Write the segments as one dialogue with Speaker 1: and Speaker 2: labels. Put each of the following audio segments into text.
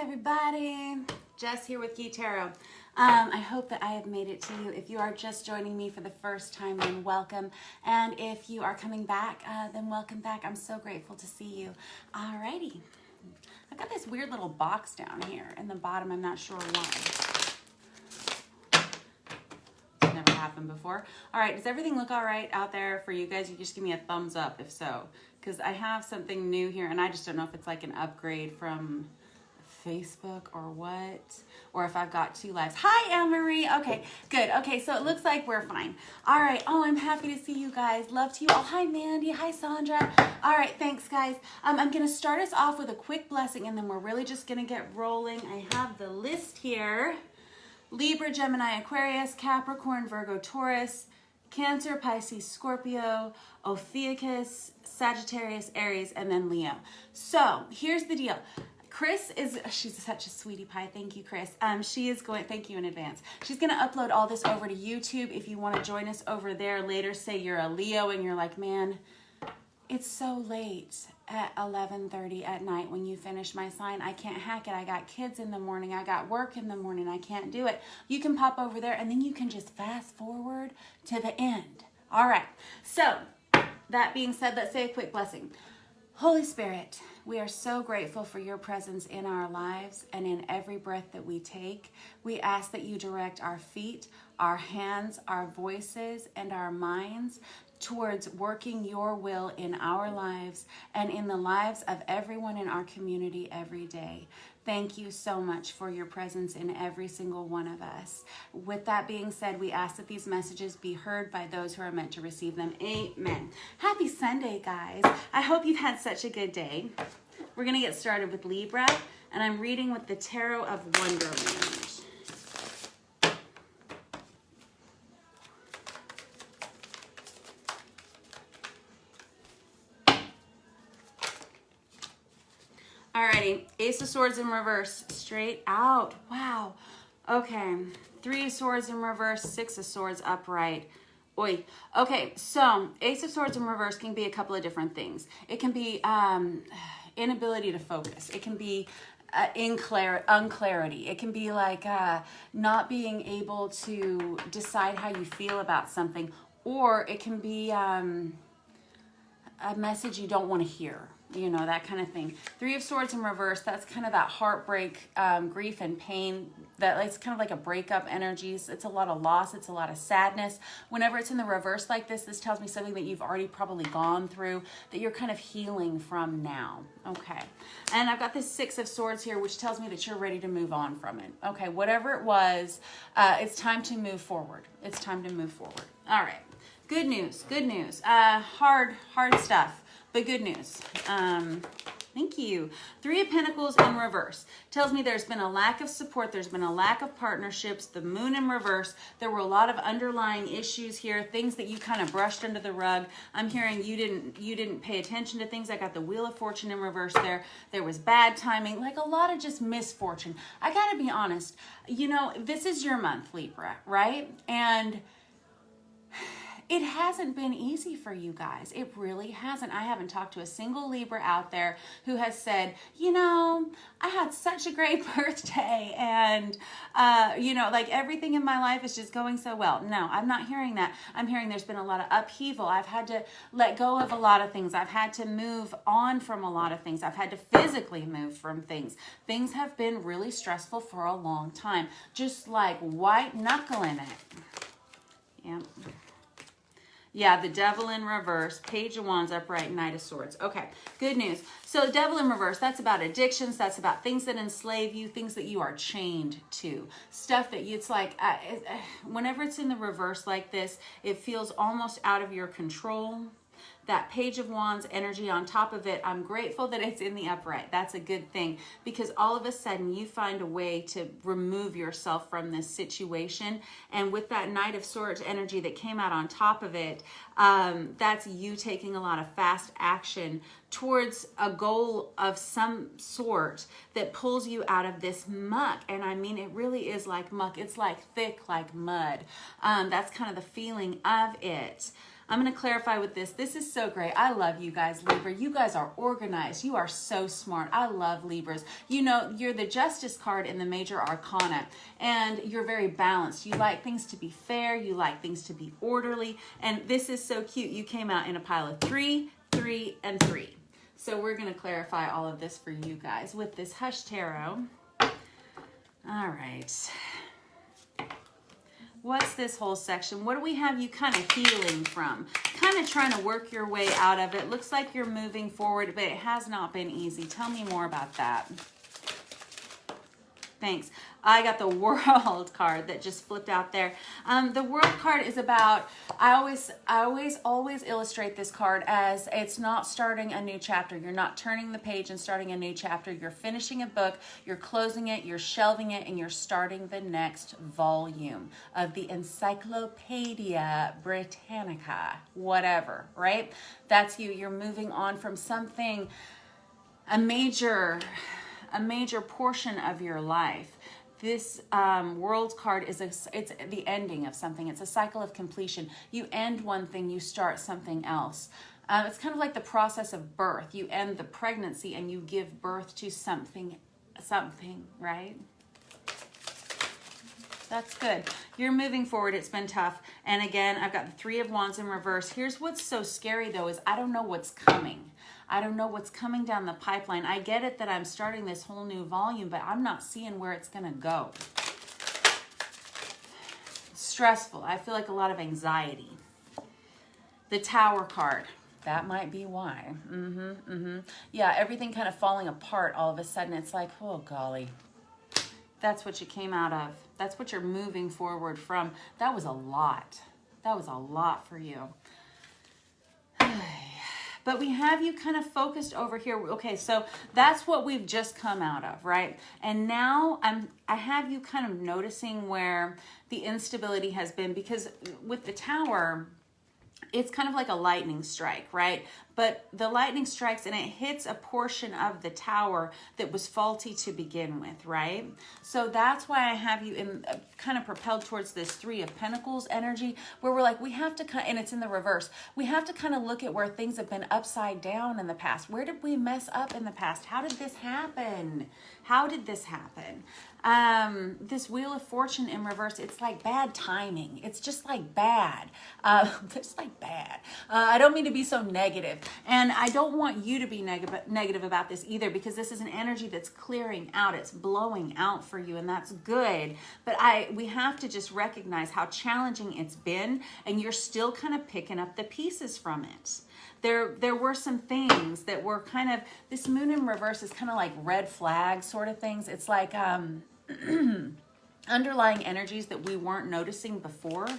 Speaker 1: everybody. Jess here with Key Tarot. I hope that I have made it to you. If you are just joining me for the first time, then welcome. And if you are coming back, then welcome back. I'm so grateful to see you. Alrighty. I've got this weird little box down here in the bottom. I'm not sure why. It's never happened before. All right, does everything look all right out there for you guys? You just give me a thumbs up if so. Because I have something new here, and I just don't know if it's like an upgrade from Facebook or what, or if I've got two lives. Hi, Anne-Marie. Okay, good. Okay, so it looks like we're fine. All right. Oh, I'm happy to see you guys. Love to you all. Hi, Mandy. Hi, Sandra. All right, thanks, guys. I'm going to start us off with a quick blessing, and then we're really just going to get rolling. I have the list here. Libra, Gemini, Aquarius, Capricorn, Virgo, Taurus, Cancer, Pisces, Scorpio, Ophiuchus, Sagittarius, Aries, and then Leo. So here's the deal. Chris she's such a sweetie pie. Thank you, Chris. She is going, thank you in advance. She's going to upload all this over to YouTube. If you want to join us over there later, say you're a Leo and you're like, man, it's so late at 11:30 at night when you finish my sign. I can't hack it. I got kids in the morning. I got work in the morning. I can't do it. You can pop over there and then you can just fast forward to the end. All right. So that being said, let's say a quick blessing. Holy Spirit, we are so grateful for your presence in our lives and in every breath that we take. We ask that you direct our feet, our hands, our voices, and our minds towards working your will in our lives and in the lives of everyone in our community every day. Thank you so much for your presence in every single one of us. With that being said, we ask that these messages be heard by those who are meant to receive them. Amen. Happy Sunday, guys. I hope you've had such a good day. We're going to get started with Libra, and I'm reading with the Tarot of Wonderland. Alrighty, Ace of Swords in reverse, straight out. Wow. Okay, 3 of Swords in reverse, 6 of Swords upright. Oi. Okay, so Ace of Swords in reverse can be a couple of different things. It can be inability to focus. It can be unclarity. It can be like not being able to decide how you feel about something, or it can be a message you don't want to hear. You know, that kind of thing. 3 of Swords in reverse, that's kind of that heartbreak, grief and pain. It's kind of like a breakup energies. It's a lot of loss. It's a lot of sadness. Whenever it's in the reverse like this tells me something that you've already probably gone through, that you're kind of healing from now. Okay. And I've got this 6 of Swords here, which tells me that you're ready to move on from it. Okay. Whatever it was, it's time to move forward. It's time to move forward. All right. Good news. Good news. Hard stuff. But good news. Thank you. 3 of Pentacles in reverse tells me there's been a lack of support. There's been a lack of partnerships. The Moon in reverse. There were a lot of underlying issues here, things that you kind of brushed under the rug. I'm hearing you didn't pay attention to things. I got the Wheel of Fortune in reverse there. There was bad timing, like a lot of just misfortune. I got to be honest. You know, this is your month, Libra, right? And it hasn't been easy for you guys. It really hasn't. I haven't talked to a single Libra out there who has said, you know, I had such a great birthday and, you know, like everything in my life is just going so well. No, I'm not hearing that. I'm hearing there's been a lot of upheaval. I've had to let go of a lot of things. I've had to move on from a lot of things. I've had to physically move from things. Things have been really stressful for a long time. Just like white knuckling it. Yeah. Yeah, the Devil in reverse, Page of Wands upright, Knight of Swords. Okay, good news. So the Devil in reverse, that's about addictions. That's about things that enslave you, things that you are chained to. Stuff that it's like, whenever it's in the reverse like this, it feels almost out of your control. That Page of Wands energy on top of it, I'm grateful that it's in the upright. That's a good thing because all of a sudden you find a way to remove yourself from this situation. And with that Knight of Swords energy that came out on top of it, that's you taking a lot of fast action towards a goal of some sort that pulls you out of this muck. And I mean, it really is like muck. It's like thick, like mud. That's kind of the feeling of it. I'm going to clarify with this. This is so great. I love you guys, Libra. You guys are organized. You are so smart. I love Libras. You know, you're the Justice card in the Major Arcana, and you're very balanced. You like things to be fair. You like things to be orderly. And this is so cute. You came out in a pile of 3, 3, and 3. So we're going to clarify all of this for you guys with this Hush Tarot. All right. What's this whole section? What do we have you kind of healing from? Kind of trying to work your way out of it. Looks like you're moving forward, but it has not been easy. Tell me more about that. Thanks. I got the World card that just flipped out there. The World card is about, I always illustrate this card as it's not starting a new chapter. You're not turning the page and starting a new chapter. You're finishing a book, you're closing it, you're shelving it, and you're starting the next volume of the Encyclopedia Britannica, whatever, right? That's you. You're moving on from something, a major portion of your life. This World card is it's the ending of something. It's a cycle of completion. You end one thing, you start something else. It's kind of like the process of birth. You end the pregnancy and you give birth to something, right? That's good. You're moving forward. It's been tough. And again, I've got the 3 of Wands in reverse. Here's what's so scary though is I don't know what's coming. I don't know what's coming down the pipeline. I get it that I'm starting this whole new volume, but I'm not seeing where it's going to go. It's stressful. I feel like a lot of anxiety. The Tower card. That might be why. Yeah, everything kind of falling apart all of a sudden. It's like, oh, golly. That's what you came out of. That's what you're moving forward from. That was a lot. That was a lot for you. But we have you kind of focused over here. Okay, so that's what we've just come out of, right? And now I have you kind of noticing where the instability has been, because with the Tower, it's kind of like a lightning strike, right? But the lightning strikes and it hits a portion of the Tower that was faulty to begin with, right? So that's why I have you in kind of propelled towards this 3 of Pentacles energy, where we're like, we have to kind, and it's in the reverse. We have to kind of look at where things have been upside down in the past. Where did we mess up in the past? How did this happen? How did this happen? This Wheel of Fortune in reverse, it's like bad timing. It's just like bad. It's like bad. I don't mean to be so negative. And I don't want you to be negative about this either, because this is an energy that's clearing out. It's blowing out for you, and that's good. But we have to just recognize how challenging it's been, and you're still kind of picking up the pieces from it. There were some things that were kind of, this Moon in reverse is kind of like red flag sort of things. It's like underlying energies that we weren't noticing before.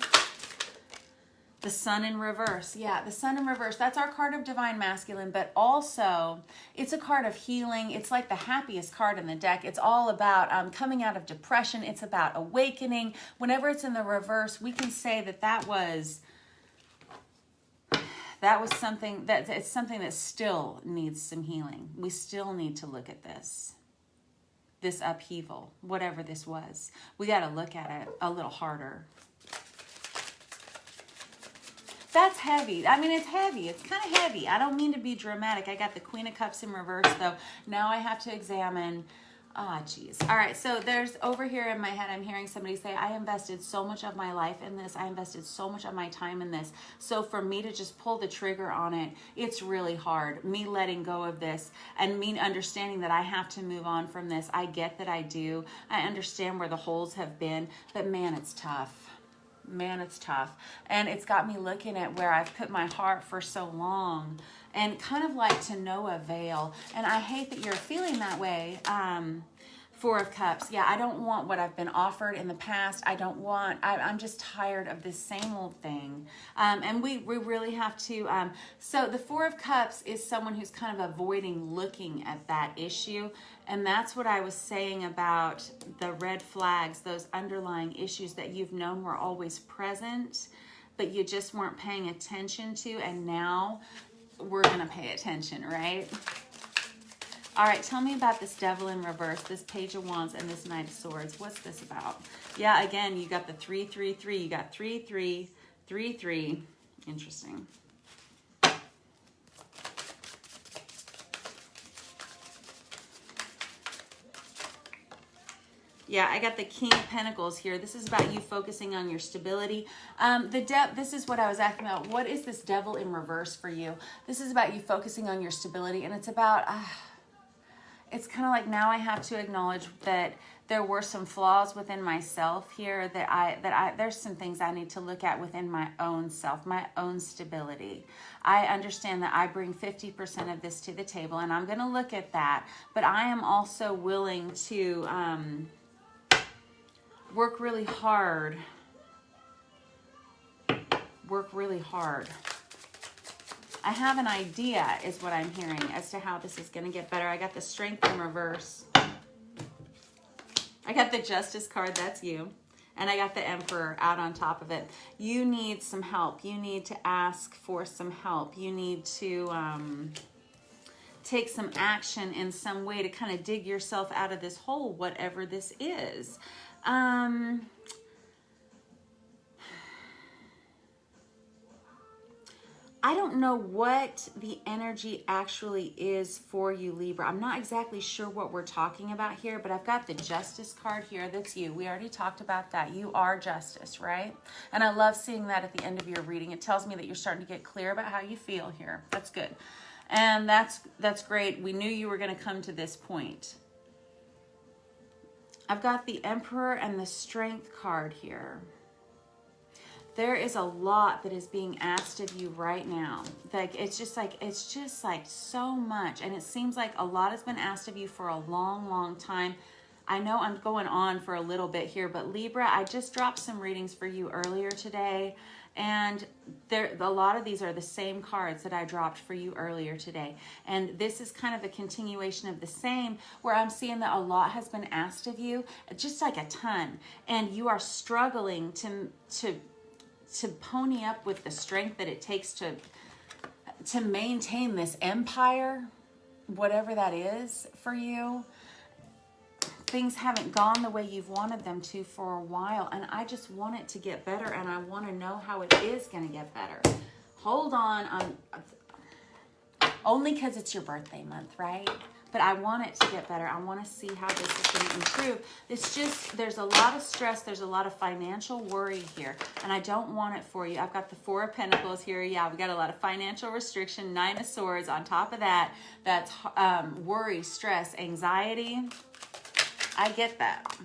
Speaker 1: The Sun in reverse. Yeah, the Sun in reverse. That's our card of Divine Masculine, but also it's a card of healing. It's like the happiest card in the deck. It's all about coming out of depression. It's about awakening. Whenever it's in the reverse, we can say that was something that it's something that still needs some healing. We still need to look at this upheaval, whatever this was. We got to look at it a little harder. That's heavy. I mean, it's heavy. It's kind of heavy. I don't mean to be dramatic. I got the Queen of Cups in reverse, though. Now I have to examine. Geez. All right, so there's over here in my head, I'm hearing somebody say, I invested so much of my life in this. I invested so much of my time in this. So for me to just pull the trigger on it, it's really hard. Me letting go of this and me understanding that I have to move on from this. I get that I do. I understand where the holes have been, but man, it's tough. Man, it's tough. And it's got me looking at where I've put my heart for so long and kind of like to no avail. And I hate that you're feeling that way. 4 of Cups. Yeah, I don't want what I've been offered in the past. I'm just tired of this same old thing. And we really have to, so the 4 of Cups is someone who's kind of avoiding looking at that issue. And that's what I was saying about the red flags, those underlying issues that you've known were always present, but you just weren't paying attention to. And now we're going to pay attention, right? All right, tell me about this Devil in reverse, this Page of Wands, and this Knight of Swords. What's this about? Yeah, again, you got the 3, 3, 3. You got 3, 3, 3, 3. Interesting. Yeah, I got the King of Pentacles here. This is about you focusing on your stability. This is what I was asking about. What is this Devil in reverse for you? This is about you focusing on your stability, and it's about, it's kind of like now I have to acknowledge that there were some flaws within myself here, there's some things I need to look at within my own self, my own stability. I understand that I bring 50% of this to the table, and I'm going to look at that, but I am also willing to work really hard. I have an idea, is what I'm hearing, as to how this is going to get better. I got the Strength in reverse. I got the Justice card, that's you. And I got the Emperor out on top of it. You need some help. You need to ask for some help. You need to take some action in some way to kind of dig yourself out of this hole, whatever this is. I don't know what the energy actually is for you, Libra. I'm not exactly sure what we're talking about here, but I've got the Justice card here. That's you. We already talked about that. You are Justice, right? And I love seeing that at the end of your reading. It tells me that you're starting to get clear about how you feel here. That's good. And that's great. We knew you were going to come to this point. I've got the Emperor and the Strength card here. There is a lot that is being asked of you right now. Like it's just like so much, and it seems like a lot has been asked of you for a long, long time. I know I'm going on for a little bit here, but Libra, I just dropped some readings for you earlier today, and a lot of these are the same cards that I dropped for you earlier today. And this is kind of a continuation of the same, where I'm seeing that a lot has been asked of you, just like a ton, and you are struggling to pony up with the strength that it takes to maintain this empire, whatever that is for you. Things haven't gone the way you've wanted them to for a while, and I just want it to get better, and I want to know how it is going to get better. Hold on, only because it's your birthday month, right? But I want it to get better. I want to see how this is going to improve. It's just, there's a lot of stress. There's a lot of financial worry here, and I don't want it for you. I've got the Four of Pentacles here. Yeah, we got a lot of financial restriction, Nine of Swords. On top of that, that's worry, stress, anxiety. I get that.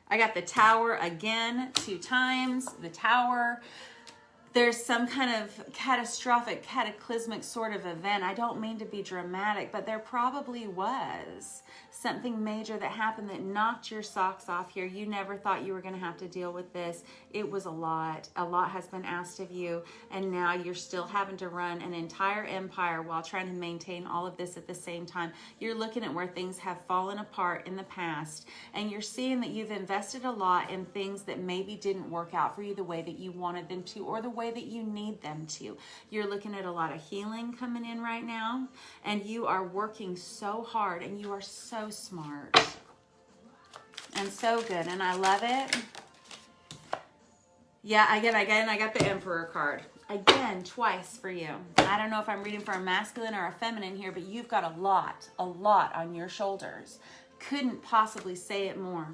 Speaker 1: I got the Tower again, 2 times. The Tower. There's some kind of catastrophic, cataclysmic sort of event. I don't mean to be dramatic, but there probably was something major that happened that knocked your socks off here. You never thought you were going to have to deal with this. It was a lot. A lot has been asked of you, and now you're still having to run an entire empire while trying to maintain all of this at the same time. You're looking at where things have fallen apart in the past, and you're seeing that you've invested a lot in things that maybe didn't work out for you the way that you wanted them to, or the way that you need them to. You're looking at a lot of healing coming in right now, and you are working so hard, and you are so smart and so good, and I love it. Yeah, again, I got the Emperor card. Again, twice for you. I don't know if I'm reading for a masculine or a feminine here, but you've got a lot on your shoulders. Couldn't possibly say it more.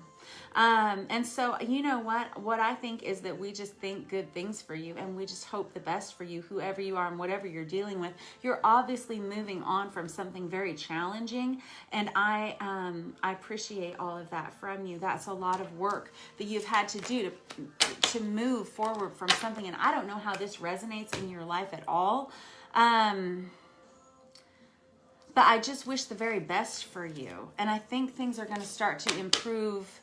Speaker 1: And so, you know what I think is that we just think good things for you, and we just hope the best for you, whoever you are and whatever you're dealing with. You're obviously moving on from something very challenging, and I appreciate all of that from you. That's a lot of work that you've had to do to move forward from something, and I don't know how this resonates in your life at all. But I just wish the very best for you. And I think things are going to start to improve.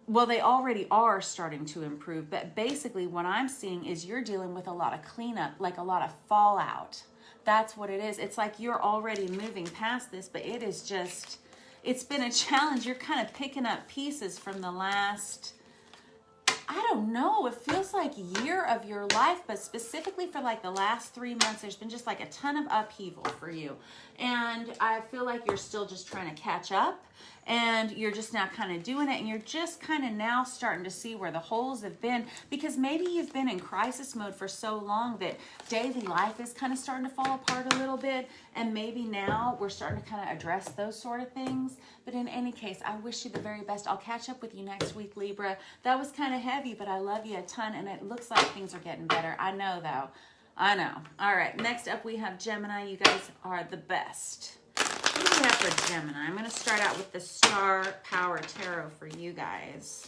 Speaker 1: Well, they already are starting to improve. But basically what I'm seeing is you're dealing with a lot of cleanup, like a lot of fallout. That's what it is. It's like you're already moving past this, but it is just, it's been a challenge. You're kind of picking up pieces from the last, I don't know, it feels like a year of your life, but specifically for like the last 3 months, there's been just like a ton of upheaval for you. And I feel like you're still just trying to catch up, and you're just now kind of doing it, and you're just kind of now starting to see where the holes have been, because maybe you've been in crisis mode for so long that daily life is kind of starting to fall apart a little bit, and maybe now we're starting to kind of address those sort of things. But in any case, I wish you the very best. I'll catch up with you next week, Libra. That was kind of heavy, but I love you a ton, and it looks like things are getting better. I know, though. I know. All right, next up we have Gemini. You guys are the best. What do we have for Gemini? I'm going to start out with the Star Power Tarot for you guys.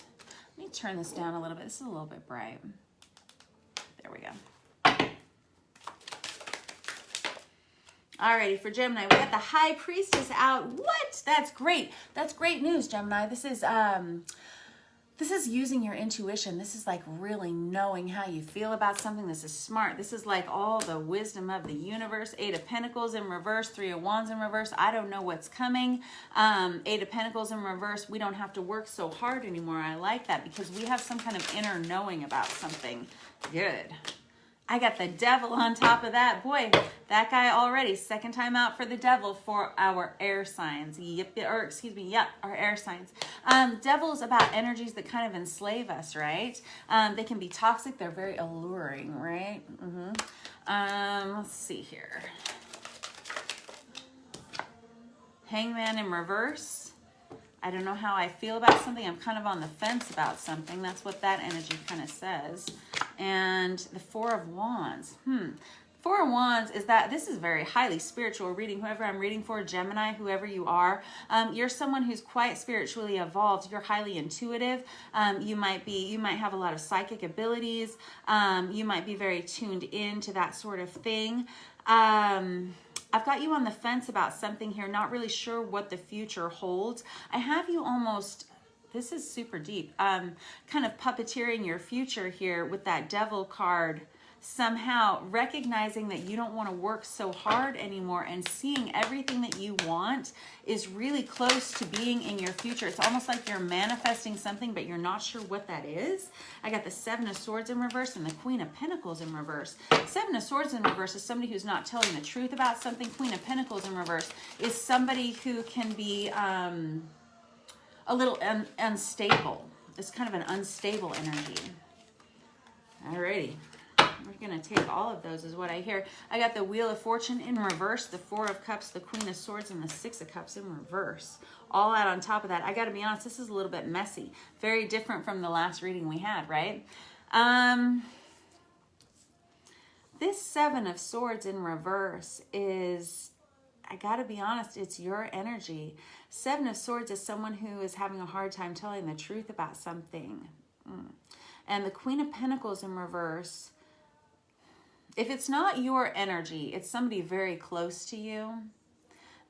Speaker 1: Let me turn this down a little bit. This is a little bit bright. There we go. Alrighty, for Gemini, we got the High Priestess out. What? That's great. That's great news, Gemini. This is using your intuition. This is like really knowing how you feel about something. This is smart. This is like all the wisdom of the universe. 8 of Pentacles in reverse, 3 of Wands in reverse. I don't know what's coming. 8 of Pentacles in reverse. We don't have to work so hard anymore. I like that because we have some kind of inner knowing about something. Good. I got the Devil on top of that. Boy, that guy already. Second time out for the Devil for our air signs. Our air signs. Devil is about energies that kind of enslave us, right? They can be toxic. They're very alluring, right? Let's see here. Hangman in reverse. I don't know how I feel about something. I'm kind of on the fence about something. That's what that energy kind of says. And the 4 of Wands. 4 of Wands is that this is very highly spiritual reading. Whoever I'm reading for, Gemini, whoever you are, you're someone who's quite spiritually evolved. You're highly intuitive. You might have a lot of psychic abilities. You might be very tuned in to that sort of thing. I've got you on the fence about something here, not really sure what the future holds. I have you almost, this is super deep, kind of puppeteering your future here with that Devil card, somehow recognizing that you don't want to work so hard anymore and seeing everything that you want is really close to being in your future. It's almost like you're manifesting something, but you're not sure what that is. I got the 7 of Swords in reverse and the Queen of Pentacles in reverse. 7 of Swords in reverse is somebody who's not telling the truth about something. Queen of Pentacles in reverse is somebody who can be a little unstable. It's kind of an unstable energy. Alrighty. We're going to take all of those is what I hear. I got the Wheel of Fortune in reverse, the 4 of Cups, the Queen of Swords, and the 6 of Cups in reverse. All out on top of that. I got to be honest, this is a little bit messy. Very different from the last reading we had, right? This 7 of Swords in reverse is, I got to be honest, it's your energy. 7 of Swords is someone who is having a hard time telling the truth about something. And the Queen of Pentacles in reverse, if it's not your energy, it's somebody very close to you.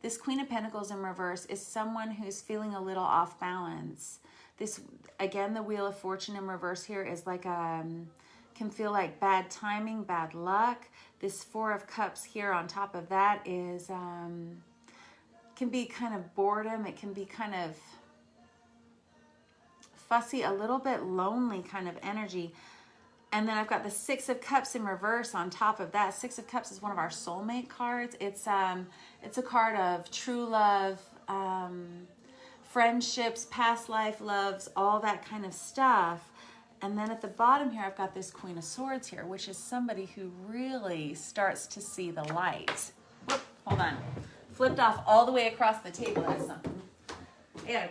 Speaker 1: This Queen of Pentacles in reverse is someone who's feeling a little off balance. This, again, the Wheel of Fortune in reverse here is like, can feel like bad timing, bad luck. This 4 of Cups here on top of that is, can be kind of boredom. It can be kind of fussy, a little bit lonely kind of energy. And then I've got the 6 of Cups in reverse on top of that. 6 of Cups is one of our soulmate cards. It's a card of true love, friendships, past life loves, all that kind of stuff. And then at the bottom here, I've got this Queen of Swords here, which is somebody who really starts to see the light. Whoop, hold on. Flipped off all the way across the table. That's something. I gotta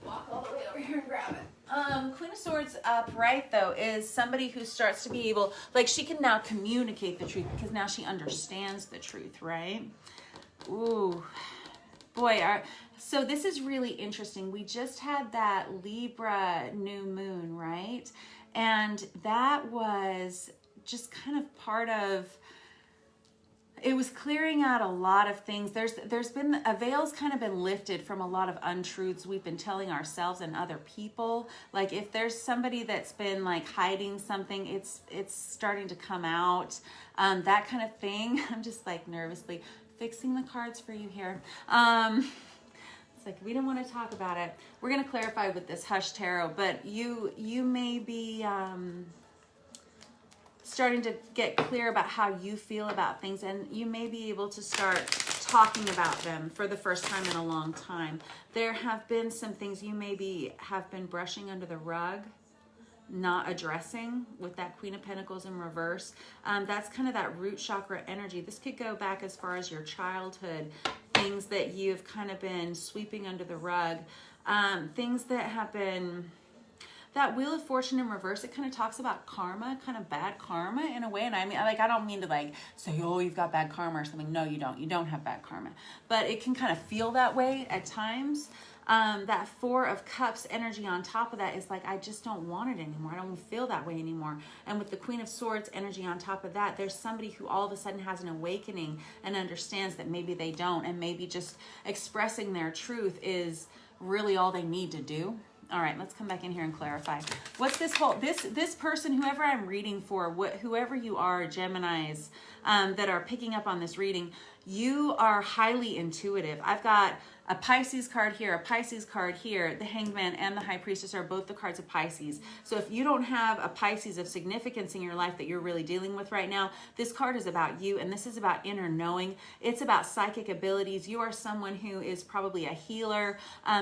Speaker 1: walk all the way over here and grab it. Queen of Swords upright, though, is somebody who starts to be able, like, she can now communicate the truth because now she understands the truth, right? Ooh, boy, so this is really interesting. We just had that Libra new moon, right? And that was just kind of part of, it was clearing out a lot of things. There's been, a veil's kind of been lifted from a lot of untruths we've been telling ourselves and other people. Like if there's somebody that's been like hiding something, it's starting to come out, that kind of thing. I'm just like nervously fixing the cards for you here. It's like we didn't want to talk about it. We're going to clarify with this Hush Tarot, but you may be starting to get clear about how you feel about things, and you may be able to start talking about them for the first time in a long time. There have been some things you maybe have been brushing under the rug, not addressing with that Queen of Pentacles in reverse. That's kind of that root chakra energy. This could go back as far as your childhood, things that you've kind of been sweeping under the rug, things that have been... That Wheel of Fortune in reverse, it kind of talks about karma, kind of bad karma in a way. And I mean, like, I don't mean to like say, oh, you've got bad karma or something. No, you don't. You don't have bad karma. But it can kind of feel that way at times. That Four of Cups energy on top of that is like, I just don't want it anymore. I don't feel that way anymore. And with the Queen of Swords energy on top of that, there's somebody who all of a sudden has an awakening and understands that maybe they don't. And maybe just expressing their truth is really all they need to do. All right, let's come back in here and clarify. What's this whole, this person, whoever I'm reading for, whoever you are, Geminis, that are picking up on this reading, you are highly intuitive. I've got a Pisces card here, a Pisces card here. The Hanged Man and the High Priestess are both the cards of Pisces. So if you don't have a Pisces of significance in your life that you're really dealing with right now, this card is about you, and this is about inner knowing. It's about psychic abilities. You are someone who is probably a healer.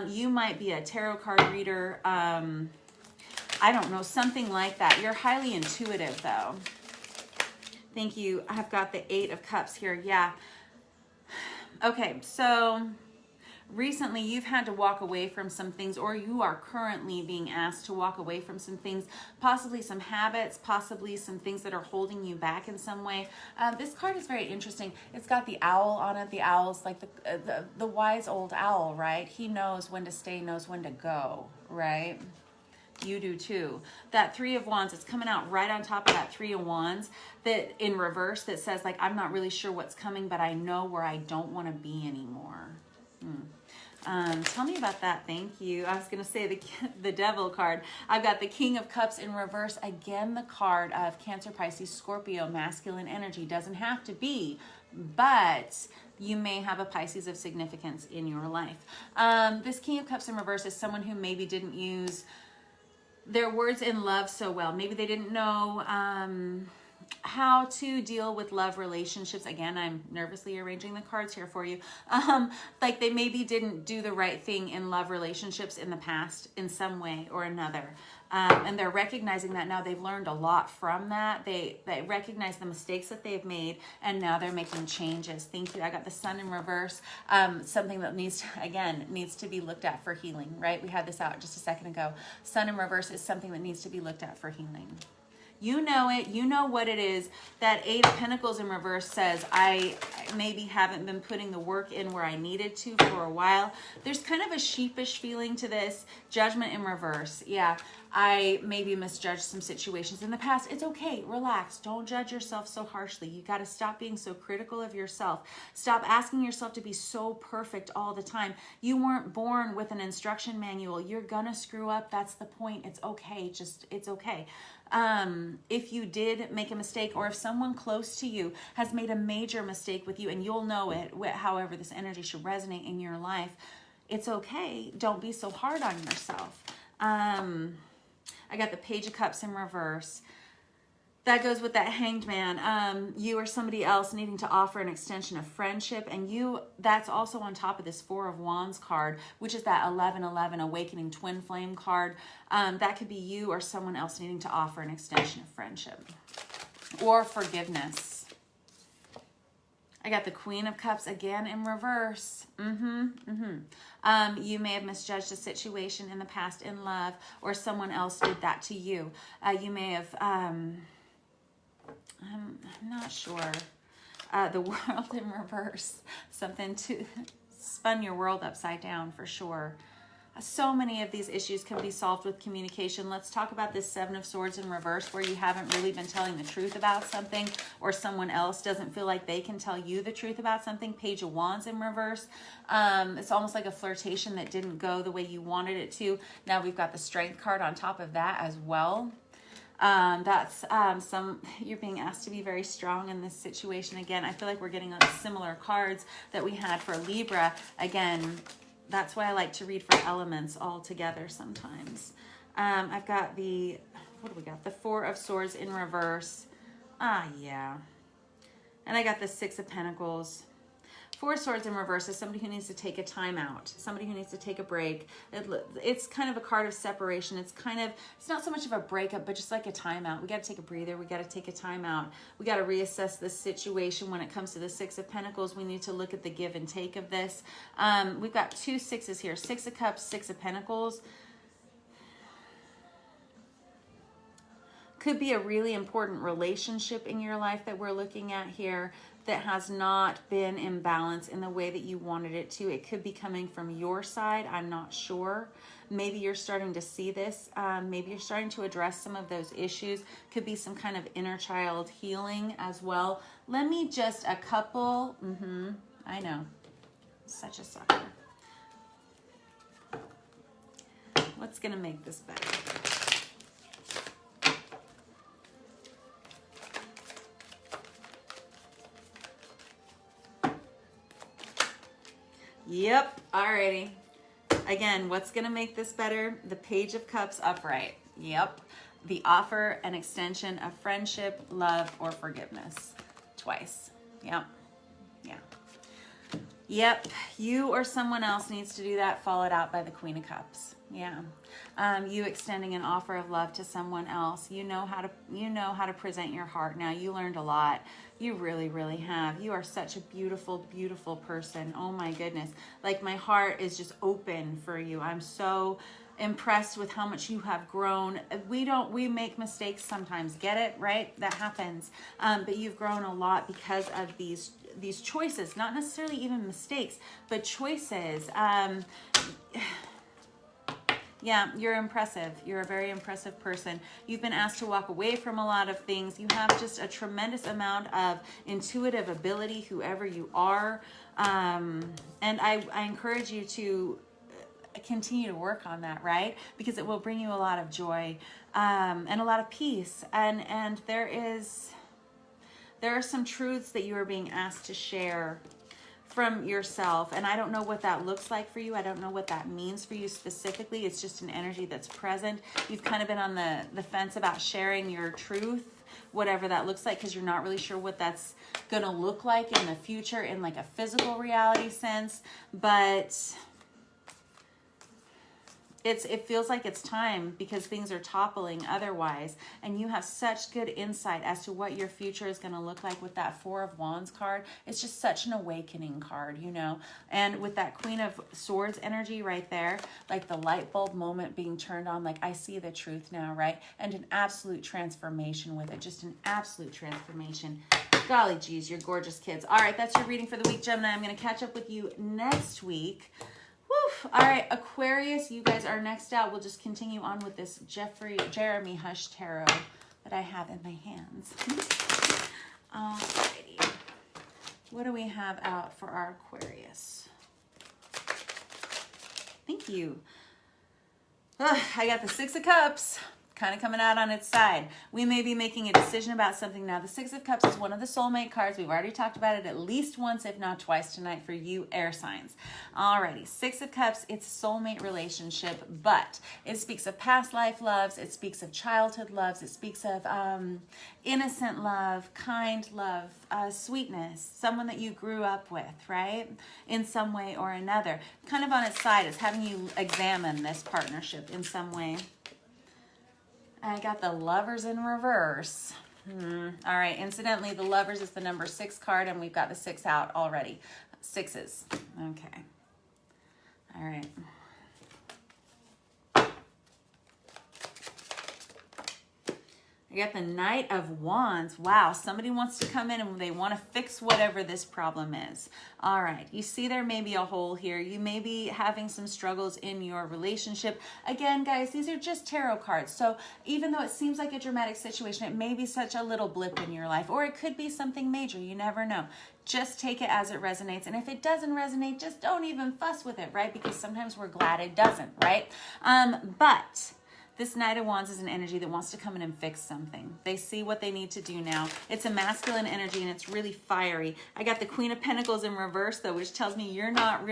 Speaker 1: You might be a tarot card reader. I don't know, something like that. You're highly intuitive, though. Thank you. I've got the Eight of Cups here. Yeah. Okay, so... recently, you've had to walk away from some things, or you are currently being asked to walk away from some things, possibly some habits, possibly some things that are holding you back in some way. This card is very interesting. It's got the owl on it. The owl's like the wise old owl, right? He knows when to stay, knows when to go, right? You do too. That Three of Wands, it's coming out right on top of that Three of Wands, that in reverse, that says like, I'm not really sure what's coming, but I know where I don't want to be anymore. Tell me about that. Thank you. I was going to say the Devil card. I've got the King of Cups in reverse. Again, the card of Cancer, Pisces, Scorpio, masculine energy. Doesn't have to be, but you may have a Pisces of significance in your life. This King of Cups in reverse is someone who maybe didn't use their words in love so well. Maybe they didn't know how to deal with love relationships. Again, I'm nervously arranging the cards here for you. Like they maybe didn't do the right thing in love relationships in the past in some way or another. And they're recognizing that now. They've learned a lot from that. They recognize the mistakes that they've made, and now they're making changes. Thank you. I got the Sun in reverse. Something that needs to be looked at for healing, right? We had this out just a second ago. Sun in reverse is something that needs to be looked at for healing. You know it. You know what it is. That Eight of Pentacles in reverse says, I maybe haven't been putting the work in where I needed to for a while. There's kind of a sheepish feeling to this. Judgment in reverse. Yeah, I maybe misjudged some situations in the past. It's okay. Relax. Don't judge yourself so harshly. You got to stop being so critical of yourself. Stop asking yourself to be so perfect all the time. You weren't born with an instruction manual. You're going to screw up. That's the point. It's okay. It's okay. If you did make a mistake, or if someone close to you has made a major mistake with you, and you'll know it, however this energy should resonate in your life, it's okay. Don't be so hard on yourself. I got the Page of Cups in reverse. That goes with that Hanged Man. You or somebody else needing to offer an extension of friendship, and that's also on top of this Four of Wands card, which is that 1111 Awakening Twin Flame card. That could be you or someone else needing to offer an extension of friendship or forgiveness. I got the Queen of Cups again in reverse. You may have misjudged a situation in the past in love, or someone else did that to you. You may have... I'm not sure. The World in reverse. Something to spun your world upside down for sure. So many of these issues can be solved with communication. Let's talk about this Seven of Swords in reverse, where you haven't really been telling the truth about something, or someone else doesn't feel like they can tell you the truth about something. Page of Wands in reverse. It's almost like a flirtation that didn't go the way you wanted it to. Now we've got the Strength card on top of that as well. You're being asked to be very strong in this situation. Again, I feel like we're getting similar cards that we had for Libra. Again, that's why I like to read for elements all together sometimes. I've got what do we got? The Four of Swords in reverse. Yeah. And I got the Six of Pentacles. Four of Swords in reverse is somebody who needs to take a time out, somebody who needs to take a break. It's kind of a card of separation. It's not so much of a breakup, but just like a timeout. We got to take a breather. We got to take a time out. We got to reassess this situation. When it comes to the Six of Pentacles, we need to look at the give and take of this. We've got two sixes here, Six of Cups, Six of Pentacles. Could be a really important relationship in your life that we're looking at here that has not been in balance in the way that you wanted it to. It could be coming from your side. I'm not sure. Maybe you're starting to see this. Maybe you're starting to address some of those issues. Could be some kind of inner child healing as well. Let me just a couple. I know. Such a sucker. What's going to make this better? Yep. Alrighty. Again, what's going to make this better? The Page of Cups upright. Yep. The offer and extension of friendship, love, or forgiveness. Twice. Yep. Yeah. Yep. You or someone else needs to do that, followed out by the Queen of Cups. Yeah. You extending an offer of love to someone else. You know how to present your heart now. You learned a lot. You really, really have. You are such a beautiful, beautiful person. Oh my goodness. Like, my heart is just open for you. I'm so impressed with how much you have grown. We make mistakes sometimes. Get it? Right? That happens. But you've grown a lot because of these choices, not necessarily even mistakes, but choices. Yeah, you're impressive. You're a very impressive person. You've been asked to walk away from a lot of things. You have just a tremendous amount of intuitive ability, whoever you are. And I encourage you to continue to work on that, right? Because it will bring you a lot of joy and a lot of peace. And there are some truths that you are being asked to share from yourself, and I don't know what that looks like for you. I don't know what that means for you specifically. It's just an energy that's present. You've kind of been on the fence about sharing your truth, whatever that looks like, because you're not really sure what that's going to look like in the future in like a physical reality sense. But it feels like it's time, because things are toppling otherwise, and you have such good insight as to what your future is going to look like with that Four of Wands card. It's just such an awakening card, you know. And with that Queen of Swords energy right there, like the light bulb moment being turned on, like, I see the truth now, right? And an absolute transformation with it, just an absolute transformation. Golly geez, you're gorgeous, kids. All right, that's your reading for the week, Gemini. I'm going to catch up with you next week. Woo. All right, Aquarius, you guys are next out. We'll just continue on with this Jeremy Hush Tarot that I have in my hands. Alrighty. What do we have out for our Aquarius? Thank you. I got the Six of Cups kind of coming out on its side. We may be making a decision about something now. The Six of Cups is one of the soulmate cards. We've already talked about it at least once, if not twice tonight, for you air signs. Alrighty, Six of Cups, it's a soulmate relationship, but it speaks of past life loves. It speaks of childhood loves. It speaks of innocent love, kind love, sweetness, someone that you grew up with, right? In some way or another. Kind of on its side is having you examine this partnership in some way. I got the Lovers in reverse. All right, incidentally, the Lovers is the number 6 card, and we've got the 6 out already. Sixes. Okay. All right. I got the Knight of Wands. Wow, somebody wants to come in and they want to fix whatever this problem is. All right, you see there may be a hole here. You may be having some struggles in your relationship. Again, guys, these are just tarot cards. So even though it seems like a dramatic situation, it may be such a little blip in your life, or it could be something major. You never know. Just take it as it resonates. And if it doesn't resonate, just don't even fuss with it, right? Because sometimes we're glad it doesn't, right? But this Knight of Wands is an energy that wants to come in and fix something. They see what they need to do now. It's a masculine energy, and it's really fiery. I got the Queen of Pentacles in reverse, though, which tells me you're not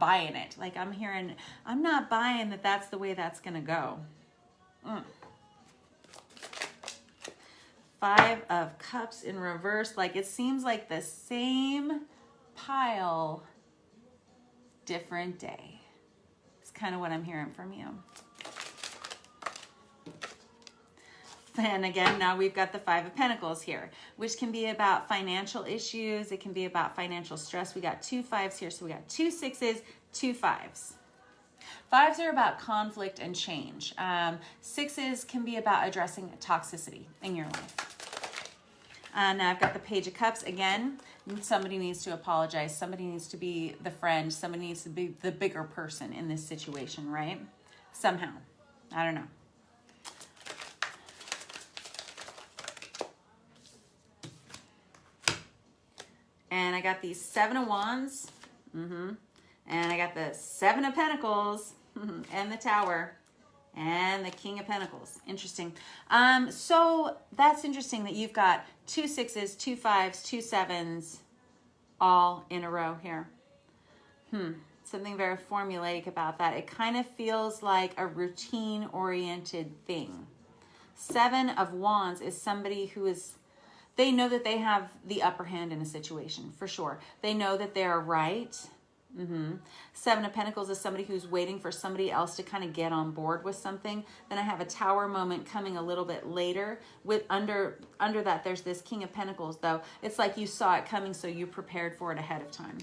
Speaker 1: buying it. Like, I'm not buying that that's the way that's going to go. Five of Cups in reverse. Like, it seems like the same pile, different day. It's kind of what I'm hearing from you. And again, now we've got the Five of Pentacles here, which can be about financial issues. It can be about financial stress. We got 2 5s here, so we got 2 6s, 2 5s. 5s are about conflict and change. 6s can be about addressing toxicity in your life. Now I've got the Page of Cups again. Somebody needs to apologize. Somebody needs to be the friend. Somebody needs to be the bigger person in this situation, right? Somehow. I don't know. And I got these 7 of Wands. And I got the 7 of Pentacles and the Tower and the King of Pentacles. Interesting. So that's interesting that you've got 2 6s, 2 5s, 2 7s all in a row here. Something very formulaic about that. It kind of feels like a routine-oriented thing. 7 of Wands is somebody who is... They know that they have the upper hand in a situation, for sure. They know that they're right. 7 of Pentacles is somebody who's waiting for somebody else to kind of get on board with something. Then I have a Tower moment coming a little bit later. With under that, there's this King of Pentacles, though. It's like you saw it coming, so you prepared for it ahead of time.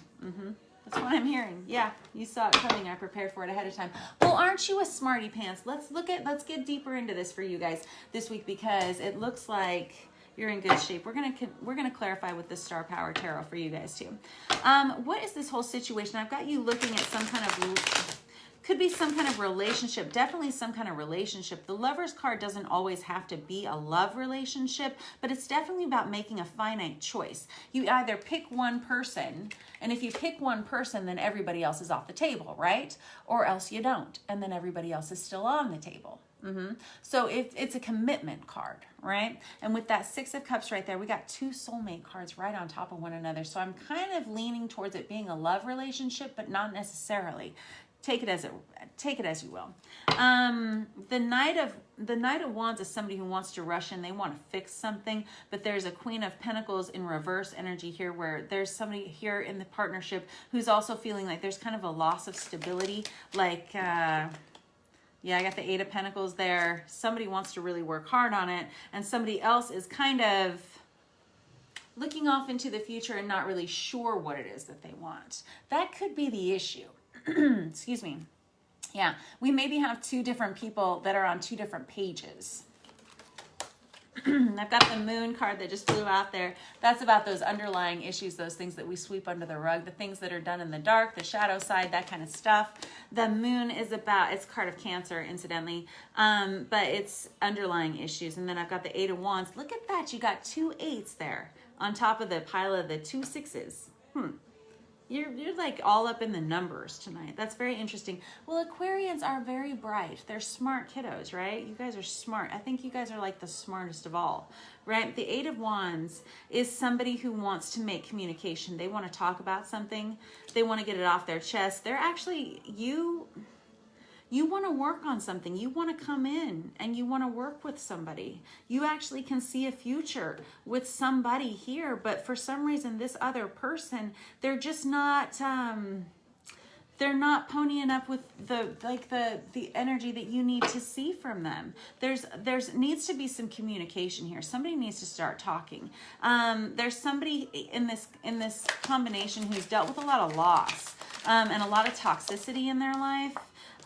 Speaker 1: That's what I'm hearing. Yeah, you saw it coming. I prepared for it ahead of time. Well, aren't you a smarty pants? Let's get deeper into this for you guys this week, because it looks like you're in good shape. We're gonna clarify with the Star Power Tarot for you guys too. What is this whole situation? I've got you looking at some kind of, could be some kind of relationship, definitely some kind of relationship. The Lover's card doesn't always have to be a love relationship, but it's definitely about making a finite choice. You either pick one person, and if you pick one person, then everybody else is off the table, right? Or else you don't, and then everybody else is still on the table. So it's a commitment card, right? And with that 6 of Cups right there, we got 2 soulmate cards right on top of one another. So I'm kind of leaning towards it being a love relationship, but not necessarily. Take it as you will. The Knight of Wands is somebody who wants to rush in. They want to fix something, but there's a Queen of Pentacles in reverse energy here, where there's somebody here in the partnership who's also feeling like there's kind of a loss of stability, like yeah, I got the 8 of Pentacles there. Somebody wants to really work hard on it, and somebody else is kind of looking off into the future and not really sure what it is that they want. That could be the issue. Excuse me. Yeah, we maybe have 2 different people that are on 2 different pages. I've got the Moon card that just flew out there. That's about those underlying issues, those things that we sweep under the rug, the things that are done in the dark, the shadow side, that kind of stuff. The Moon is about, it's a card of Cancer, incidentally, but it's underlying issues. And then I've got the 8 of Wands. Look at that. You got 2 8s there on top of the pile of the 2 6s. You're like all up in the numbers tonight. That's very interesting. Well, Aquarians are very bright. They're smart kiddos, right? You guys are smart. I think you guys are like the smartest of all, right? The 8 of Wands is somebody who wants to make communication. They want to talk about something. They want to get it off their chest. They're actually, you want to work on something. You want to come in and you want to work with somebody. You actually can see a future with somebody here, but for some reason, this other person, they're just not, they're not ponying up with the energy that you need to see from them. There's needs to be some communication here. Somebody needs to start talking. There's somebody in this combination who's dealt with a lot of loss and a lot of toxicity in their life.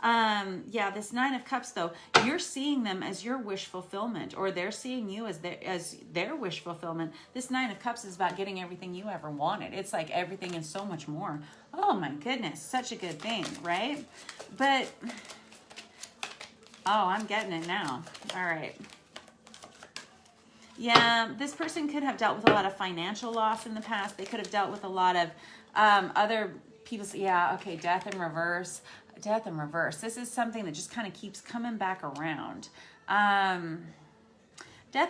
Speaker 1: Yeah, this 9 of Cups, though, you're seeing them as your wish fulfillment, or they're seeing you as their wish fulfillment. This 9 of Cups is about getting everything you ever wanted. It's like everything and so much more. Oh my goodness, such a good thing, right? But, oh, I'm getting it now. All right. Yeah, this person could have dealt with a lot of financial loss in the past. They could have dealt with a lot of other people's, yeah, okay, death in reverse. Death in reverse. This is something that just kind of keeps coming back around. Death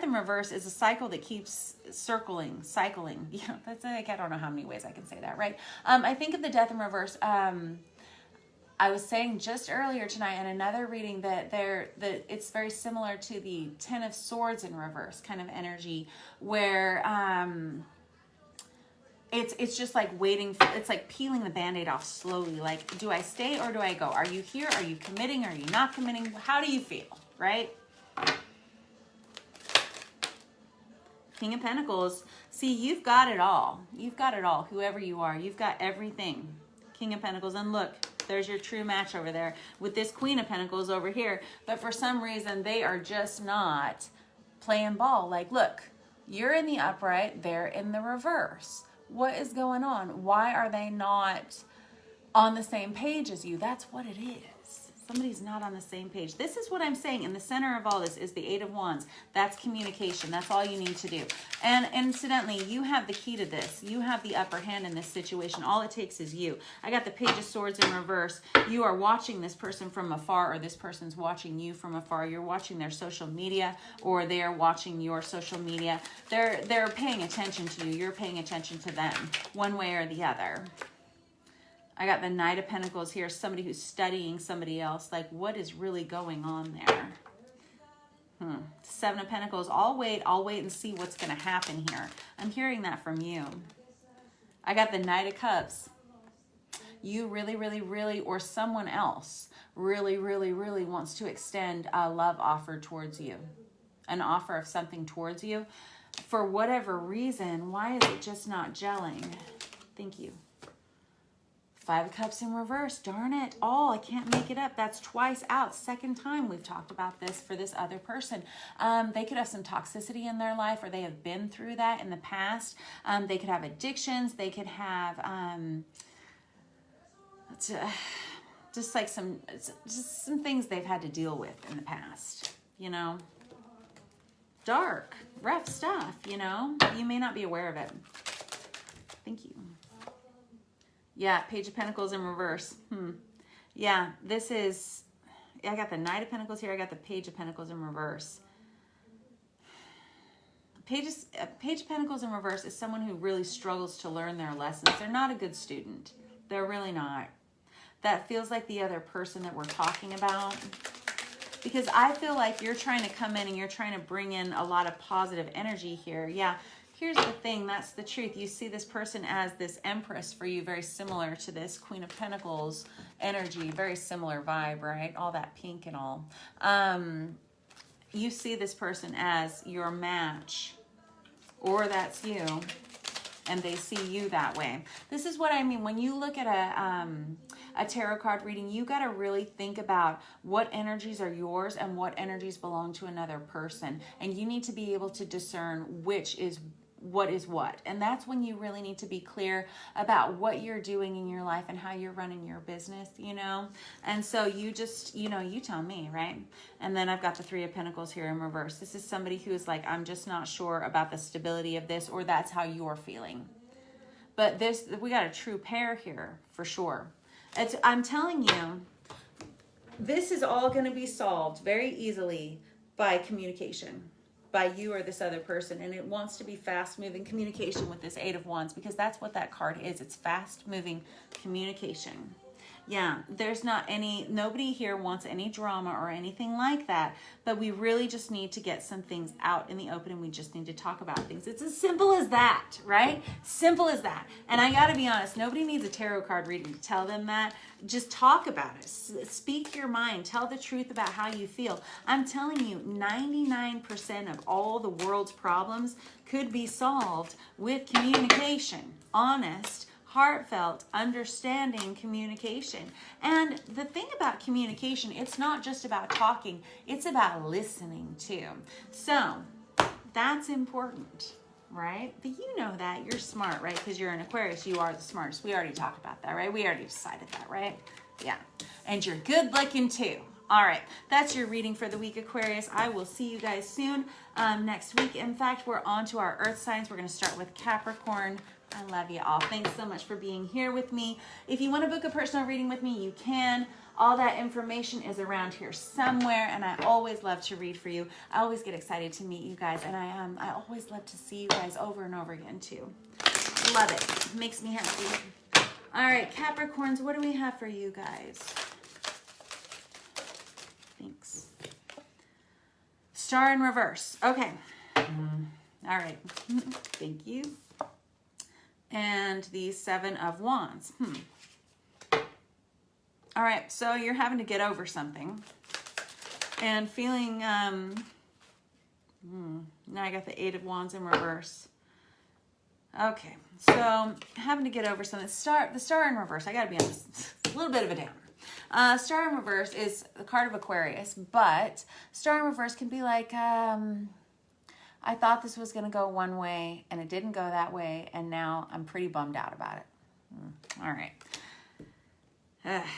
Speaker 1: in reverse is a cycle that keeps cycling. Yeah, that's like, I don't know how many ways I can say that, right? I think of the death in reverse. I was saying just earlier tonight in another reading that it's very similar to the 10 of Swords in reverse kind of energy, where it's just like waiting for, it's like peeling the Band-Aid off slowly. Like, do I stay or do I go? Are you here? Are you committing? Are you not committing? How do you feel, right? King of Pentacles. See, you've got it all. You've got it all. Whoever you are, you've got everything. King of Pentacles. And look, there's your true match over there with this Queen of Pentacles over here. But for some reason, they are just not playing ball. Like, look, you're in the upright, they're in the reverse. What is going on? Why are they not on the same page as you? That's what it is. Somebody's not on the same page. This is what I'm saying. In the center of all this is the Eight of Wands. That's communication. That's all you need to do. And incidentally, you have the key to this. You have the upper hand in this situation. All it takes is you. I got the Page of Swords in reverse. You are watching this person from afar, or this person's watching you from afar. You're watching their social media, or they're watching your social media. They're paying attention to you. You're paying attention to them, one way or the other. I got the Knight of Pentacles here, somebody who's studying somebody else. Like, what is really going on there? Seven of Pentacles. I'll wait and see what's going to happen here. I'm hearing that from you. I got the Knight of Cups. You really, or someone else really wants to extend a love offer towards you. An offer of something towards you. For whatever reason, why is it just not gelling? Thank you. Five of Cups in reverse. Darn it. Oh, I can't make it up. That's twice out. Second time we've talked about this for this other person. They could have some toxicity in their life, or they have been through that in the past. They could have addictions. They could have just some things they've had to deal with in the past, you know. Dark, rough stuff, you know. You may not be aware of it. Thank you. Yeah, Page of Pentacles in reverse. Yeah, this is... I got the Knight of Pentacles here. I got the Page of Pentacles in reverse. Page of Pentacles in reverse is someone who really struggles to learn their lessons. They're not a good student. They're really not. That feels like the other person that we're talking about. Because I feel like you're trying to come in and you're trying to bring in a lot of positive energy here. Yeah. Here's the thing, that's the truth. You see this person as this Empress for you, very similar to this Queen of Pentacles energy, very similar vibe, right? All that pink and all. You see this person as your match, or that's you, and they see you that way. This is what I mean. When you look at a tarot card reading, you got to really think about what energies are yours and what energies belong to another person. And you need to be able to discern which is what. And that's when you really need to be clear about what you're doing in your life and how you're running your business, you know. And so you just, you know, you tell me, right? And then I've got the Three of Pentacles here in reverse. This is somebody who is like, I'm just not sure about the stability of this, or that's how you're feeling. But this, we got a true pair here for sure. I'm telling you, this is all going to be solved very easily by communication, by you or this other person. And it wants to be fast-moving communication with this Eight of Wands, because that's what that card is. It's fast-moving communication. Yeah, there's nobody here wants any drama or anything like that, but we really just need to get some things out in the open, and we just need to talk about things. It's as simple as that, right? Simple as that. And I gotta be honest, nobody needs a tarot card reading to tell them that. Just talk about it. Speak your mind. Tell the truth about how you feel. I'm telling you, 99% of all the world's problems could be solved with communication. Honest, heartfelt, understanding communication. And the thing about communication, it's not just about talking, it's about listening too. So that's important, right? But you know that. You're smart, right? Because you're an Aquarius, you are the smartest. We already talked about that, right? We already decided that, right? Yeah. And you're good looking too. All right, that's your reading for the week, Aquarius. I will see you guys soon next week. In fact, we're on to our earth signs. We're going to start with Capricorn. I love you all. Thanks so much for being here with me. If you want to book a personal reading with me, you can. All that information is around here somewhere, and I always love to read for you. I always get excited to meet you guys, and I always love to see you guys over and over again too. Love it. Makes me happy. All right, Capricorns, what do we have for you guys? Thanks. Star in reverse. Okay. All right. Thank you. and the Seven of Wands. All right, so you're having to get over something and feeling, now I got the Eight of Wands in reverse. Okay, so having to get over something. The star in reverse, I gotta be honest, it's a little bit of a downer. Star in reverse is the card of Aquarius, but star in reverse can be like, I thought this was gonna go one way and it didn't go that way, and now I'm pretty bummed out about it. All right.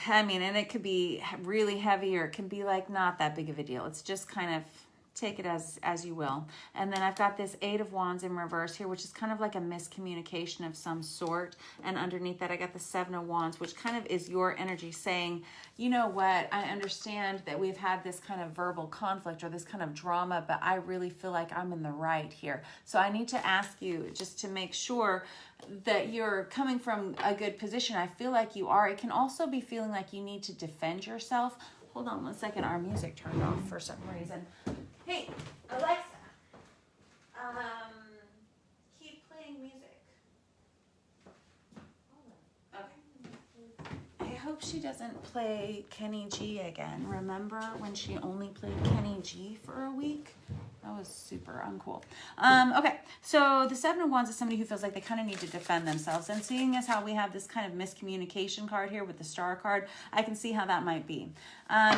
Speaker 1: I mean, and it could be really heavy, or it can be like not that big of a deal. It's just kind of take it as you will. And then I've got this Eight of Wands in reverse here, which is kind of like a miscommunication of some sort. And underneath that, I got the Seven of Wands, which kind of is your energy saying, you know what, I understand that we've had this kind of verbal conflict or this kind of drama, but I really feel like I'm in the right here. So I need to ask you just to make sure that you're coming from a good position. I feel like you are. It can also be feeling like you need to defend yourself. Hold on one second. Our music turned off for some reason. Hey, Alexa, keep playing music. Okay. I hope she doesn't play Kenny G again. Remember when she only played Kenny G for a week? That was super uncool. Okay, so the Seven of Wands is somebody who feels like they kind of need to defend themselves. And seeing as how we have this kind of miscommunication card here with the Star card, I can see how that might be.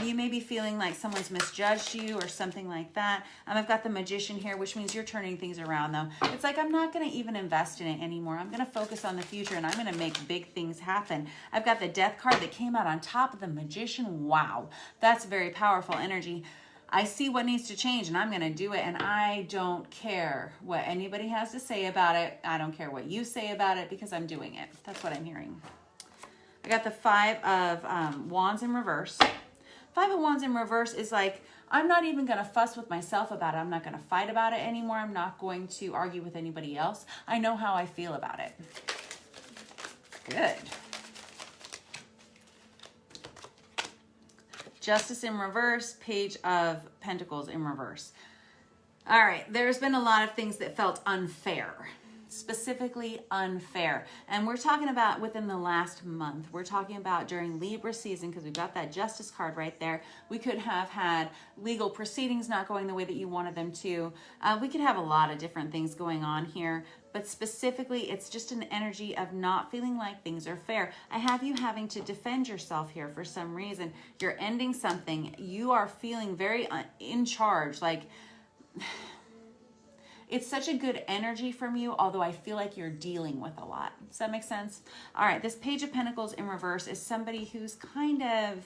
Speaker 1: You may be feeling like someone's misjudged you or something like that. I've got the Magician here, which means you're turning things around, though. It's like, I'm not going to even invest in it anymore. I'm going to focus on the future, and I'm going to make big things happen. I've got the Death card that came out on top of the Magician. Wow, that's very powerful energy. I see what needs to change, and I'm going to do it, and I don't care what anybody has to say about it. I don't care what you say about it, because I'm doing it. That's what I'm hearing. I got the Five of Wands in reverse. Five of Wands in reverse is like, I'm not even going to fuss with myself about it. I'm not going to fight about it anymore. I'm not going to argue with anybody else. I know how I feel about it. Good. Justice in reverse, Page of Pentacles in reverse. All right, there's been a lot of things that felt unfair, specifically unfair. And we're talking about within the last month. We're talking about during Libra season, because we've got that Justice card right there. We could have had legal proceedings not going the way that you wanted them to. We could have a lot of different things going on here. But specifically, it's just an energy of not feeling like things are fair. I have you having to defend yourself here for some reason. You're ending something. You are feeling very in charge. Like, it's such a good energy from you, although I feel like you're dealing with a lot. Does that make sense? All right, this Page of Pentacles in reverse is somebody who's kind of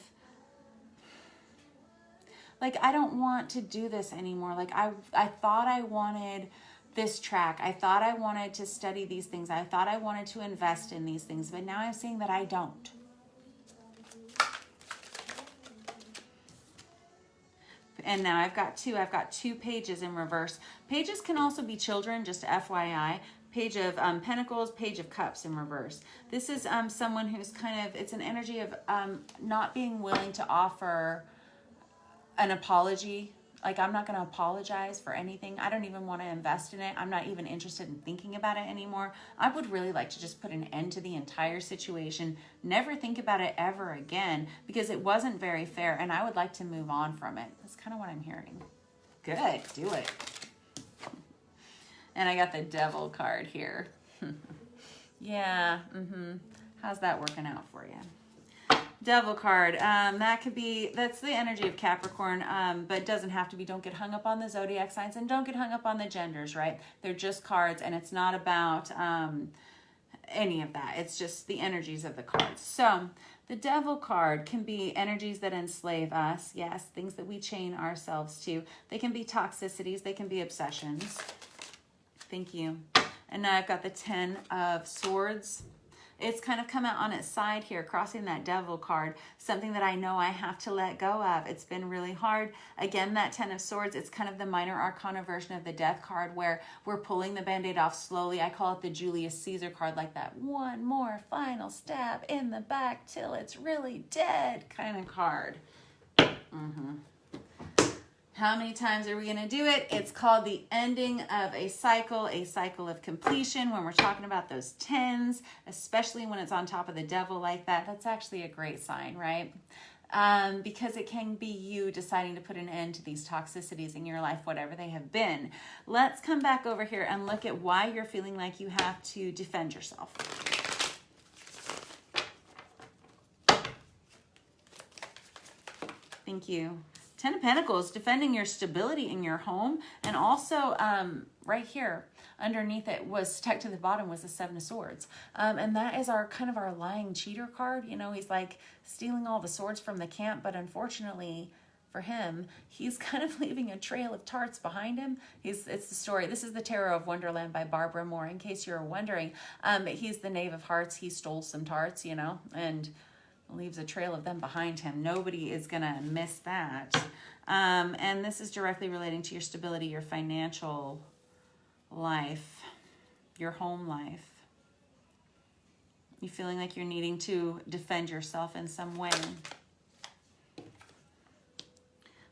Speaker 1: like, I don't want to do this anymore. Like, I thought I wanted this track. I thought I wanted to study these things. I thought I wanted to invest in these things, but now I'm seeing that I don't. And now I've got two pages in reverse. Pages can also be children, just FYI. Page of Pentacles, Page of Cups in reverse. This is someone who's kind of, it's an energy of not being willing to offer an apology. Like, I'm not going to apologize for anything. I don't even want to invest in it. I'm not even interested in thinking about it anymore. I would really like to just put an end to the entire situation. Never think about it ever again, because it wasn't very fair, and I would like to move on from it. That's kind of what I'm hearing. Good. Do it. And I got the Devil card here. Yeah. How's that working out for you? Devil card, that could be, that's the energy of Capricorn, but it doesn't have to be. Don't get hung up on the zodiac signs, and don't get hung up on the genders, right? They're just cards, and it's not about any of that. It's just the energies of the cards. So the Devil card can be energies that enslave us. Yes, things that we chain ourselves to. They can be toxicities. They can be obsessions. Thank you. And now I've got the Ten of Swords. It's kind of come out on its side here, crossing that Devil card, something that I know I have to let go of. It's been really hard. Again, that Ten of Swords, it's kind of the minor arcana version of the Death card, where we're pulling the Band-Aid off slowly. I call it the Julius Caesar card, like that one more final stab in the back till it's really dead kind of card. How many times are we going to do it? It's called the ending of a cycle of completion. When we're talking about those 10s, especially when it's on top of the devil like that, that's actually a great sign, right? Because it can be you deciding to put an end to these toxicities in your life, whatever they have been. Let's come back over here and look at why you're feeling like you have to defend yourself. Thank you. 10 of Pentacles, defending your stability in your home. And also right here underneath it was tucked to the bottom was the 7 of Swords. And that is our kind of our lying cheater card. You know, he's like stealing all the swords from the camp. But unfortunately for him, he's kind of leaving a trail of tarts behind him. It's the story. This is the Tarot of Wonderland by Barbara Moore, in case you're wondering. He's the Knave of Hearts. He stole some tarts, you know, and leaves a trail of them behind him. Nobody is going to miss that. And this is directly relating to your stability, your financial life, your home life. You feeling like you're needing to defend yourself in some way.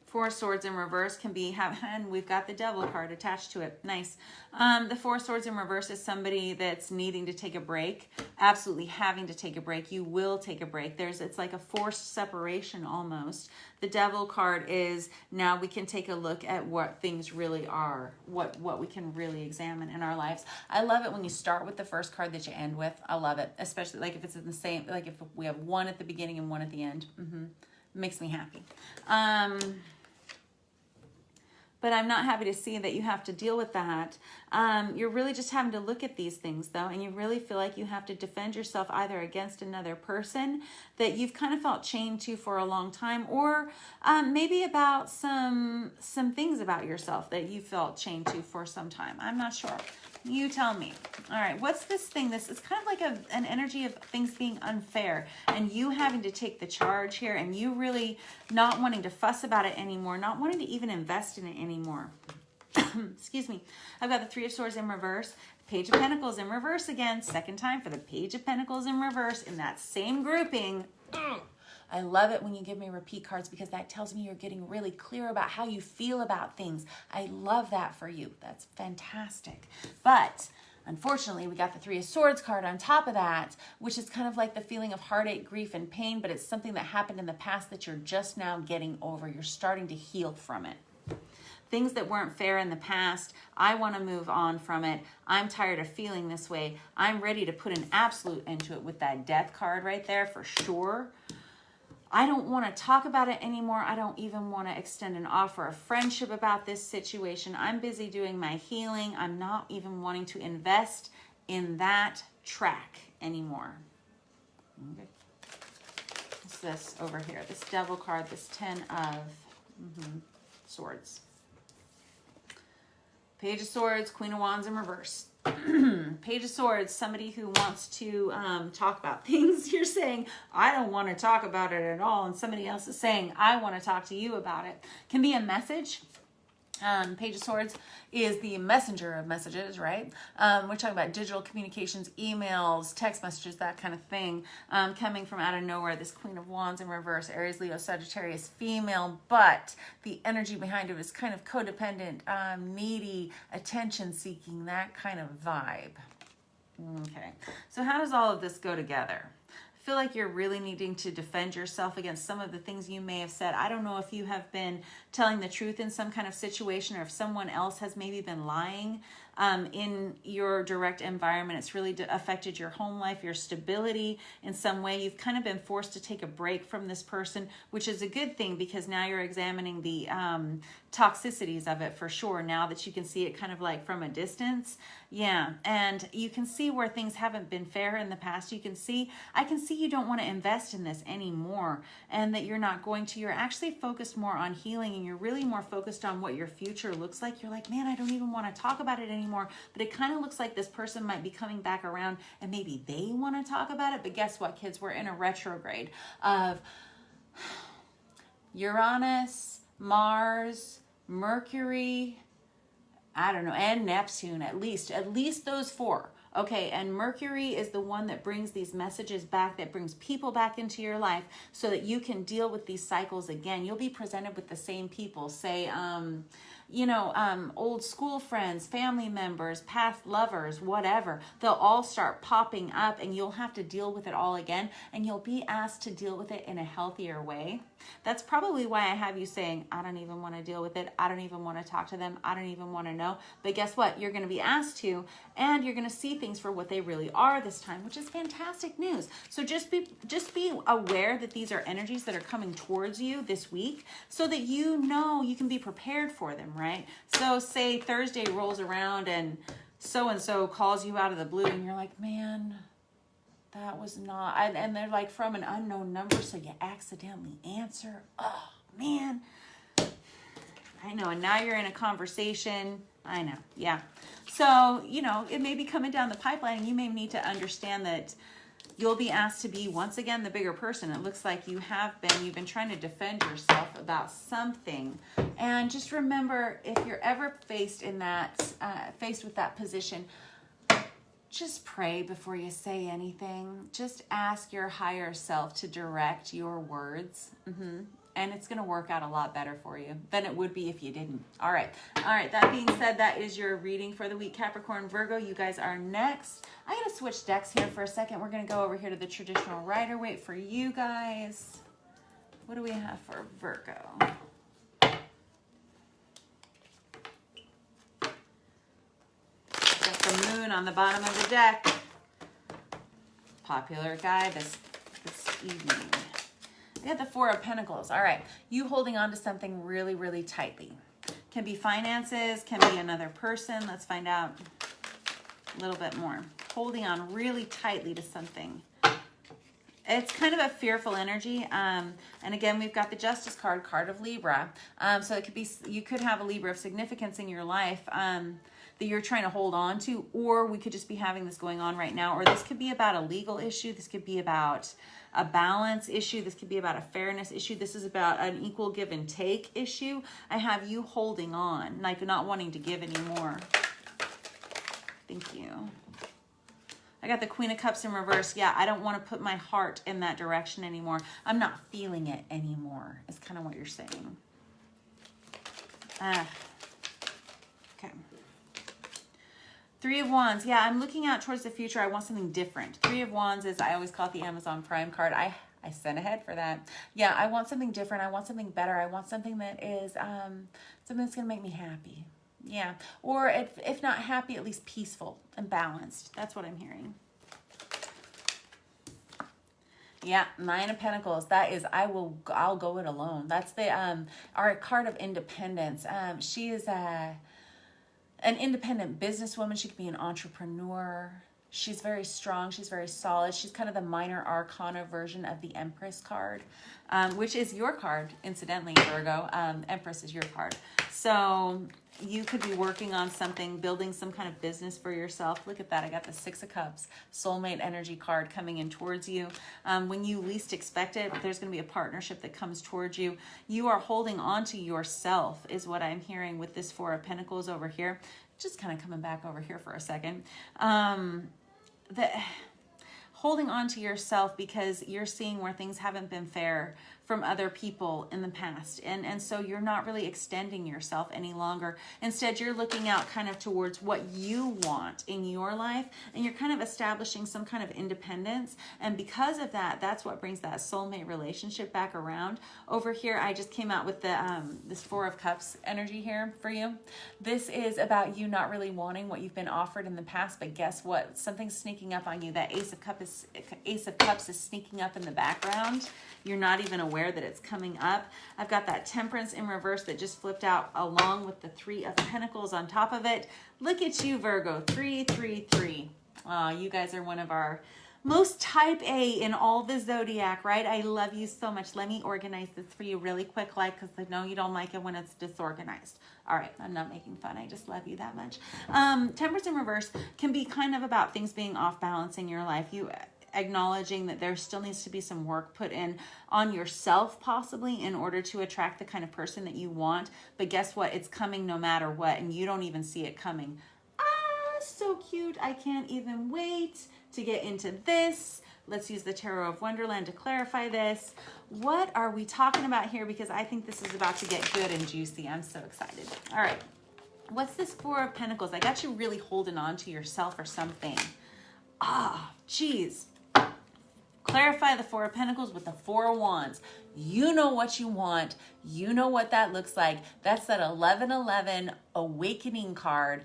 Speaker 1: 4 of Swords in reverse can be, and we've got the Devil card attached to it. Nice. The 4 of Swords in reverse is somebody that's needing to take a break, absolutely having to take a break. You will take a break. It's like a forced separation almost. The Devil card is now we can take a look at what things really are, what we can really examine in our lives. I love it when you start with the first card that you end with. I love it, especially like if it's in the same, like if we have one at the beginning and one at the end. Makes me happy. But I'm not happy to see that you have to deal with that. You're really just having to look at these things, though, and you really feel like you have to defend yourself either against another person that you've kind of felt chained to for a long time, or maybe about some things about yourself that you felt chained to for some time. I'm not sure. You tell me. All right, what's this thing? This is kind of like an energy of things being unfair and you having to take the charge here and you really not wanting to fuss about it anymore, not wanting to even invest in it anymore. Excuse me. I've got the 3 of Swords in reverse, Page of Pentacles in reverse again, second time for the Page of Pentacles in reverse in that same grouping. I love it when you give me repeat cards because that tells me you're getting really clear about how you feel about things. I love that for you. That's fantastic. But unfortunately, we got the 3 of Swords card on top of that, which is kind of like the feeling of heartache, grief, and pain, but it's something that happened in the past that you're just now getting over. You're starting to heal from it. Things that weren't fair in the past, I want to move on from it. I'm tired of feeling this way. I'm ready to put an absolute end to it with that Death card right there for sure. I don't want to talk about it anymore. I don't even want to extend an offer of friendship about this situation. I'm busy doing my healing. I'm not even wanting to invest in that track anymore. Okay. What's this over here? This Devil card, this 10 of Swords. Page of Swords, Queen of Wands in reverse. Page of Swords, somebody who wants to talk about things. You're saying, I don't want to talk about it at all. And somebody else is saying, I want to talk to you about it. Can be a message. Page of Swords is the messenger of messages, right? We're talking about digital communications, emails, text messages, that kind of thing, coming from out of nowhere. This Queen of Wands in reverse, Aries, Leo, Sagittarius, female, but the energy behind it is kind of codependent, needy, attention-seeking, that kind of vibe. Okay, so how does all of this go together? I feel like you're really needing to defend yourself against some of the things you may have said. I don't know if you have been telling the truth in some kind of situation or if someone else has maybe been lying in your direct environment. It's really affected your home life, your stability in some way. You've kind of been forced to take a break from this person, which is a good thing because now you're examining the toxicities of it for sure. Now that you can see it kind of like from a distance. Yeah, and you can see where things haven't been fair in the past. I can see you don't want to invest in this anymore and that you're not going to. You're actually focused more on healing and you're really more focused on what your future looks like. You're like, man, I don't even want to talk about it anymore. But it kind of looks like this person might be coming back around and maybe they want to talk about it. But guess what, kids? We're in a retrograde of Uranus, Mars, Mercury, I don't know, and Neptune, at least those 4 Okay, and Mercury is the one that brings these messages back, that brings people back into your life so that you can deal with these cycles again. You'll be presented with the same people, say, old school friends, family members, past lovers, whatever. They'll all start popping up and you'll have to deal with it all again, and you'll be asked to deal with it in a healthier way. That's probably why I have you saying, I don't even want to deal with it. I don't even want to talk to them. I don't even want to know. But guess what? You're going to be asked to, and you're going to see things for what they really are this time, which is fantastic news. So just be aware that these are energies that are coming towards you this week so that you know you can be prepared for them, right? So say Thursday rolls around and so calls you out of the blue and you're like, man, that was not, and they're like from an unknown number, so you accidentally answer. Oh, man. I know, and now you're in a conversation. I know, yeah. So, it may be coming down the pipeline, and you may need to understand that you'll be asked to be, once again, the bigger person. It looks like you've been trying to defend yourself about something. And just remember, if you're ever faced with that position, just pray before you say anything. Just ask your higher self to direct your words. And it's going to work out a lot better for you than it would be if you didn't. All right. That being said, that is your reading for the week. Capricorn, Virgo, you guys are next. I'm going to switch decks here for a second. We're going to go over here to the traditional Rider-Waite for you guys. What do we have for Virgo? The moon on the bottom of the deck. Popular guy this evening. We got the Four of Pentacles. All right, you holding on to something really, really tightly. Can be finances, can be another person. Let's find out a little bit more. Holding on really tightly to something. It's kind of a fearful energy. And again, we've got the Justice card of Libra. So it could be, you could have a Libra of significance in your life that you're trying to hold on to, or we could just be having this going on right now, or this could be about a legal issue. This could be about a balance issue. This could be about a fairness issue. This is about an equal give and take issue. I have you holding on, like not wanting to give anymore. Thank you. I got the Queen of Cups in reverse. Yeah, I don't want to put my heart in that direction anymore. I'm not feeling it anymore, is kind of what you're saying. Okay. Three of Wands. Yeah, I'm looking out towards the future. I want something different. Three of Wands is, I always call it the Amazon Prime card. I sent ahead for that. Yeah, I want something different. I want something better. I want something that is something that's going to make me happy. Yeah, or if not happy, at least peaceful and balanced. That's what I'm hearing. Yeah, Nine of Pentacles. That is, I'll go it alone. That's the our card of independence. She is an independent businesswoman. She could be an entrepreneur. She's very strong. She's very solid. She's kind of the minor arcana version of the Empress card, which is your card, incidentally, Virgo. Empress is your card. So you could be working on something, building some kind of business for yourself. Look at that. I got the Six of Cups, soulmate energy card coming in towards you. When you least expect it, there's going to be a partnership that comes towards you. You are holding on to yourself is what I'm hearing with this Four of Pentacles over here. Just kind of coming back over here for a second. Holding on to yourself because you're seeing where things haven't been fair from other people in the past. And so you're not really extending yourself any longer. Instead, you're looking out kind of towards what you want in your life, and you're kind of establishing some kind of independence. And because of that, that's what brings that soulmate relationship back around. Over here, I just came out with the this Four of Cups energy here for you. This is about you not really wanting what you've been offered in the past, but guess what? Something's sneaking up on you. That Ace of Cups is sneaking up in the background. You're not even aware that it's coming up. I've got that Temperance in reverse that just flipped out along with the Three of Pentacles on top of it. Look at you, Virgo. 333. You guys are one of our most type A in all the zodiac, right? I love you so much. Let me organize this for you really quick, because I know you don't like it when it's disorganized. All right, I'm not making fun. I just love you that much. Temperance in reverse can be kind of about things being off balance in your life. You acknowledging that there still needs to be some work put in on yourself, possibly, in order to attract the kind of person that you want. But guess what? It's coming no matter what, and you don't even see it coming. is so cute. I can't even wait to get into this. Let's use the Tarot of Wonderland to clarify this. What are we talking about here? Because I think this is about to get good and juicy. I'm so excited. All right. What's this Four of Pentacles? I got you really holding on to yourself or something. Ah, geez. Clarify the Four of Pentacles with the Four of Wands. You know what you want. You know what that looks like. That's that 1111 awakening card.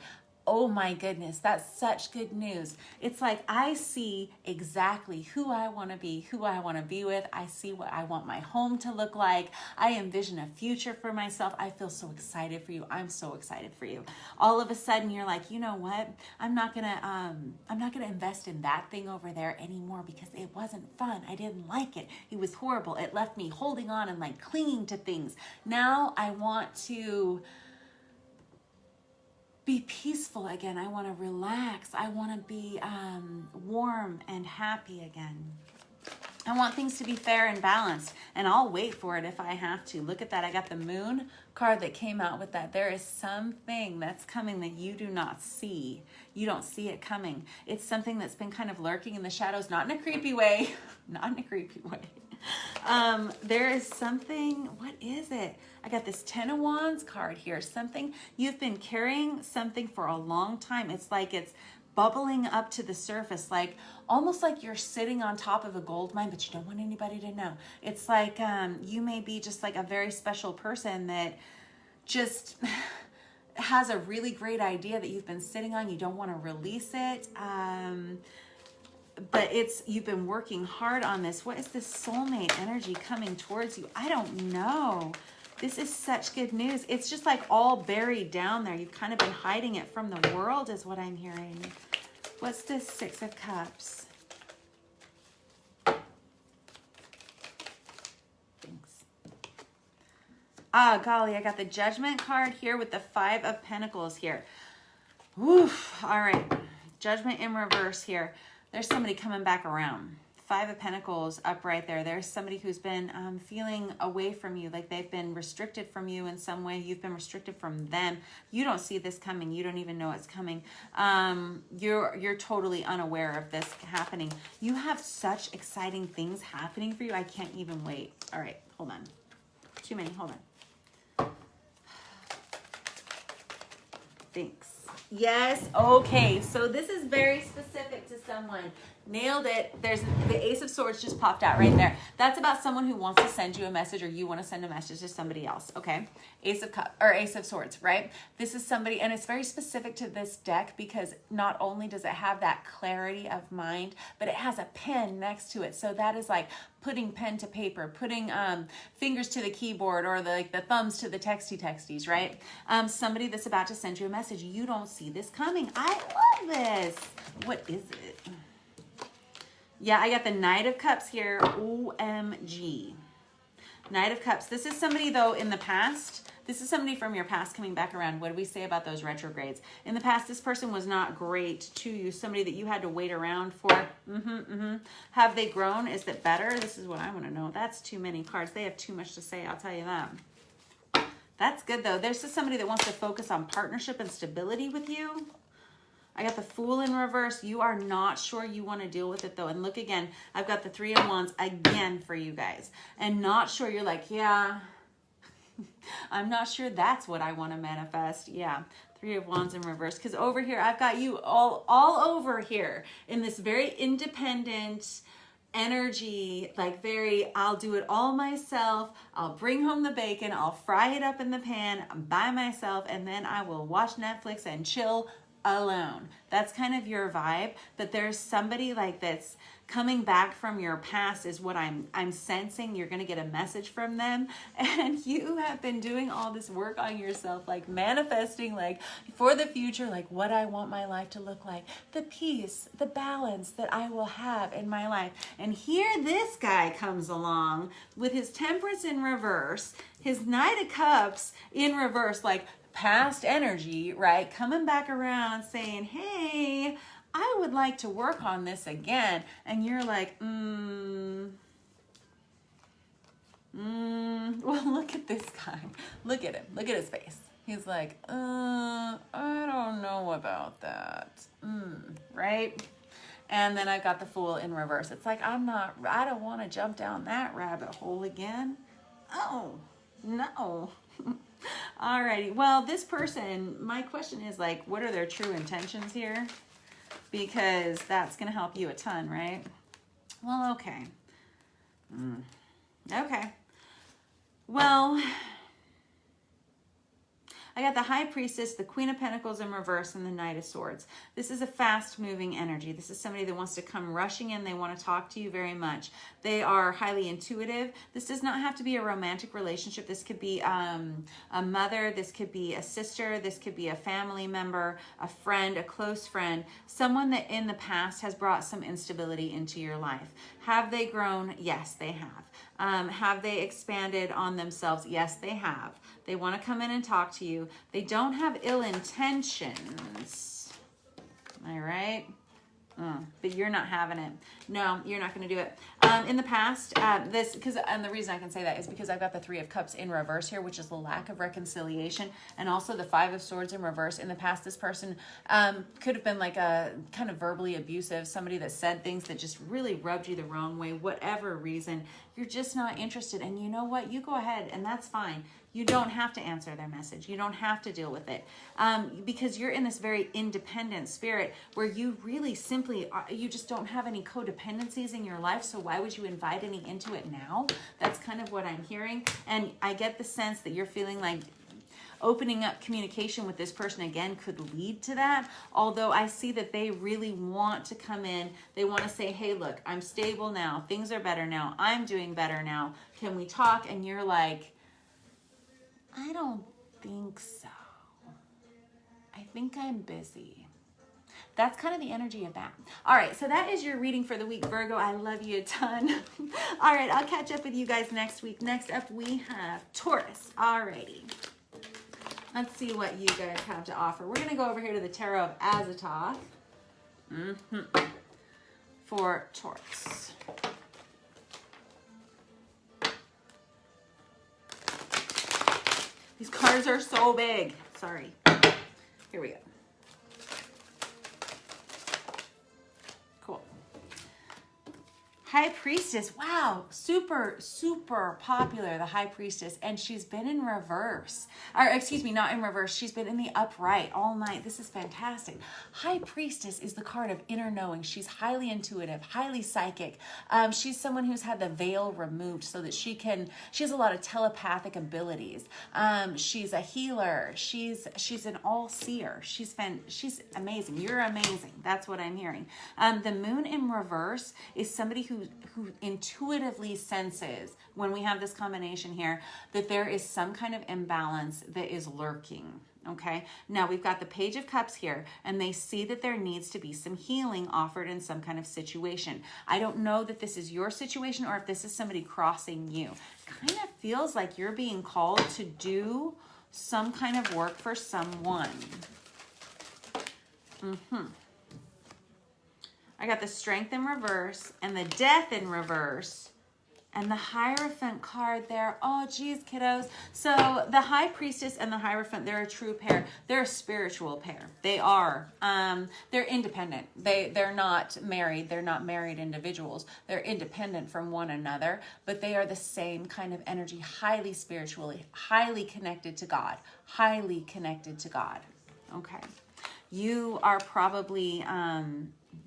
Speaker 1: Oh my goodness, that's such good news. It's like I see exactly who I want to be, who I want to be with. I see what I want my home to look like. I envision a future for myself. I feel so excited for you. I'm so excited for you. All of a sudden you're like, you know what? I'm not going to invest in that thing over there anymore because it wasn't fun. I didn't like it. It was horrible. It left me holding on and like clinging to things. Now I want to be peaceful again. I want to relax. I want to be warm and happy again. I want things to be fair and balanced, and I'll wait for it if I have to. Look at that. I got the Moon card that came out with that. There is something that's coming that you do not see. You don't see it coming. It's something that's been kind of lurking in the shadows, not in a creepy way, not in a creepy way. There is something, what is it? I got this Ten of Wands card here. Something, you've been carrying something for a long time. It's like it's bubbling up to the surface, like almost like you're sitting on top of a gold mine, but you don't want anybody to know. It's like you may be just like a very special person that just has a really great idea that you've been sitting on. You don't want to release it. But you've been working hard on this. What is this soulmate energy coming towards you? I don't know. This is such good news. It's just like all buried down there. You've kind of been hiding it from the world is what I'm hearing. What's this Six of Cups? Thanks. Ah, golly, I got the Judgment card here with the Five of Pentacles here. Oof. All right. Judgment in reverse here. There's somebody coming back around. Five of Pentacles up right there. There's somebody who's been feeling away from you, like they've been restricted from you in some way. You've been restricted from them. You don't see this coming. You don't even know it's coming. You're totally unaware of this happening. You have such exciting things happening for you. I can't even wait. All right, hold on. Too many. Hold on. Thanks. Yes. Okay. So this is very specific to someone. Nailed it. There's the Ace of Swords just popped out right there. That's about someone who wants to send you a message, or you want to send a message to somebody else. Okay. Ace of Swords, right? This is somebody, and it's very specific to this deck because not only does it have that clarity of mind, but it has a pen next to it. So that is like putting pen to paper, putting fingers to the keyboard, or the thumbs to the texties, right? Somebody that's about to send you a message. You don't see this coming. I love this. What is it? Yeah, I got the Knight of Cups here. OMG. Knight of Cups. This is somebody, though, in the past. This is somebody from your past coming back around. What do we say about those retrogrades? In the past, this person was not great to you. Somebody that you had to wait around for. Have they grown? Is it better? This is what I want to know. That's too many cards. They have too much to say, I'll tell you that. That's good, though. There's just somebody that wants to focus on partnership and stability with you. I got the Fool in reverse. You are not sure you want to deal with it, though. And look again. I've got the Three of Wands again for you guys. And not sure. You're like, yeah, I'm not sure that's what I want to manifest. Yeah, Three of Wands in reverse. Because over here, I've got you all over here in this very independent energy, like very, I'll do it all myself. I'll bring home the bacon. I'll fry it up in the pan by myself. And then I will watch Netflix and chill alone. That's kind of your vibe. But there's somebody like that's coming back from your past is what I'm sensing. You're going to get a message from them, and you have been doing all this work on yourself, like manifesting, like for the future, like what I want my life to look like, the peace, the balance that I will have in my life. And here this guy comes along with his Temperance in reverse, his Knight of Cups in reverse, like past energy, right? Coming back around saying, hey, I would like to work on this again. And you're like, well, look at this guy. Look at him. Look at his face. He's like, I don't know about that. Right? And then I got the Fool in reverse. It's like, I don't want to jump down that rabbit hole again. Oh, no. Alrighty. Well, this person, my question is like, what are their true intentions here? Because that's going to help you a ton, right? Well, okay. Okay. Well, I got the High Priestess, the Queen of Pentacles in reverse, and the Knight of Swords. This is a fast-moving energy. This is somebody that wants to come rushing in. They want to talk to you very much. They are highly intuitive. This does not have to be a romantic relationship. This could be a mother. This could be a sister. This could be a family member, a friend, a close friend, someone that in the past has brought some instability into your life. Have they grown? Yes, they have. Have they expanded on themselves? Yes, they have. They want to come in and talk to you. They don't have ill intentions. Am I right? But you're not having it. No, you're not going to do it. In the past, and the reason I can say that is because I've got the Three of Cups in reverse here, which is the lack of reconciliation, and also the Five of Swords in reverse. In the past, this person could have been like a kind of verbally abusive, somebody that said things that just really rubbed you the wrong way, whatever reason. You're just not interested, and you know what? You go ahead, and that's fine. You don't have to answer their message. You don't have to deal with it because you're in this very independent spirit where you really simply, you just don't have any codependencies in your life. So why would you invite any into it now? That's kind of what I'm hearing. And I get the sense that you're feeling like opening up communication with this person again could lead to that. Although I see that they really want to come in. They want to say, hey, look, I'm stable now. Things are better now. I'm doing better now. Can we talk? And you're like, I don't think so. I think I'm busy. That's kind of the energy of that. All right, so that is your reading for the week, Virgo. I love you a ton. All right, I'll catch up with you guys next week. Next up, we have Taurus. All righty. Let's see what you guys have to offer. We're going to go over here to the Tarot of Azatoth for Taurus. These cards are so big. Sorry. Here we go. Cool. High Priestess. Wow. Super, super popular, the High Priestess. And she's been in reverse. Or excuse me, not in reverse. She's been in the upright all night. This is fantastic. High Priestess is the card of inner knowing. She's highly intuitive, highly psychic. She's someone who's had the veil removed so that she has a lot of telepathic abilities. She's a healer. She's an all-seer. She's amazing. You're amazing. That's what I'm hearing. The moon in reverse is somebody who intuitively senses, when we have this combination here, that there is some kind of imbalance that is lurking. Okay, now we've got the Page of Cups here, and they see that there needs to be some healing offered in some kind of situation. I don't know that this is your situation or if this is somebody crossing you. Kind of feels like you're being called to do some kind of work for someone. I got the Strength in reverse and the Death in reverse and the Hierophant card there. Oh, geez, kiddos. So the High Priestess and the Hierophant, they're a true pair. They're a spiritual pair. They are. They're independent. They're not married. They're not married individuals. They're independent from one another, but they are the same kind of energy, highly spiritually, highly connected to God, highly connected to God. Okay. You are probably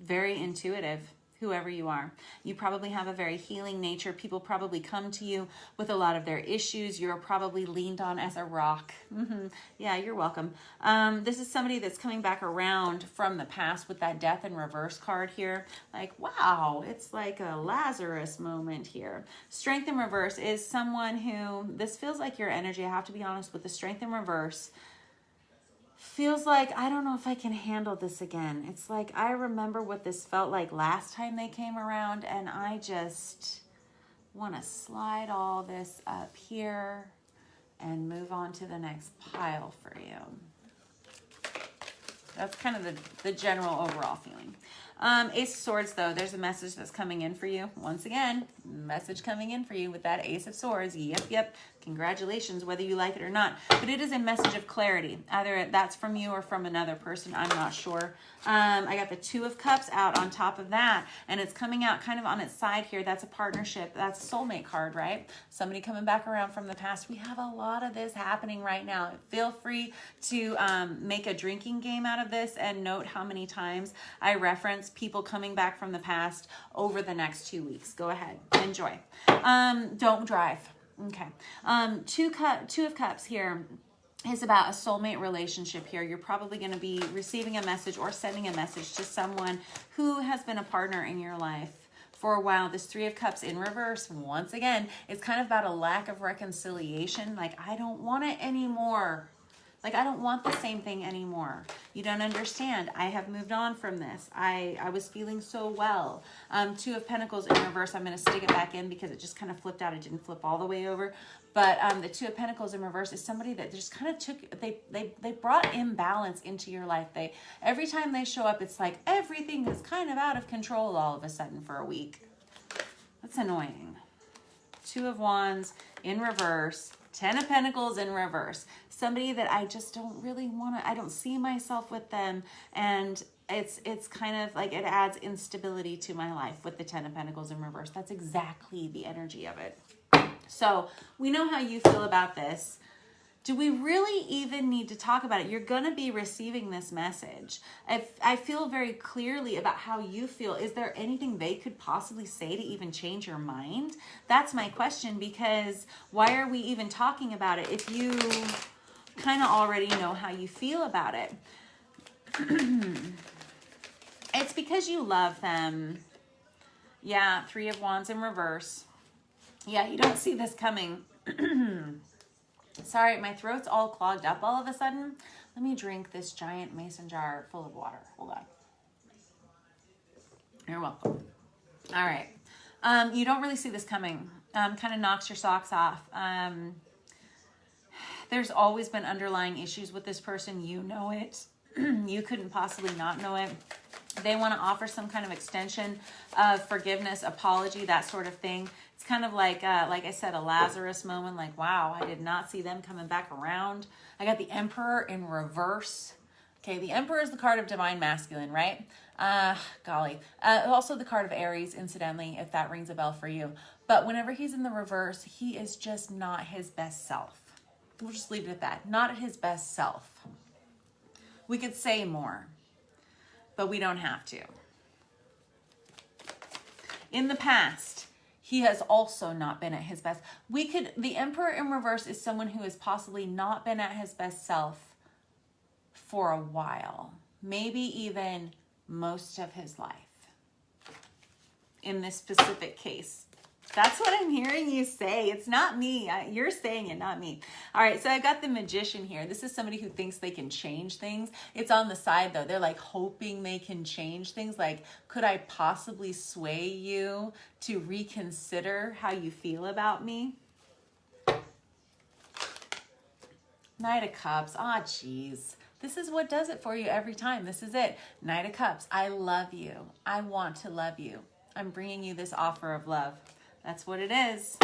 Speaker 1: very intuitive, whoever you are. You probably have a very healing nature. People probably come to you with a lot of their issues. You're probably leaned on as a rock. Yeah, you're welcome. This is somebody that's coming back around from the past with that Death in reverse card here. Like, wow, it's like a Lazarus moment here. Strength in reverse is someone who, this feels like your energy, I have to be honest, with the Strength in reverse. Feels like, I don't know if I can handle this again. It's like, I remember what this felt like last time they came around, and I just want to slide all this up here and move on to the next pile for you. That's kind of the general overall feeling. Ace of Swords, though, there's a message that's coming in for you. Once again, message coming in for you with that Ace of Swords. Yep, yep. Congratulations, whether you like it or not. But it is a message of clarity. Either that's from you or from another person. I'm not sure. I got the Two of Cups out on top of that. And it's coming out kind of on its side here. That's a partnership. That's a soulmate card, right? Somebody coming back around from the past. We have a lot of this happening right now. Feel free to make a drinking game out of this and note how many times I reference people coming back from the past over the next 2 weeks. Go ahead. Enjoy. Don't drive. Okay. Two of Cups here is about a soulmate relationship here. You're probably going to be receiving a message or sending a message to someone who has been a partner in your life for a while. This Three of Cups in reverse, once again, it's kind of about a lack of reconciliation. Like, I don't want it anymore. Like, I don't want the same thing anymore. You don't understand. I have moved on from this. I was feeling so well. Two of Pentacles in reverse. I'm going to stick it back in because it just kind of flipped out. It didn't flip all the way over. But the Two of Pentacles in reverse is somebody that just kind of took, they brought imbalance into your life. Every time they show up, it's like everything is kind of out of control all of a sudden for a week. That's annoying. Two of Wands in reverse. Ten of Pentacles in reverse. Somebody that I just don't really want to, I don't see myself with them. And it's kind of like it adds instability to my life with the Ten of Pentacles in reverse. That's exactly the energy of it. So we know how you feel about this. Do we really even need to talk about it? You're going to be receiving this message. I feel very clearly about how you feel. Is there anything they could possibly say to even change your mind? That's my question, because why are we even talking about it if you kind of already know how you feel about it? It's because you love them. Yeah, Three of Wands in reverse. Yeah, you don't see this coming. Sorry, my throat's all clogged up all of a sudden. Let me drink this giant mason jar full of water. Hold on. You're welcome. All right. You don't really see this coming. Kind of knocks your socks off. There's always been underlying issues with this person. You know it. You couldn't possibly not know it. They want to offer some kind of extension of forgiveness, apology, that sort of thing. It's kind of like I said, a Lazarus moment. Like, wow, I did not see them coming back around. I got the Emperor in reverse. Okay, the Emperor is the card of divine masculine, right? Golly. Also the card of Aries, incidentally, if that rings a bell for you. But whenever he's in the reverse, he is just not his best self. We'll just leave it at that. Not at his best self. We could say more, but we don't have to. In the past, he has also not been at his best. The Emperor in reverse is someone who has possibly not been at his best self for a while, maybe even most of his life. In this specific case, that's what I'm hearing you say. It's not me. You're saying it, not me. All right, so I got the Magician here. This is somebody who thinks they can change things. It's on the side, though. They're like hoping they can change things. Like, could I possibly sway you to reconsider how you feel about me? Knight of Cups. Ah, geez. This is what does it for you every time. This is it. Knight of Cups. I love you. I want to love you. I'm bringing you this offer of love. That's what it is.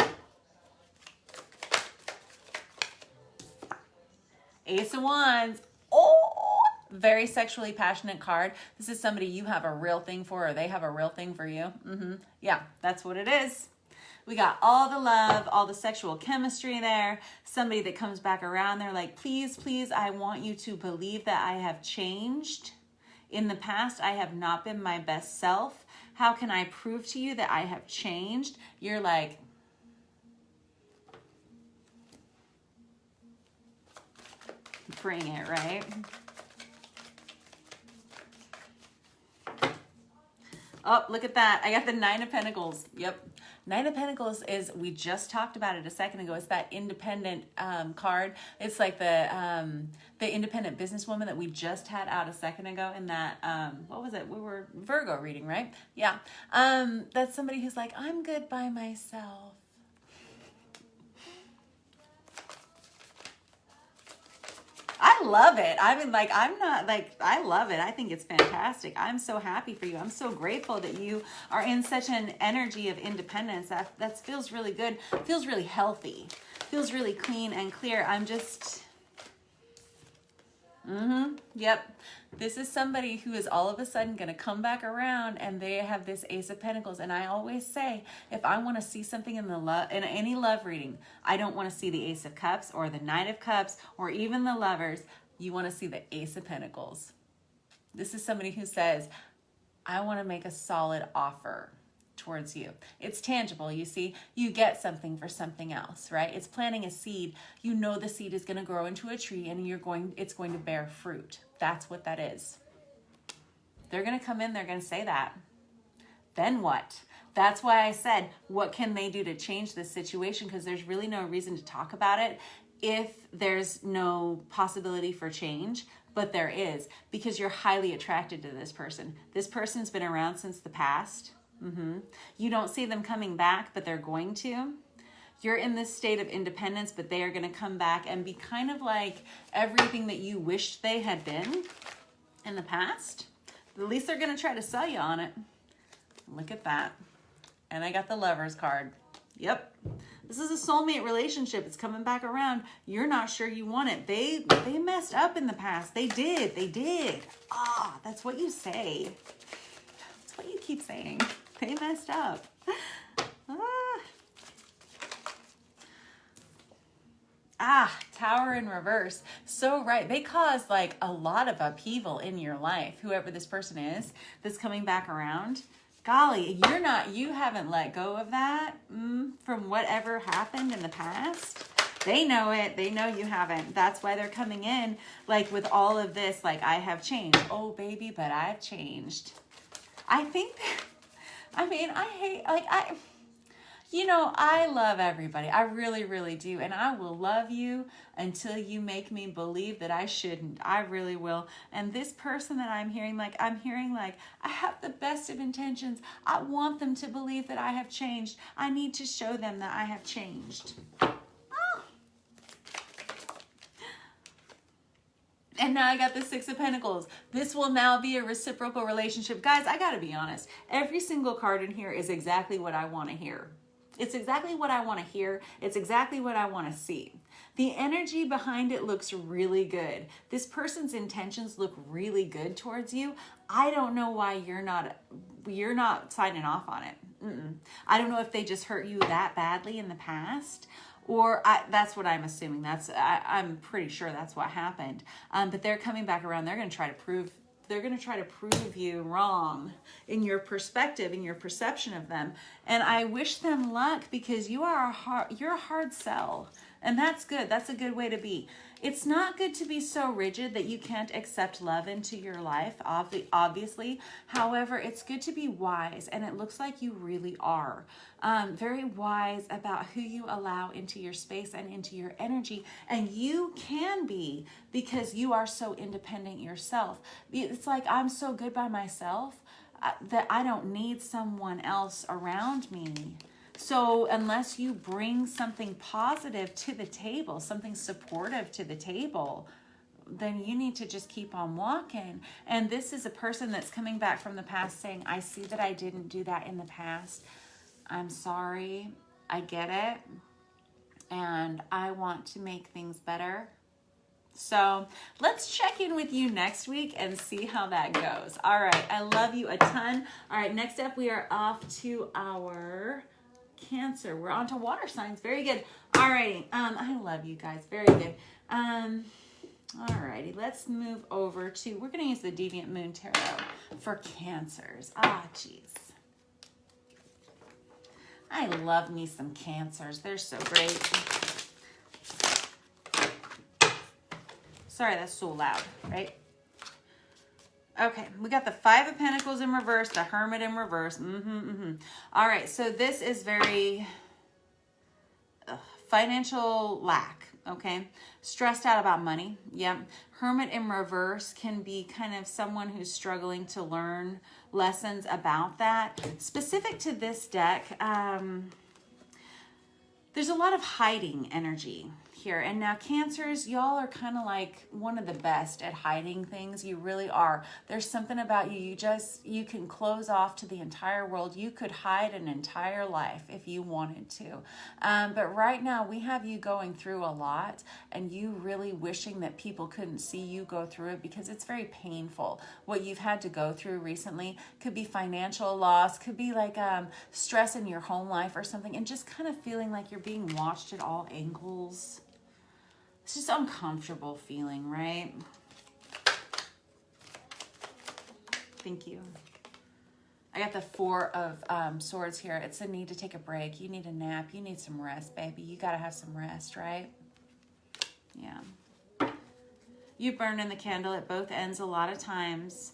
Speaker 1: Ace of Wands. Oh, very sexually passionate card. This is somebody you have a real thing for, or they have a real thing for you. Yeah, that's what it is. We got all the love, all the sexual chemistry there. Somebody that comes back around. They're like, please, please, I want you to believe that I have changed. In the past, I have not been my best self. How can I prove to you that I have changed? You're like, bring it, right? Oh, look at that. I got the Nine of Pentacles. Yep. Nine of Pentacles is, we just talked about it a second ago. It's that independent card. It's like the independent businesswoman that we just had out a second ago in that, what was it? We were Virgo reading, right? Yeah. That's somebody who's like, I'm good by myself. I love it. I mean, like, I'm not like, I love it. I think it's fantastic. I'm so happy for you. I'm so grateful that you are in such an energy of independence. That feels really good. Feels really healthy. Feels really clean and clear. I'm just, yep. This is somebody who is all of a sudden going to come back around, and they have this Ace of Pentacles. And I always say, if I want to see something in in any love reading, I don't want to see the Ace of Cups or the Knight of Cups or even the Lovers. You want to see the Ace of Pentacles. This is somebody who says, I want to make a solid offer towards you. It's tangible. You see, you get something for something else, right? It's planting a seed. You know the seed is going to grow into a tree, and it's going to bear fruit. That's what that is. They're going to come in, they're going to say that. Then what? That's why I said, what can they do to change this situation? Because there's really no reason to talk about it if there's no possibility for change. But there is, because you're highly attracted to this person. This person's been around since the past. You don't see them coming back, but they're going to. You're in this state of independence, but they are going to come back and be kind of like everything that you wished they had been in the past. At least they're going to try to sell you on it. Look at that. And I got the Lovers card. Yep. This is a soulmate relationship. It's coming back around. You're not sure you want it. They messed up in the past. They did. Ah, that's what you say. That's what you keep saying. They messed up. Tower in reverse. So right. They caused like a lot of upheaval in your life. Whoever this person is that's coming back around. Golly, you haven't let go of that from whatever happened in the past. They know it. They know you haven't. That's why they're coming in like with all of this, like, I have changed. Oh, baby, but I've changed. I love everybody. I really, really do. And I will love you until you make me believe that I shouldn't. I really will. And this person that I'm hearing like, I have the best of intentions. I want them to believe that I have changed. I need to show them that I have changed. And now I got the Six of Pentacles. This will now be a reciprocal relationship. Guys, I got to be honest. Every single card in here is exactly what I want to hear. It's exactly what I want to hear. It's exactly what I want to see. The energy behind it looks really good. This person's intentions look really good towards you. I don't know why you're not signing off on it. I don't know if they just hurt you that badly in the past. Or that's what I'm assuming. I'm pretty sure that's what happened. But they're coming back around. They're going to try to prove you wrong in your perspective, in your perception of them. And I wish them luck, because you're a hard sell. And that's good. That's a good way to be. It's not good to be so rigid that you can't accept love into your life, obviously. However, it's good to be wise, and it looks like you really are. Very wise about who you allow into your space and into your energy. And you can be, because you are so independent yourself. It's like, I'm so good by myself that I don't need someone else around me. So unless you bring something positive to the table, something supportive to the table, then you need to just keep on walking. And this is a person that's coming back from the past saying, I see that I didn't do that in the past. I'm sorry. I get it. And I want to make things better. So let's check in with you next week and see how that goes. All right. I love you a ton. All right. Next up, we are off to our Cancer. We're on to water signs. Very good. Alrighty. I love you guys. Very good. Alrighty. Let's move over to, we're going to use the Deviant Moon Tarot for Cancers. Jeez. I love me some Cancers. They're so great. Sorry, that's so loud, right? Okay, we got the Five of Pentacles in reverse, the Hermit in reverse. All right, so this is very financial lack, okay? Stressed out about money, yeah. Hermit in reverse can be kind of someone who's struggling to learn lessons about that. Specific to this deck, there's a lot of hiding energy here. And now Cancers, y'all are kind of like one of the best at hiding things. You really are. There's something about you. You can close off to the entire world. You could hide an entire life if you wanted to. But right now we have you going through a lot, and you really wishing that people couldn't see you go through it, because it's very painful. What you've had to go through recently could be financial loss, could be like stress in your home life or something, and just kind of feeling like you're being watched at all angles. It's just uncomfortable feeling, right? Thank you. I got the Four of Swords here. It's a need to take a break. You need a nap. You need some rest, baby. You got to have some rest, right? Yeah. You burn in the candle at both ends a lot of times.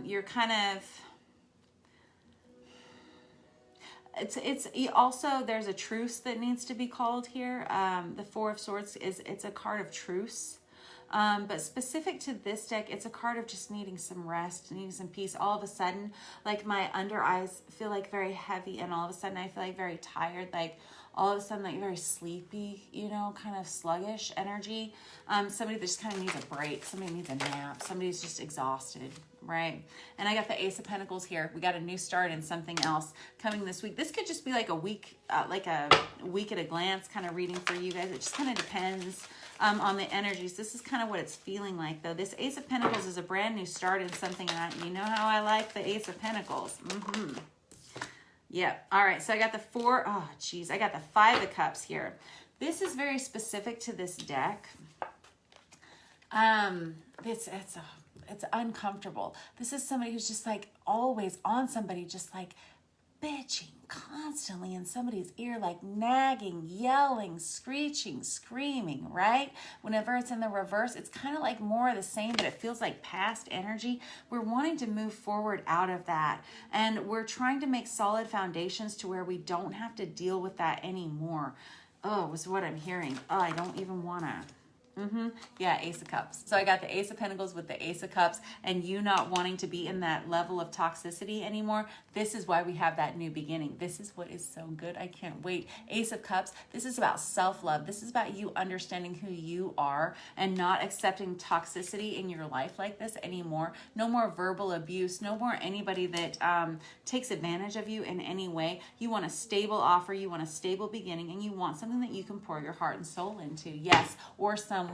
Speaker 1: You're kind of... It's also, there's a truce that needs to be called here. The Four of Swords it's a card of truce. But specific to this deck, it's a card of just needing some rest, needing some peace. All of a sudden, like my under eyes feel like very heavy, and all of a sudden I feel like very tired, like all of a sudden like very sleepy, you know, kind of sluggish energy. Somebody that just kind of needs a break. Somebody needs a nap. Somebody's just exhausted, right? And I got the Ace of Pentacles here. We got a new start in something else coming this week. This could just be like a week at a glance kind of reading for you guys. It just kind of depends on the energies. This is kind of what it's feeling like, though. This Ace of Pentacles is a brand new start in something. You know how I like the Ace of Pentacles. Yep. All right. So I got the I got the Five of Cups here. This is very specific to this deck. It's uncomfortable. This is somebody who's just like always on somebody, just like bitching constantly in somebody's ear, like nagging, yelling, screeching, screaming, right? Whenever it's in the reverse, it's kind of like more of the same, but it feels like past energy. We're wanting to move forward out of that, and we're trying to make solid foundations to where we don't have to deal with that anymore. Oh, was what I'm hearing. Oh, I don't even want to. Yeah, Ace of Cups. So I got the Ace of Pentacles with the Ace of Cups, and you not wanting to be in that level of toxicity anymore. This is why we have that new beginning. This is what is so good. I can't wait. Ace of Cups, this is about self-love. This is about you understanding who you are and not accepting toxicity in your life like this anymore. No more verbal abuse. No more anybody that takes advantage of you in any way. You want a stable offer. You want a stable beginning, and you want something that you can pour your heart and soul into. Yes, or someone.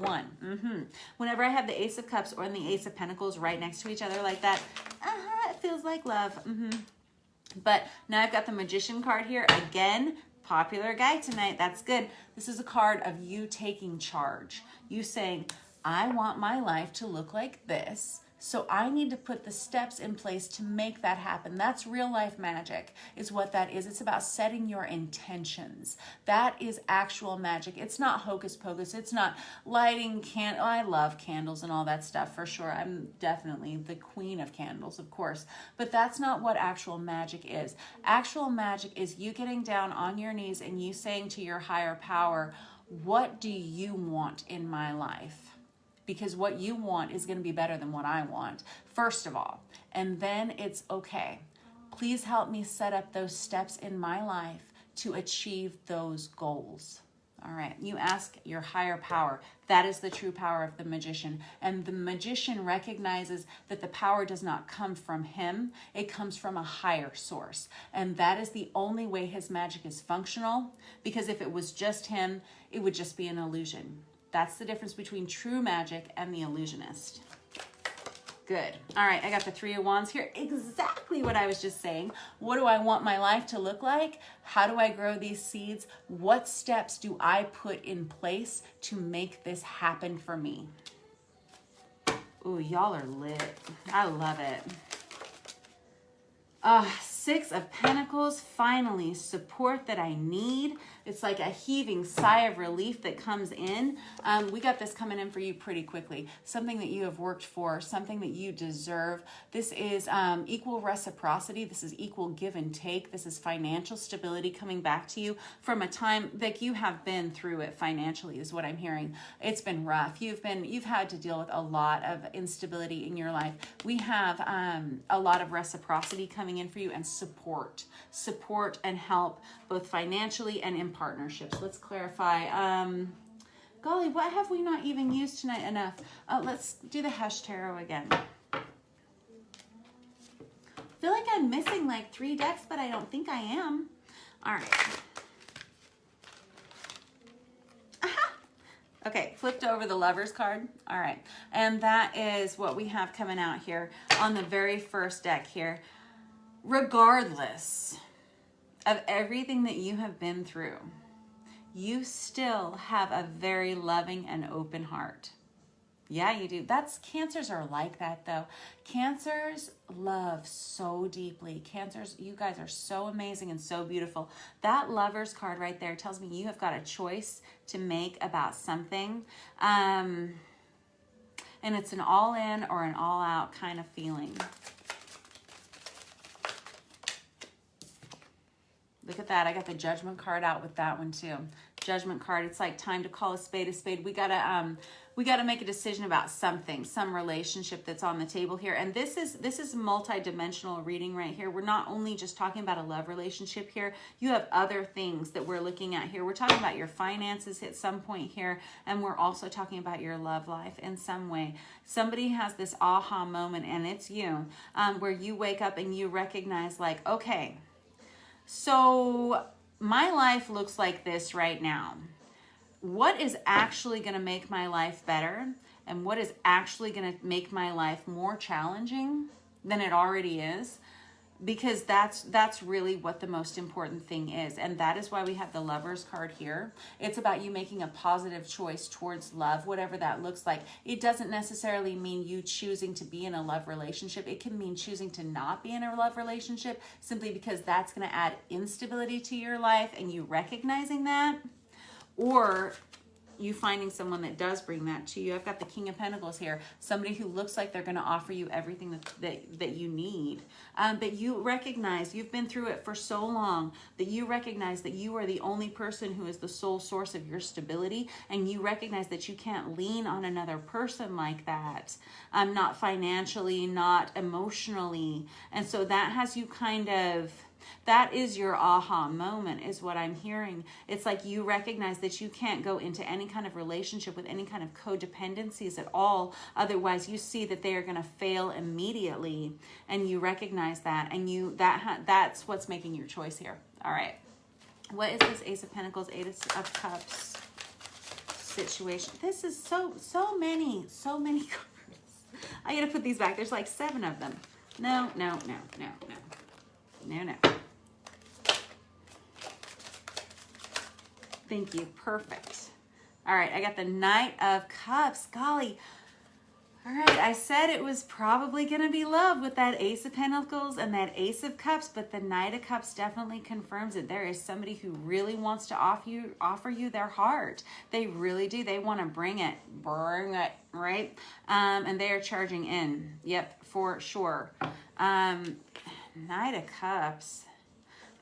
Speaker 1: Whenever I have the Ace of Cups or the Ace of Pentacles right next to each other like that, it feels like love. But now I've got the Magician card here. Again, popular guy tonight. That's good. This is a card of you taking charge. You saying, I want my life to look like this, so I need to put the steps in place to make that happen. That's real life magic, is what that is. It's about setting your intentions. That is actual magic. It's not hocus pocus. It's not lighting candles. I love candles and all that stuff for sure. I'm definitely the queen of candles, of course. But that's not what actual magic is. Actual magic is you getting down on your knees and you saying to your higher power, what do you want in my life? Because what you want is going to be better than what I want, first of all. And then it's okay. Please help me set up those steps in my life to achieve those goals. All right. You ask your higher power. That is the true power of the Magician. And the Magician recognizes that the power does not come from him. It comes from a higher source. And that is the only way his magic is functional. Because if it was just him, it would just be an illusion. That's the difference between true magic and the illusionist. Good. All right, I got the Three of Wands here. Exactly what I was just saying. What do I want my life to look like? How do I grow these seeds? What steps do I put in place to make this happen for me? Ooh, y'all are lit. I love it. Six of Pentacles, finally, support that I need. It's like a heaving sigh of relief that comes in. We got this coming in for you pretty quickly. Something that you have worked for, something that you deserve. This is equal reciprocity. This is equal give and take. This is financial stability coming back to you from a time that you have been through it financially, is what I'm hearing. It's been rough. You've had to deal with a lot of instability in your life. We have a lot of reciprocity coming in for you, and support and help, both financially and in partnerships. Let's clarify. Golly, what have we not even used tonight enough? Let's do the Hush Tarot again. I feel like I'm missing like 3 decks, but I don't think I am. All right. Aha! Okay, flipped over the Lovers card. All right, and that is what we have coming out here on the very first deck here. Regardless of everything that you have been through, you still have a very loving and open heart. Yeah, you do. Cancers are like that though. Cancers love so deeply. Cancers, you guys are so amazing and so beautiful. That Lovers card right there tells me you have got a choice to make about something. And it's an all in or an all out kind of feeling. Look at that. I got the Judgment card out with that one too. Judgment card. It's like time to call a spade a spade. We gotta make a decision about something, some relationship that's on the table here. And this is a multi-dimensional reading right here. We're not only just talking about a love relationship here. You have other things that we're looking at here. We're talking about your finances at some point here, and we're also talking about your love life in some way. Somebody has this aha moment, and it's you, where you wake up and you recognize like, okay, so my life looks like this right now. What is actually going to make my life better, and what is actually going to make my life more challenging than it already is? Because that's really what the most important thing is. And that is why we have the Lovers card here. It's about you making a positive choice towards love, whatever that looks like. It doesn't necessarily mean you choosing to be in a love relationship. It can mean choosing to not be in a love relationship simply because that's going to add instability to your life and you recognizing that. Or you finding someone that does bring that to you. I've got the King of Pentacles here. Somebody who looks like they're going to offer you everything that you need. But you recognize you've been through it for so long that you recognize that you are the only person who is the sole source of your stability. And you recognize that you can't lean on another person like that. Not financially, not emotionally. And so that has you kind of... That is your aha moment, is what I'm hearing. It's like you recognize that you can't go into any kind of relationship with any kind of codependencies at all. Otherwise, you see that they are going to fail immediately, and you recognize that, and that's what's making your choice here. All right. What is this Ace of Pentacles, Ace of Cups situation? This is so many cards. I got to put these back. There's like 7 of them. No. Thank you. Perfect. All right. I got the Knight of Cups. Golly. All right. I said it was probably going to be love with that Ace of Pentacles and that Ace of Cups, but the Knight of Cups definitely confirms it. There is somebody who really wants to offer you their heart. They really do. They want to bring it, right? And they are charging in. Yep, for sure. Knight of Cups.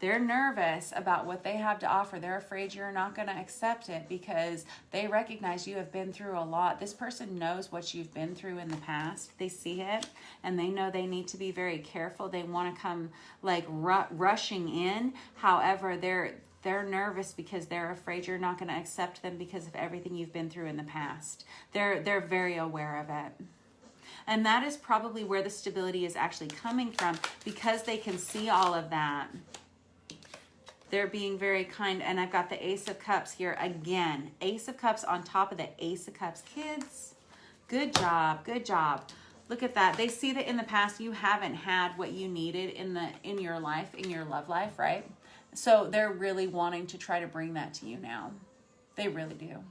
Speaker 1: They're nervous about what they have to offer. They're afraid you're not going to accept it because they recognize you have been through a lot. This person knows what you've been through in the past. They see it and they know they need to be very careful. They want to come like rushing in. However, they're nervous because they're afraid you're not going to accept them because of everything you've been through in the past. They're very aware of it. And that is probably where the stability is actually coming from, because they can see all of that. They're being very kind. And I've got the Ace of Cups here again. Ace of Cups on top of the Ace of Cups. Kids, good job. Good job. Look at that. They see that in the past you haven't had what you needed in your life, in your love life, right? So they're really wanting to try to bring that to you now. They really do.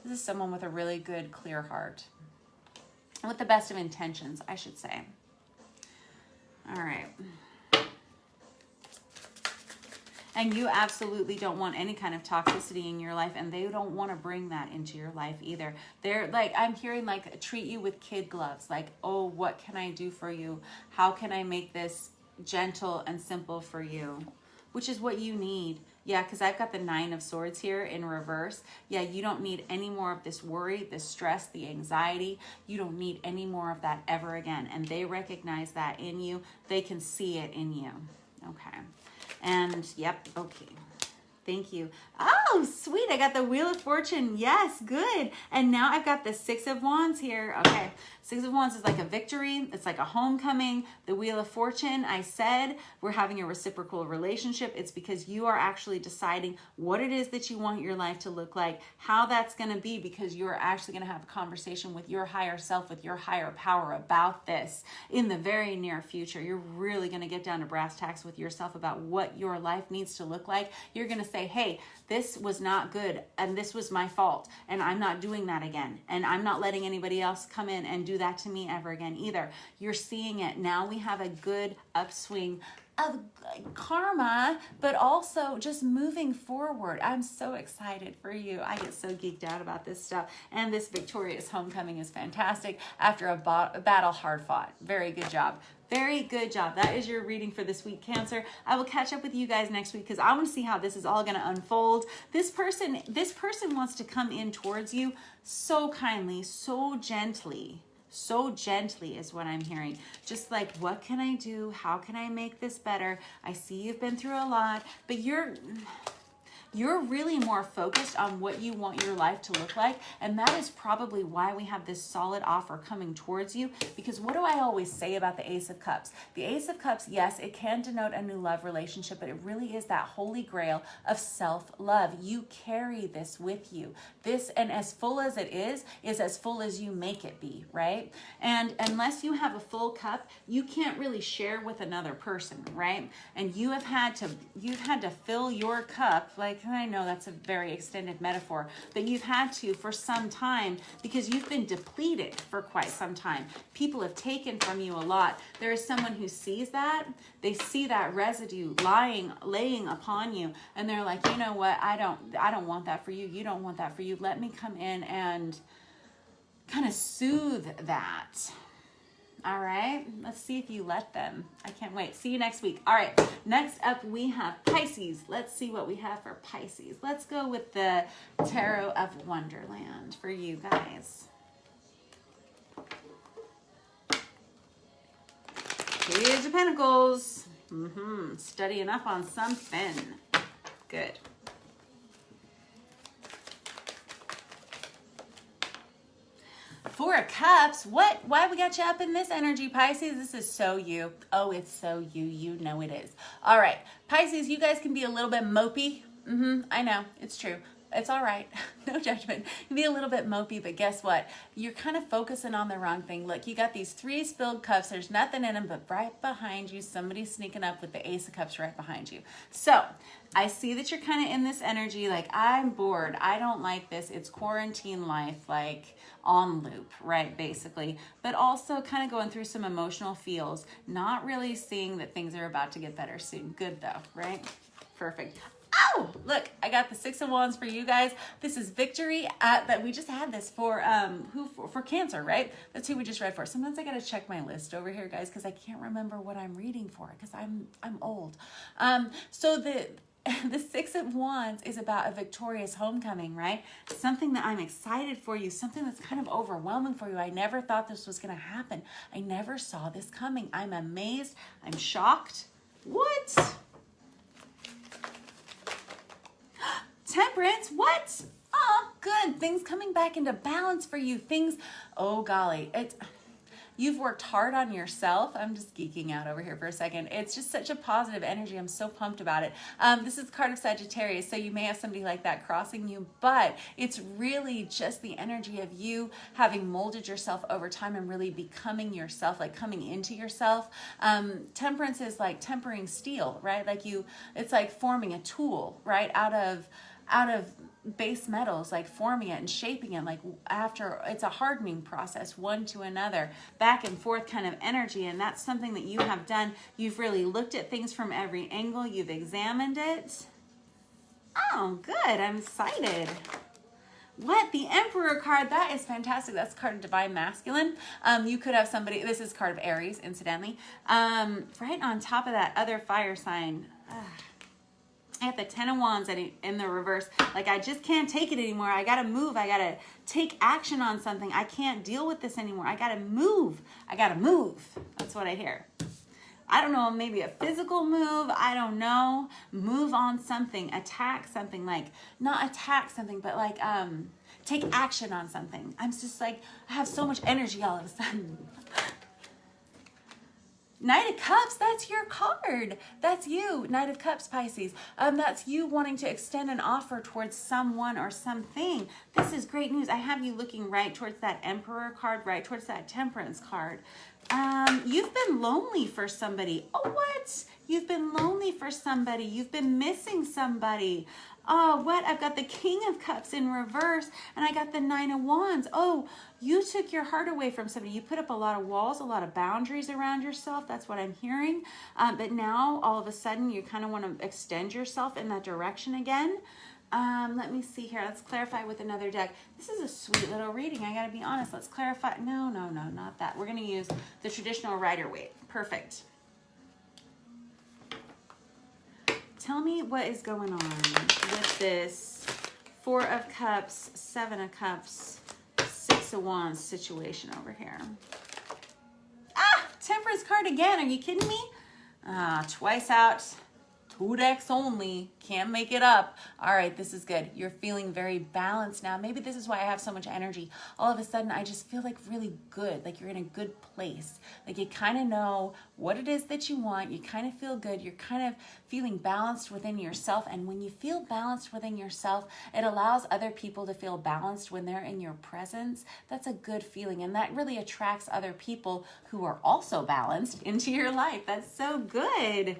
Speaker 1: This is someone with a really good, clear heart. With the best of intentions, I should say. All right. And you absolutely don't want any kind of toxicity in your life, and they don't want to bring that into your life either. They're like, I'm hearing like, treat you with kid gloves. Like, oh, what can I do for you? How can I make this gentle and simple for you? Which is what you need. Yeah, because I've got the 9 of Swords here in reverse. Yeah, you don't need any more of this worry, this stress, the anxiety. You don't need any more of that ever again. And they recognize that in you. They can see it in you. Okay. And, yep, okay. Thank you. Oh, sweet. I got the Wheel of Fortune. Yes, good. And now I've got the Six of Wands here. Okay. Six of Wands is like a victory. It's like a homecoming. The Wheel of Fortune, I said, we're having a reciprocal relationship. It's because you are actually deciding what it is that you want your life to look like, how that's going to be, because you're actually going to have a conversation with your higher self, with your higher power about this in the very near future. You're really going to get down to brass tacks with yourself about what your life needs to look like. You're going to say, hey, this was not good and this was my fault and I'm not doing that again, and I'm not letting anybody else come in and do that to me ever again either. You're seeing it. Now we have a good upswing of karma, but also just moving forward. I'm so excited for you. I get so geeked out about this stuff, and this victorious homecoming is fantastic after a battle hard fought. Very good job. Very good job. That is your reading for this week, Cancer. I will catch up with you guys next week because I want to see how this is all going to unfold. This person wants to come in towards you so kindly, so gently. So gently is what I'm hearing. Just like, what can I do? How can I make this better? I see you've been through a lot, but you're really more focused on what you want your life to look like. And that is probably why we have this solid offer coming towards you. Because what do I always say about the Ace of Cups? The Ace of Cups, yes, it can denote a new love relationship, but it really is that holy grail of self-love. You carry this with you. This, and as full as it is as full as you make it be, right? And unless you have a full cup, you can't really share with another person, right? And you've had to fill your cup, like, I know that's a very extended metaphor, but you've had to for some time because you've been depleted for quite some time. People have taken from you a lot. There is someone who sees that. They see that residue laying upon you, and they're like, you know what? I don't want that for you. You don't want that for you. Let me come in and kind of soothe that. All right, let's see if you let them. I can't wait. See you next week. All right, next up we have Pisces. Let's see what we have for Pisces. Let's go with the Tarot of Wonderland for you guys. Page of Pentacles. Studying up on something. Good. Four of Cups. What? Why we got you up in this energy, Pisces? This is so you. Oh, it's so you. You know it is. All right. Pisces, you guys can be a little bit mopey. I know. It's true. It's all right. No judgment. You can be a little bit mopey, but guess what? You're kind of focusing on the wrong thing. Look, you got these 3 spilled cups. There's nothing in them, but right behind you, somebody's sneaking up with the Ace of Cups right behind you. So I see that you're kind of in this energy like, I'm bored. I don't like this. It's quarantine life, like on loop, right, basically. But also kind of going through some emotional feels, not really seeing that things are about to get better soon. Good though, right? Perfect. Oh, look, I got the Six of Wands for you guys. This is victory. That we just had this for for Cancer, right? That's who we just read for. Sometimes I got to check my list over here, guys, because I can't remember what I'm reading for because I'm old. So the Six of Wands is about a victorious homecoming, right? Something that I'm excited for you, something that's kind of overwhelming for you. I never thought this was going to happen. I never saw this coming. I'm amazed. I'm shocked. What? Temperance, what? Oh, good. Things coming back into balance for you. Things, oh golly, you've worked hard on yourself. I'm just geeking out over here for a second. It's just such a positive energy. I'm so pumped about it. This is the card of Sagittarius, so you may have somebody like that crossing you, but it's really just the energy of you having molded yourself over time and really becoming yourself, like coming into yourself. Temperance is like tempering steel, right? Like it's like forming a tool, right? Out of base metals, like forming it and shaping it, like after it's a hardening process, one to another, back and forth kind of energy. And that's something that you have done. You've really looked at things from every angle. You've examined it. Oh, good. I'm excited. What? The Emperor card. That is fantastic. That's a card of Divine Masculine. You could have somebody, this is card of Aries, incidentally. Right on top of that other fire sign. I have the Ten of Wands in the reverse. Like, I just can't take it anymore. I got to move. I got to take action on something. I can't deal with this anymore. I got to move. I got to move. That's what I hear. I don't know, maybe a physical move, I don't know, move on something, attack something, like not attack something, but like take action on something. I'm just like, I have so much energy all of a sudden. Knight of Cups, that's your card. That's you, Knight of Cups, Pisces. That's you wanting to extend an offer towards someone or something. This is great news. I have you looking right towards that Emperor card, right towards that Temperance card. You've been lonely for somebody. Oh, what? You've been lonely for somebody. You've been missing somebody. Oh, what? I've got the King of Cups in reverse, and I got the Nine of Wands. Oh, you took your heart away from somebody. You put up a lot of walls, a lot of boundaries around yourself. That's what I'm hearing. But now, all of a sudden, you kind of want to extend yourself in that direction again. Let me see here. Let's clarify with another deck. This is a sweet little reading. I got to be honest. Let's clarify. No, not that. We're going to use the traditional Rider-Waite. Perfect. Tell me what is going on with this Four of Cups, Seven of Cups, Six of Wands situation over here. Ah, Temperance card again. Are you kidding me? Twice out. 2 decks only. Can't make it up. All right, this is good. You're feeling very balanced now. Maybe this is why I have so much energy. All of a sudden, I just feel like really good, like you're in a good place. Like you kind of know what it is that you want. You kind of feel good. You're kind of feeling balanced within yourself. And when you feel balanced within yourself, it allows other people to feel balanced when they're in your presence. That's a good feeling. And that really attracts other people who are also balanced into your life. That's so good.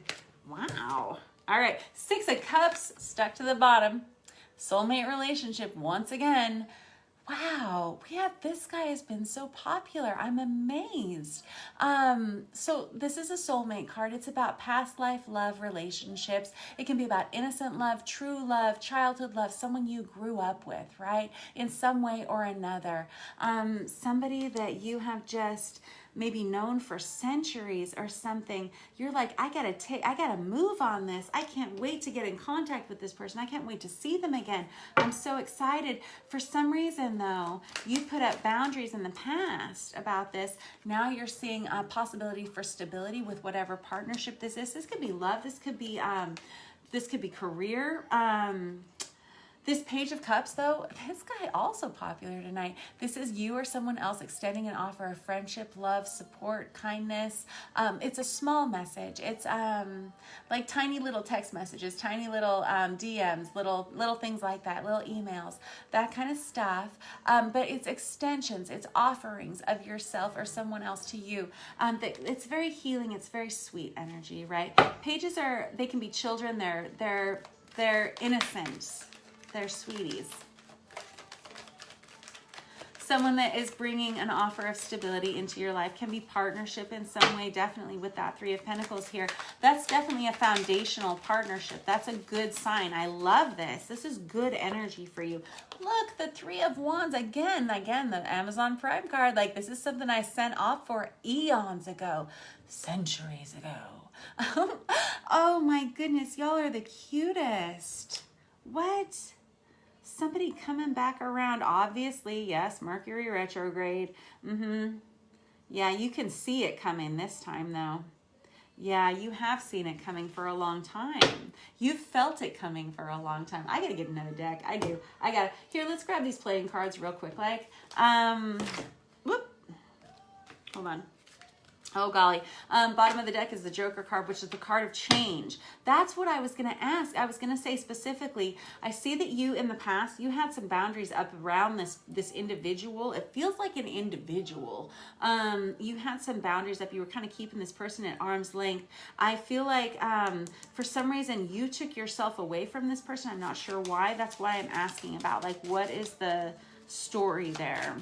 Speaker 1: Wow. All right. Six of Cups stuck to the bottom. Soulmate relationship once again. Wow. Yeah, this guy has been so popular. I'm amazed. So this is a soulmate card. It's about past life love relationships. It can be about innocent love, true love, childhood love, someone you grew up with, right? In some way or another. Somebody that you have just maybe known for centuries or something. You're like, I gotta move on this. I can't wait to get in contact with this person. I can't wait to see them again. I'm so excited. For some reason though, you put up boundaries in the past about this. Now you're seeing a possibility for stability with whatever partnership this is. This could be love. This could be career. This Page of Cups, though, this guy also popular tonight. This is you or someone else extending an offer of friendship, love, support, kindness. It's a small message. It's like tiny little text messages, tiny little DMs, little things like that, little emails, that kind of stuff. But it's extensions, it's offerings of yourself or someone else to you. It's very healing. It's very sweet energy, right? Pages they can be children. They're innocent. They're sweeties. Someone that is bringing an offer of stability into your life. Can be partnership in some way, definitely with that Three of Pentacles here. That's definitely a foundational partnership. That's a good sign. I love this. This is good energy for you. Look, the Three of Wands, again, the Amazon Prime card. Like, this is something I sent off for eons ago, centuries ago. Oh my goodness, y'all are the cutest. What? Somebody coming back around, obviously. Yes, Mercury retrograde. Yeah, you can see it coming this time, though. Yeah, you have seen it coming for a long time. You've felt it coming for a long time. I gotta get another deck. I do. Here, let's grab these playing cards real quick. Whoop. Hold on. Oh, golly. Bottom of the deck is the Joker card, which is the card of change. That's what I was going to ask. I was going to say specifically, I see that you, in the past, you had some boundaries up around this individual. It feels like an individual. You had some boundaries up. You were kind of keeping this person at arm's length. I feel like for some reason you took yourself away from this person. I'm not sure why. That's why I'm asking about, like, what is the story there?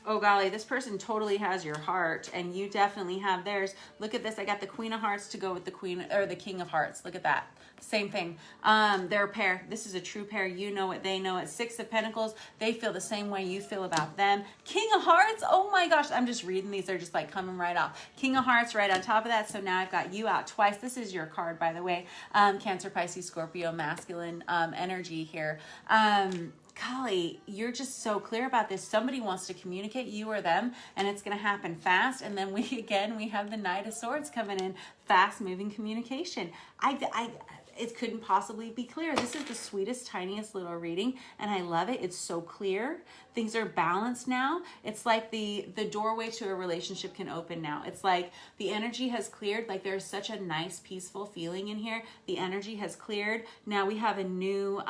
Speaker 1: Oh golly, this person totally has your heart and you definitely have theirs. Look at this. I got the Queen of Hearts to go with the the King of Hearts. Look at that. Same thing. They're a pair. This is a true pair. You know it. They know it. Six of Pentacles. They feel the same way you feel about them. King of Hearts. Oh my gosh. I'm just reading these. They're just like coming right off. King of Hearts right on top of that. So now I've got you out twice. This is your card, by the way. Cancer, Pisces, Scorpio, masculine energy here. golly, you're just so clear about this. Somebody wants to communicate, you or them, and it's going to happen fast. And then we have the Knight of Swords coming in, fast moving communication. It couldn't possibly be clear. This is the sweetest, tiniest little reading, and I love it. It's so clear. Things are balanced now. It's like the doorway to a relationship can open now. It's like the energy has cleared. Like there's such a nice, peaceful feeling in here. The energy has cleared. Now we have a new,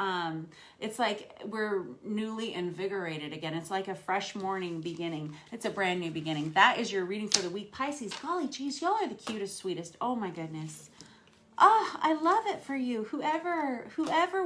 Speaker 1: it's like we're newly invigorated again. It's like a fresh morning beginning. It's a brand new beginning. That is your reading for the week, Pisces. Golly geez, y'all are the cutest, sweetest. Oh my goodness. Oh, I love it for you. Whoever,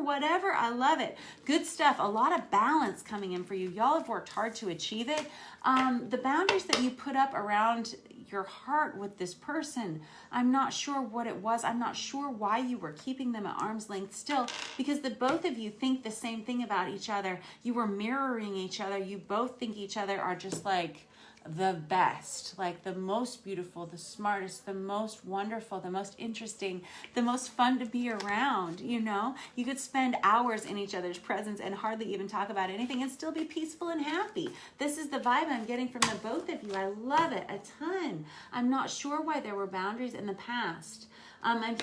Speaker 1: whatever, I love it. Good stuff. A lot of balance coming in for you. Y'all have worked hard to achieve it. The boundaries that you put up around your heart with this person, I'm not sure what it was. I'm not sure why you were keeping them at arm's length still, because the both of you think the same thing about each other. You were mirroring each other. You both think each other are just like the best, like the most beautiful, the smartest, the most wonderful, the most interesting, the most fun to be around. You know, you could spend hours in each other's presence and hardly even talk about anything and still be peaceful and happy. This is the vibe I'm getting from the both of you. I love it a ton. I'm not sure why there were boundaries in the past. I'm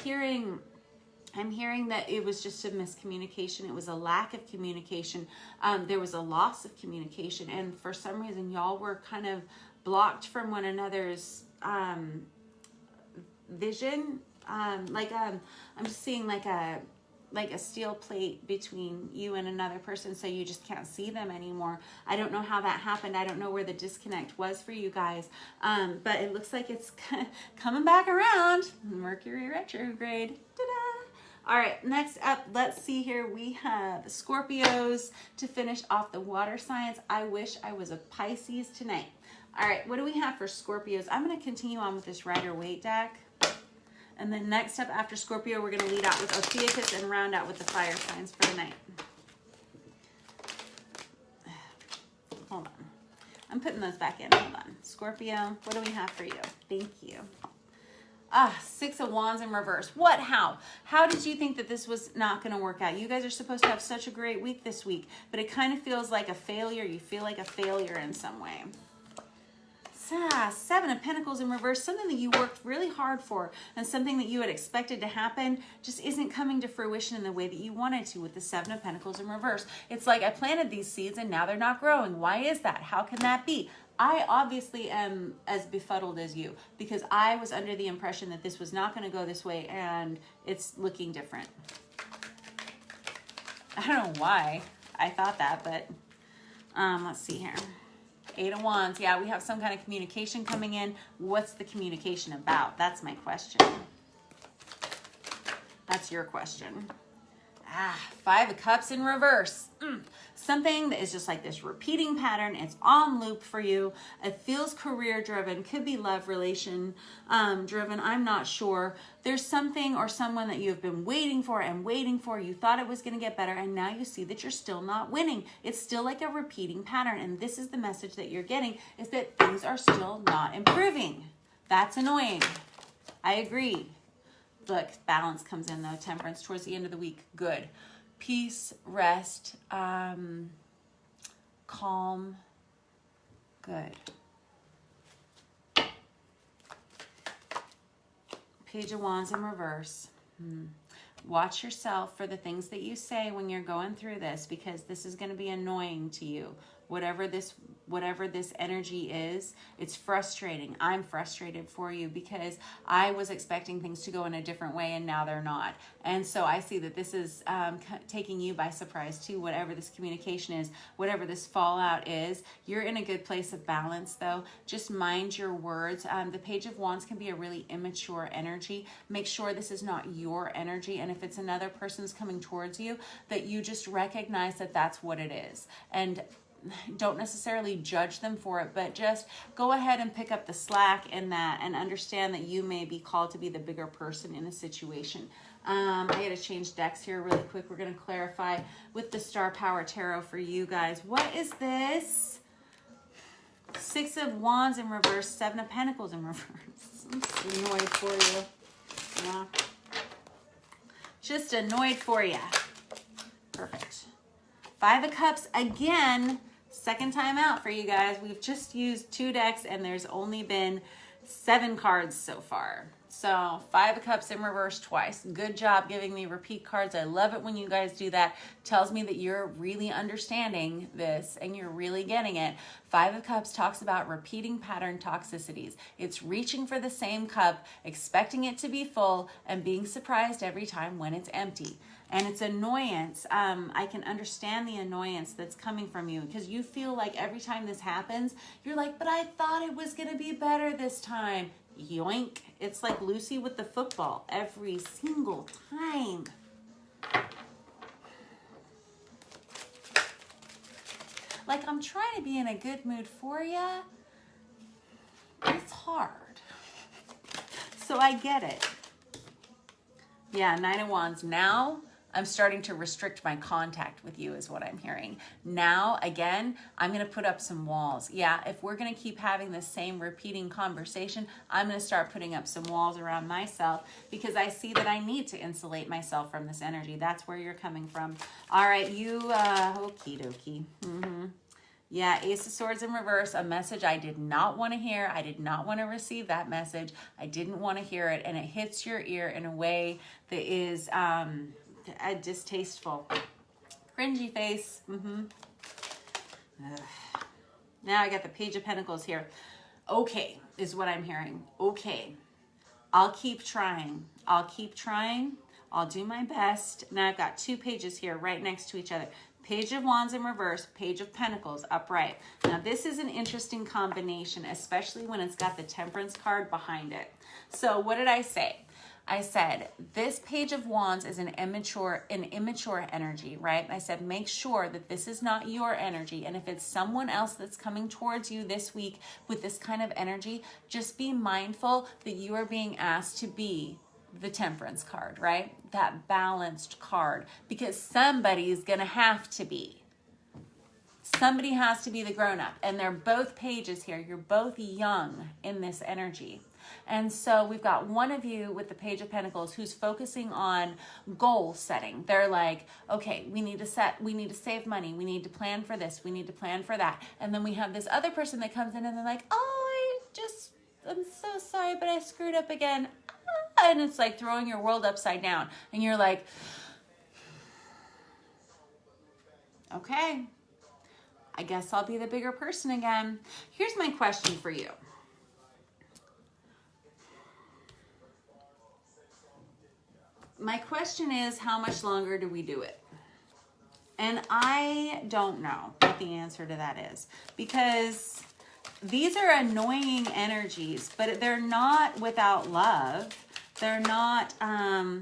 Speaker 1: hearing that it was just a miscommunication. It was a lack of communication. There was a loss of communication. And for some reason, y'all were kind of blocked from one another's vision. I'm just seeing like a steel plate between you and another person, so you just can't see them anymore. I don't know how that happened. I don't know where the disconnect was for you guys. But it looks like it's coming back around. Mercury retrograde. Ta-da! All right, next up, let's see here. We have Scorpios to finish off the water signs. I wish I was a Pisces tonight. All right, what do we have for Scorpios? I'm going to continue on with this Rider-Waite deck. And then next up after Scorpio, we're going to lead out with Ophiuchus and round out with the fire signs for the night. Hold on. I'm putting those back in. Hold on. Scorpio, what do we have for you? Thank you. Six of Wands in reverse. What? How did you think that this was not going to work out? You guys are supposed to have such a great week this week, but it kind of feels like a failure. You feel like a failure in some way. Seven of Pentacles in reverse. Something that you worked really hard for and something that you had expected to happen just isn't coming to fruition in the way that you wanted to with the Seven of Pentacles in reverse. It's like I planted these seeds and now they're not growing. Why is that? How can that be? I obviously am as befuddled as you because I was under the impression that this was not going to go this way and it's looking different. I don't know why I thought that, but let's see here. Eight of Wands. Yeah, we have some kind of communication coming in. What's the communication about? That's my question. That's your question. Five of Cups in reverse. Something that is just like this repeating pattern. It's on loop for you. It feels career driven. Could be love relation driven. I'm not sure. There's something or someone that you've been waiting for and waiting for. You thought it was going to get better and now you see that you're still not winning. It's still like a repeating pattern. And this is the message that you're getting, is that things are still not improving. That's annoying. I agree. Look, balance comes in though. Temperance towards the end of the week. Good. Peace, rest, calm. Good. Page of Wands in reverse. Watch yourself for the things that you say when you're going through this, because this is going to be annoying to you. Whatever this energy is, it's frustrating. I'm frustrated for you because I was expecting things to go in a different way and now they're not. And so I see that this is taking you by surprise too, whatever this communication is, whatever this fallout is. You're in a good place of balance though. Just mind your words. The Page of Wands can be a really immature energy. Make sure this is not your energy. And if it's another person's coming towards you, that you just recognize that that's what it is. And don't necessarily judge them for it, but just go ahead and pick up the slack in that and understand that you may be called to be the bigger person in a situation. I got to change decks here really quick. We're going to clarify with the Star Power Tarot for you guys. What is this? Six of Wands in reverse, Seven of Pentacles in reverse. I'm just annoyed for you. Yeah. Just annoyed for you. Perfect. Five of Cups again, second time out for you guys. We've just used 2 decks and there's only been 7 cards so far. So 5 of Cups in reverse twice. Good job giving me repeat cards. I love it when you guys do that. Tells me that you're really understanding this and you're really getting it. 5 of Cups talks about repeating pattern toxicities. It's reaching for the same cup, expecting it to be full, and being surprised every time when it's empty. And it's annoyance. I can understand the annoyance that's coming from you because you feel like every time this happens, you're like, but I thought it was going to be better this time. Yoink. It's like Lucy with the football every single time. Like, I'm trying to be in a good mood for you. It's hard. So I get it. Yeah, 9 of Wands. Now I'm starting to restrict my contact with you is what I'm hearing. Now, again, I'm going to put up some walls. Yeah, if we're going to keep having the same repeating conversation, I'm going to start putting up some walls around myself because I see that I need to insulate myself from this energy. That's where you're coming from. All right, you, okie dokie. Yeah, Ace of Swords in reverse, a message I did not want to hear. I did not want to receive that message. I didn't want to hear it, and it hits your ear in a way that is distasteful. Cringy face. Now I got the Page of Pentacles here. Okay, is what I'm hearing. Okay, I'll keep trying. I'll keep trying. I'll do my best. Now I've got 2 pages here right next to each other. Page of Wands in reverse, Page of Pentacles upright. Now this is an interesting combination, especially when it's got the Temperance card behind it. So what did I say? I said, this Page of Wands is an immature energy, right? I said, make sure that this is not your energy. And if it's someone else that's coming towards you this week with this kind of energy, just be mindful that you are being asked to be the Temperance card, right? That balanced card, because somebody's going to have to be. Somebody has to be the grown-up, and they're both pages here. You're both young in this energy. And so we've got one of you with the Page of Pentacles who's focusing on goal setting. They're like, okay, we need to save money. We need to plan for this. We need to plan for that. And then we have this other person that comes in and they're like, oh, I'm so sorry, but I screwed up again. And it's like throwing your world upside down. And you're like, okay, I guess I'll be the bigger person again. Here's my question for you. My question is, how much longer do we do it? And I don't know what the answer to that is, because these are annoying energies, but they're not without love. They're not,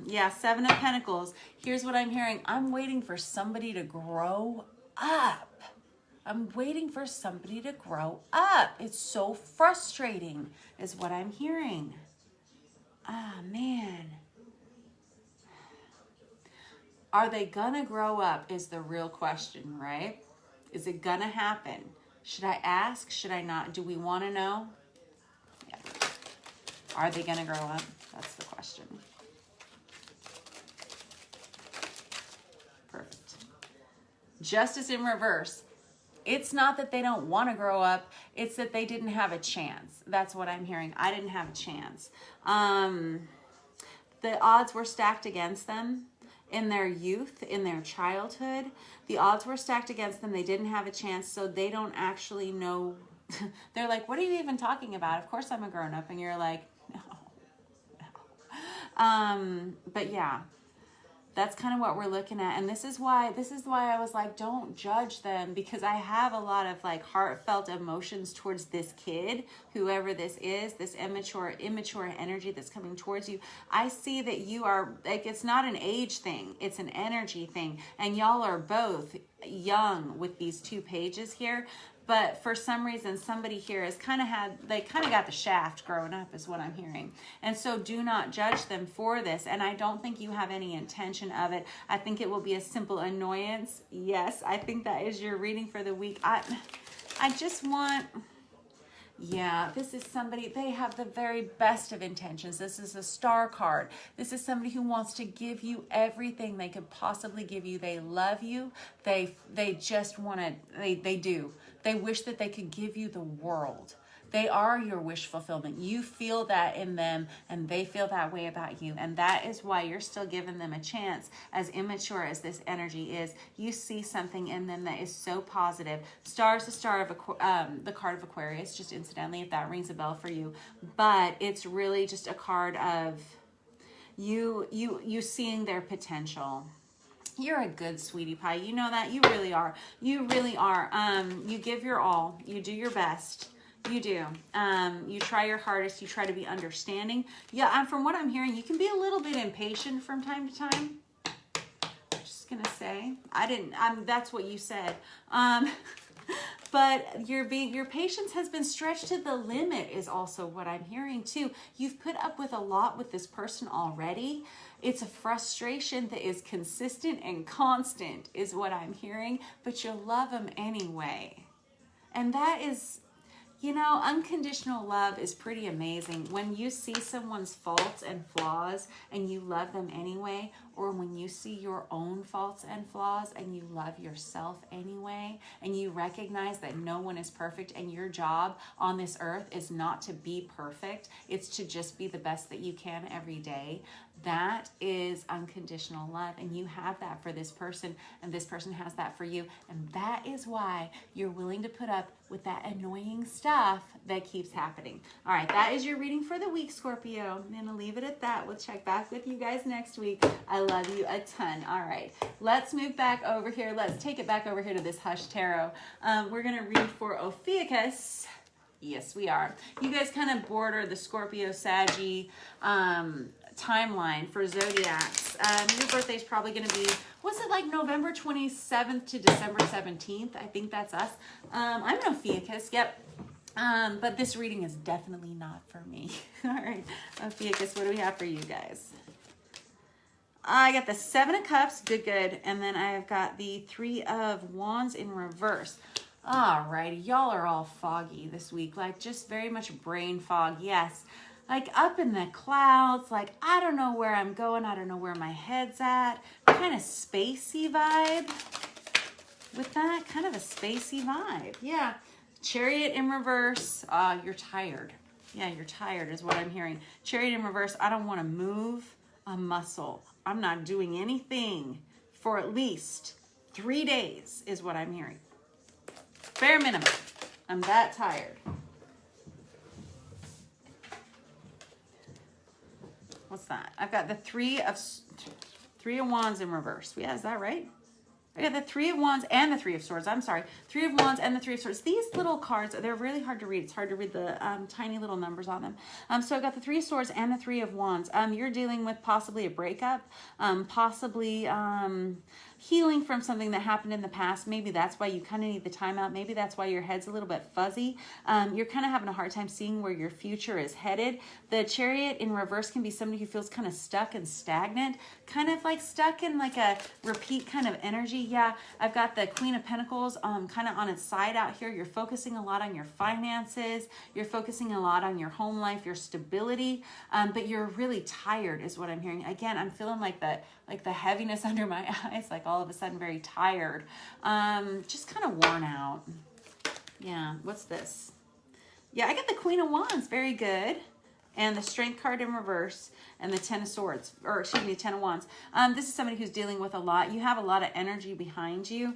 Speaker 1: yeah, 7 of Pentacles. Here's what I'm hearing. I'm waiting for somebody to grow up. I'm waiting for somebody to grow up. It's so frustrating is what I'm hearing. Ah, man. Are they gonna grow up is the real question, right? Is it gonna happen? Should I ask? Should I not? Do we want to know? Yeah. Are they gonna grow up? That's the question. Perfect. Justice in reverse. It's not that they don't want to grow up. It's that they didn't have a chance. That's what I'm hearing. I didn't have a chance. The odds were stacked against them. In their youth, in their childhood, the odds were stacked against them. They didn't have a chance, so they don't actually know. They're like, what are you even talking about? Of course I'm a grown-up. And you're like, no. But yeah, that's kind of what we're looking at. And this is why I was like, don't judge them, because I have a lot of like heartfelt emotions towards this kid, whoever this is, this immature energy that's coming towards you. I see that you are like, it's not an age thing, it's an energy thing. And y'all are both young with these 2 pages here. But for some reason, somebody here has they kind of got the shaft growing up is what I'm hearing. And so do not judge them for this. And I don't think you have any intention of it. I think it will be a simple annoyance. Yes, I think that is your reading for the week. I just want, Yeah, this is somebody, they have the very best of intentions. This is a star card. This is somebody who wants to give you everything they could possibly give you. They love you. They just want to, they do. They wish that they could give you the world. They are your wish fulfillment. You feel that in them, and they feel that way about you. And that is why you're still giving them a chance. As immature as this energy is, you see something in them that is so positive. Star is the star of the card of Aquarius, just incidentally, if that rings a bell for you. But it's really just a card of you seeing their potential. You're a good sweetie pie. You know that. You really are. You really are. You give your all. You do your best. You do. You try your hardest. You try to be understanding. Yeah, from what I'm hearing, you can be a little bit impatient from time to time. I'm just going to say. That's what you said. But your patience has been stretched to the limit is also what I'm hearing too. You've put up with a lot with this person already. It's a frustration that is consistent and constant is what I'm hearing, but you love them anyway. And that is, you know, unconditional love is pretty amazing. When you see someone's faults and flaws and you love them anyway, or when you see your own faults and flaws and you love yourself anyway, and you recognize that no one is perfect and your job on this earth is not to be perfect, it's to just be the best that you can every day. That is unconditional love, and you have that for this person, and this person has that for you, and that is why you're willing to put up with that annoying stuff that keeps happening. All right, that is your reading for the week, Scorpio. I'm gonna leave it at that. We'll check back with you guys next week. I love you a ton. All right, let's move back over here. Let's take it back over here to this Hush Tarot. We're gonna read for Ophiuchus. Yes, we are. You guys kind of border the Scorpio Saggy timeline for Zodiacs. Your birthday is probably going to be, what's it like, November 27th to December 17th? I think that's us. I'm an Ophiuchus, yep. But this reading is definitely not for me. All right, Ophiuchus, what do we have for you guys? I got the Seven of Cups, good. And then I've got the Three of Wands in reverse. Alrighty, y'all are all foggy this week, like just very much brain fog, yes. Like up in the clouds, like I don't know where I'm going, I don't know where my head's at. Kind of spacey vibe with that, kind of a spacey vibe, yeah. Chariot in reverse, you're tired. Yeah, you're tired is what I'm hearing. Chariot in reverse, I don't want to move a muscle. I'm not doing anything for at least 3 days is what I'm hearing. Bare minimum. I'm that tired. What's that? I've got the Three of Wands in reverse. Yeah, is that right? I got the Three of Wands and the Three of Swords. I'm sorry. Three of Wands and the Three of Swords. These little cards, they're really hard to read. It's hard to read the tiny little numbers on them. So I've got the Three of Swords and the Three of Wands. You're dealing with possibly a breakup, possibly healing from something that happened in the past. Maybe that's why you kind of need the time out. Maybe that's why your head's a little bit fuzzy. You're kind of having a hard time seeing where your future is headed. The Chariot in reverse can be somebody who feels kind of stuck and stagnant, kind of like stuck in like a repeat kind of energy. Yeah, I've got the Queen of Pentacles kind of on its side out here. You're focusing a lot on your finances. You're focusing a lot on your home life, your stability, but you're really tired is what I'm hearing. Again, I'm feeling like the heaviness under my eyes, like all of a sudden very tired, just kind of worn out. Yeah, what's this? Yeah, I got the Queen of Wands, very good. And the Strength card in reverse, and the Ten of Swords, or excuse me, Ten of Wands. This is somebody who's dealing with a lot. You have a lot of energy behind you.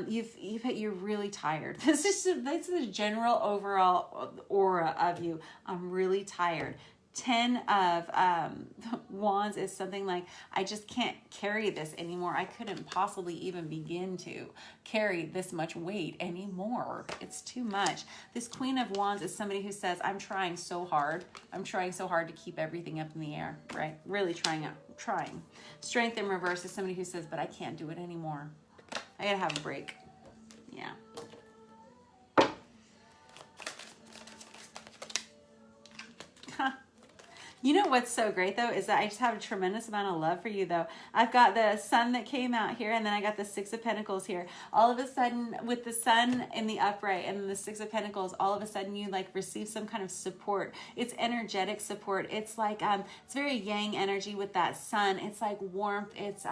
Speaker 1: You're really tired. This is the general overall aura of you. I'm really tired. 10 of Wands is something like, I just can't carry this anymore. I couldn't possibly even begin to carry this much weight anymore. It's too much. This Queen of Wands is somebody who says, I'm trying so hard. I'm trying so hard to keep everything up in the air, right? Really trying. Strength in reverse is somebody who says, but I can't do it anymore. I gotta have a break. Yeah. You know what's so great though is that I just have a tremendous amount of love for you though. I've got the sun that came out here, and then I got the Six of Pentacles here. All of a sudden, with the sun in the upright and the Six of Pentacles, all of a sudden you like receive some kind of support. It's energetic support. It's like it's very yang energy with that sun. It's like warmth. It's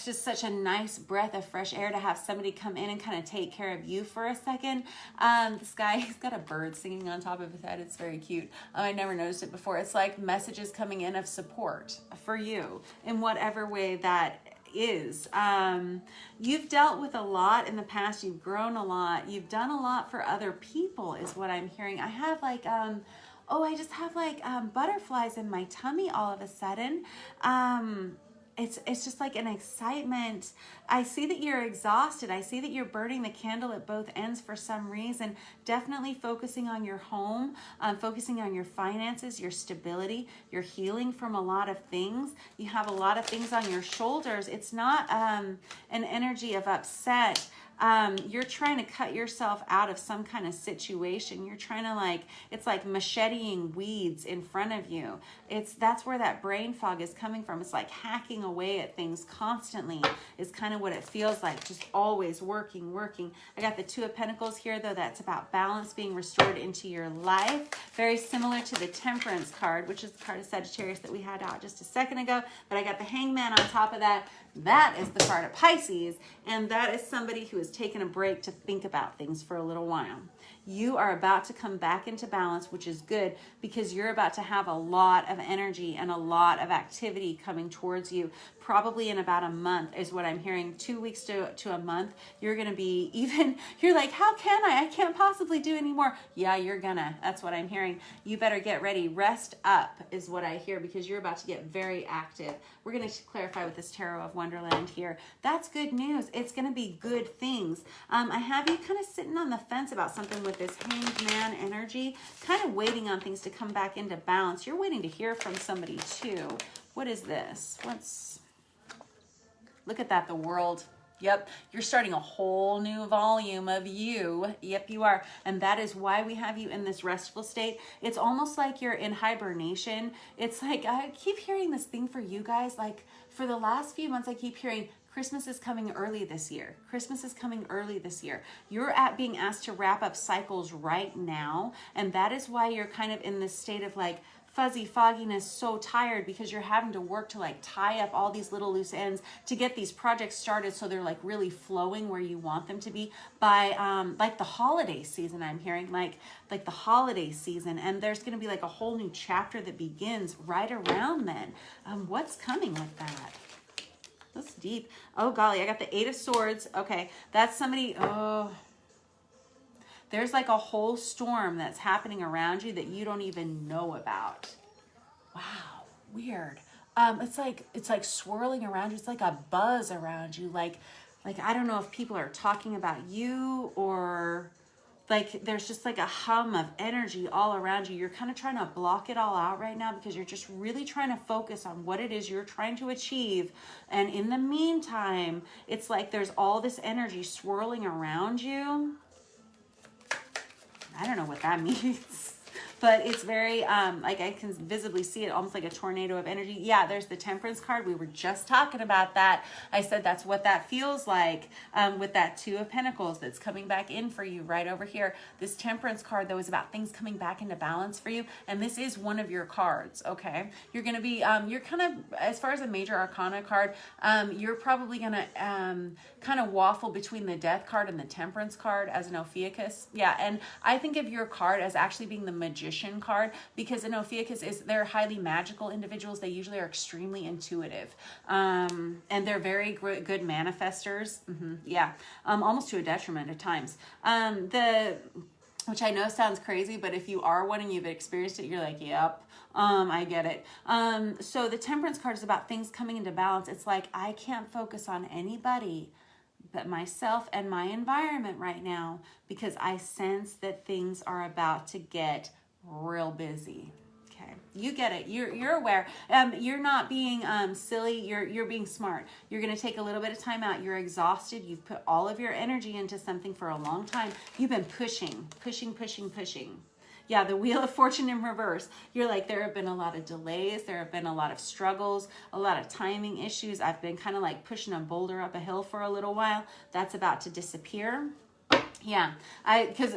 Speaker 1: just such a nice breath of fresh air to have somebody come in and kind of take care of you for a second. This guy, he's got a bird singing on top of his head. It's very cute. I never noticed it before. It's like messages coming in of support for you in whatever way that is. You've dealt with a lot in the past. You've grown a lot. You've done a lot for other people is what I'm hearing. I have like, I just have like butterflies in my tummy all of a sudden. It's just like an excitement. I see that you're exhausted. I see that you're burning the candle at both ends for some reason. Definitely focusing on your home, focusing on your finances, your stability. You're healing from a lot of things. You have a lot of things on your shoulders. It's not an energy of upset. You're trying to cut yourself out of some kind of situation. You're trying to it's like macheting weeds in front of you. That's where that brain fog is coming from. It's like hacking away at things constantly is kind of what it feels like. Just always working. I got the Two of Pentacles here though. That's about balance being restored into your life. Very similar to the Temperance card, which is the card of Sagittarius that we had out just a second ago. But I got the Hangman on top of that. That is the card of Pisces, and that is somebody who has taken a break to think about things for a little while. You are about to come back into balance, which is good because you're about to have a lot of energy and a lot of activity coming towards you. Probably in about a month is what I'm hearing. 2 weeks to a month. You're going to be you're like, how can I? I can't possibly do anymore. Yeah, you're gonna. That's what I'm hearing. You better get ready. Rest up is what I hear because you're about to get very active. We're going to clarify with this Tarot of Wonderland here. That's good news. It's going to be good things. I have you kind of sitting on the fence about something with this Hanged Man energy, kind of waiting on things to come back into balance. You're waiting to hear from somebody too. What is this? Look at that, the World. Yep, you're starting a whole new volume of you. Yep, you are. And that is why we have you in this restful state. It's almost like you're in hibernation. It's like, I keep hearing this thing for you guys. Like for the last few months, I keep hearing Christmas is coming early this year. Christmas is coming early this year. You're being asked to wrap up cycles right now. And that is why you're kind of in this state of like, fuzzy fogginess, so tired because you're having to work to like tie up all these little loose ends to get these projects started so they're like really flowing where you want them to be by like the holiday season. I'm hearing like the holiday season, and there's going to be like a whole new chapter that begins right around then. What's coming with that? That's deep. Oh golly, I got the Eight of Swords. Okay, that's somebody. There's like a whole storm that's happening around you that you don't even know about. Wow, weird. It's like swirling around you. It's like a buzz around you. Like I don't know if people are talking about you or like there's just like a hum of energy all around you. You're kind of trying to block it all out right now because you're just really trying to focus on what it is you're trying to achieve. And in the meantime, it's like there's all this energy swirling around you. I don't know what that means, but it's very, like I can visibly see it almost like a tornado of energy. Yeah, there's the Temperance card. We were just talking about that. I said that's what that feels like with that Two of Pentacles that's coming back in for you right over here. This Temperance card, though, is about things coming back into balance for you, and this is one of your cards, okay? You're going to be, you're kind of, as far as a major arcana card, you're probably going to kind of waffle between the Death card and the Temperance card as an Ophiuchus. Yeah, and I think of your card as actually being the Magician card because an Ophiuchus they're highly magical individuals. They usually are extremely intuitive, and they're very good manifestors. Yeah, almost to a detriment at times. Which I know sounds crazy, but if you are one and you've experienced it, you're like, yep. I get it. So the Temperance card is about things coming into balance. It's like, I can't focus on anybody but myself and my environment right now because I sense that things are about to get real busy. Okay, you get it. You're aware. You're not being silly. You're being smart. You're going to take a little bit of time out. You're exhausted. You've put all of your energy into something for a long time. You've been pushing. Yeah, the Wheel of Fortune in reverse. You're like, there have been a lot of delays. There have been a lot of struggles, a lot of timing issues. I've been kind of like pushing a boulder up a hill for a little while. That's about to disappear. Yeah,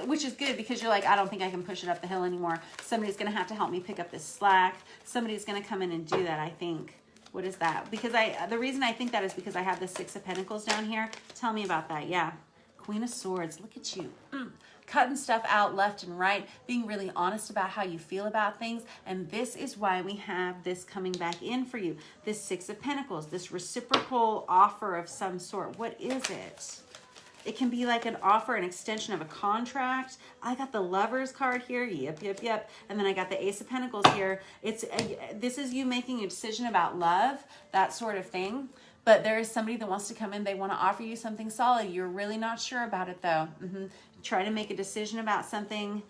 Speaker 1: which is good because you're like, I don't think I can push it up the hill anymore. Somebody's going to have to help me pick up this slack. Somebody's going to come in and do that, I think. What is that? Because the reason I think that is because I have the Six of Pentacles down here. Tell me about that. Yeah. Queen of Swords. Look at you. Cutting stuff out left and right, being really honest about how you feel about things. And this is why we have this coming back in for you. This Six of Pentacles, this reciprocal offer of some sort. What is it? It can be like an offer, an extension of a contract. I got the Lovers card here. Yep, yep, yep. And then I got the Ace of Pentacles here. This is you making a decision about love, that sort of thing. But there is somebody that wants to come in. They want to offer you something solid. You're really not sure about it, though. Try to make a decision about something.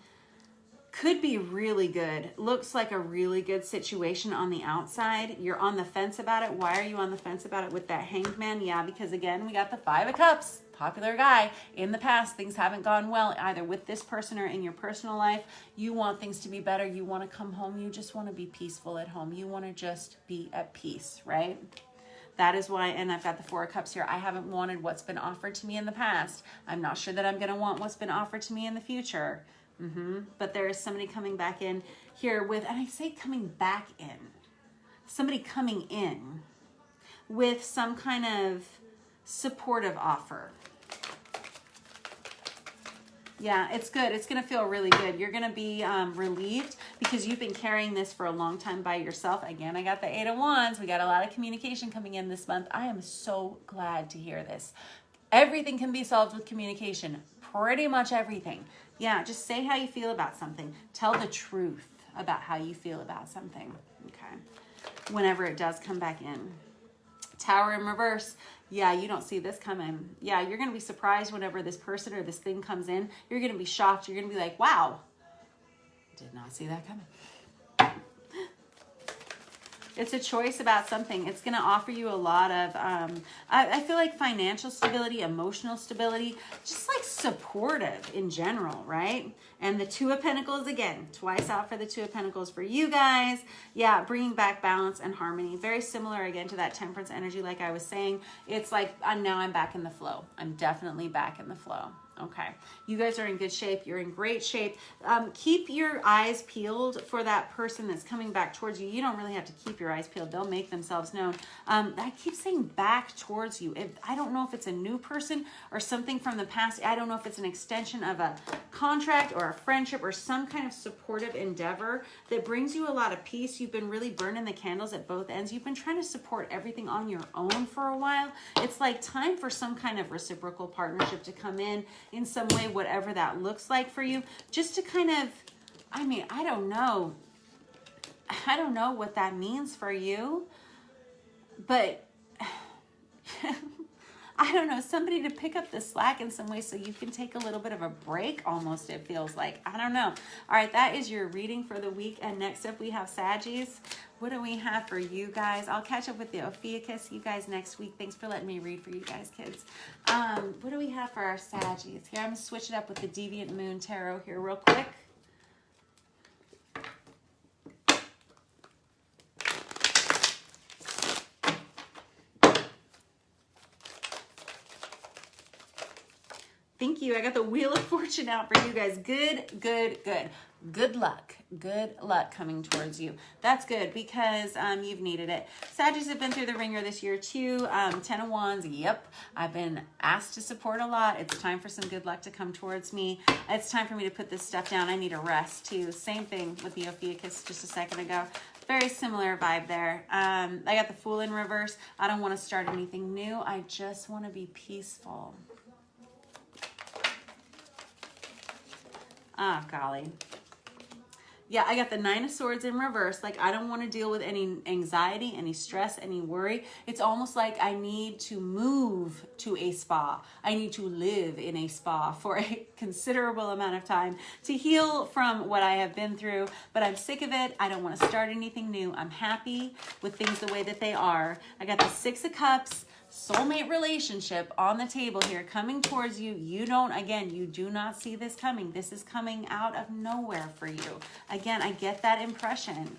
Speaker 1: Could be really good. Looks like a really good situation on the outside. You're on the fence about it. Why are you on the fence about it with that Hanged Man? Yeah, because again, we got the Five of Cups. Popular guy. In the past, things haven't gone well, either with this person or in your personal life. You want things to be better. You want to come home. You just want to be peaceful at home. You want to just be at peace, right? That is why, and I've got the Four of Cups here. I haven't wanted what's been offered to me in the past. I'm not sure that I'm going to want what's been offered to me in the future. But there is somebody coming back in here with, and I say coming back in, somebody coming in with some kind of supportive offer. Yeah, it's good. It's going to feel really good. You're going to be relieved because you've been carrying this for a long time by yourself. Again, I got the Eight of Wands. We got a lot of communication coming in this month. I am so glad to hear this. Everything can be solved with communication. Pretty much everything. Yeah, just say how you feel about something. Tell the truth about how you feel about something. Okay. Whenever it does come back in. Tower in reverse. Yeah, you don't see this coming. Yeah, you're going to be surprised whenever this person or this thing comes in. You're going to be shocked. You're going to be like, wow, did not see that coming. It's a choice about something. It's going to offer you a lot of, I feel like financial stability, emotional stability, just like supportive in general, right? And the Two of Pentacles, again, twice out for the Two of Pentacles for you guys. Yeah, bringing back balance and harmony. Very similar, again, to that Temperance energy, like I was saying. It's like, now I'm back in the flow. I'm definitely back in the flow. Okay, you guys are in good shape. You're in great shape. Keep your eyes peeled for that person that's coming back towards you. You don't really have to keep your eyes peeled. They'll make themselves known. I keep saying back towards you. I don't know if it's a new person or something from the past. I don't know if it's an extension of a contract or a friendship or some kind of supportive endeavor that brings you a lot of peace. You've been really burning the candles at both ends. You've been trying to support everything on your own for a while. It's like time for some kind of reciprocal partnership to come in some way, whatever that looks like for you, just to kind of, I mean, I don't know what that means for you, but I don't know, somebody to pick up the slack in some way so you can take a little bit of a break almost, it feels like. I don't know. All right, that is your reading for the week. And next up we have Saggies. What do we have for you guys? I'll catch up with the Ophiuchus, you guys, next week. Thanks for letting me read for you guys, kids. What do we have for our Saggies? Here, I'm going to switch it up with the Deviant Moon Tarot here real quick. Thank you. I got the Wheel of Fortune out for you guys. Good, good, good. Good luck. Good luck coming towards you. That's good because you've needed it. Saggies have been through the ringer this year too. 10 of Wands. Yep. I've been asked to support a lot. It's time for some good luck to come towards me. It's time for me to put this stuff down. I need a rest too. Same thing with the Ophiuchus just a second ago. Very similar vibe there. I got the Fool in reverse. I don't want to start anything new. I just want to be peaceful. Ah, golly. Yeah, I got the Nine of Swords in reverse. Like, I don't want to deal with any anxiety, any stress, any worry. It's almost like I need to move to a spa. I need to live in a spa for a considerable amount of time to heal from what I have been through. But I'm sick of it. I don't want to start anything new. I'm happy with things the way that they are. I got the Six of Cups. soulmate relationship on the table here coming towards you. You don't, again, you do not see this coming. This is coming out of nowhere for you. Again, I get that impression.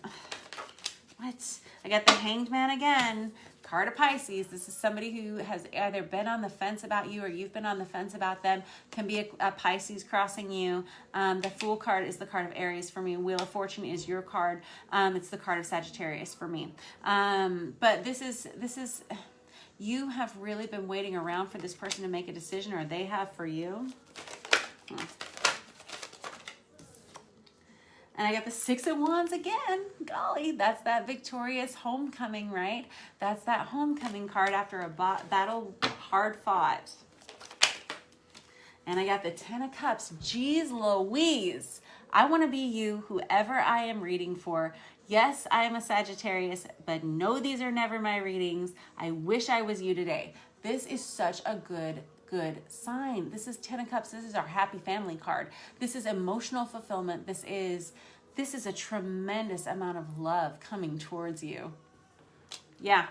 Speaker 1: What? I got the Hanged Man again. Card of Pisces. This is somebody who has either been on the fence about you or you've been on the fence about them. Can be a Pisces crossing you. The Fool card is the card of Aries for me. Wheel of Fortune is your card. It's the card of Sagittarius for me. But this is you have really been waiting around for this person to make a decision, or they have for you. And I got the Six of Wands again. Golly, that's that victorious homecoming, right? That's that homecoming card after a battle hard fought. And I got the Ten of Cups. Jeez Louise. I want to be you, whoever I am reading for. Yes, I am a Sagittarius, but no, these are never my readings. I wish I was you today. This is such a good sign. This is Ten of Cups. This is our happy family card. This is emotional fulfillment. This is a tremendous amount of love coming towards you. Yeah,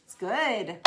Speaker 1: it's good.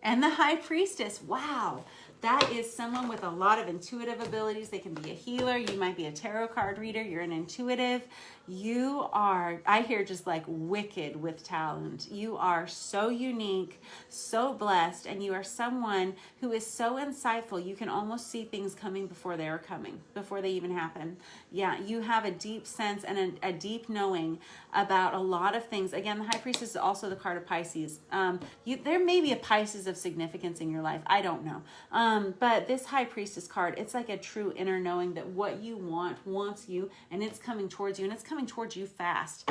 Speaker 1: And the High Priestess. Wow. That is someone with a lot of intuitive abilities. They can be a healer. You might be a tarot card reader. You're an intuitive. You are, I hear just like wicked with talent. You are so unique, so blessed, and you are someone who is so insightful. You can almost see things coming before they are coming, before they even happen. Yeah, you have a deep sense and a deep knowing about a lot of things. Again, the High Priestess is also the card of Pisces. There may be a Pisces of significance in your life. I don't know. But this High Priestess card, it's like a true inner knowing that what you want wants you, and it's coming towards you, and it's coming towards you fast.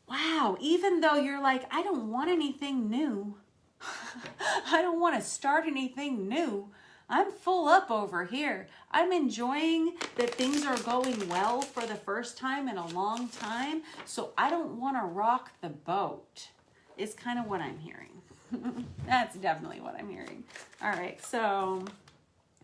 Speaker 1: Wow. Even though you're like, I don't want anything new. I don't want to start anything new. I'm full up over here. I'm enjoying that things are going well for the first time in a long time. So I don't want to rock the boat, is kind of what I'm hearing. That's definitely what I'm hearing. All right, so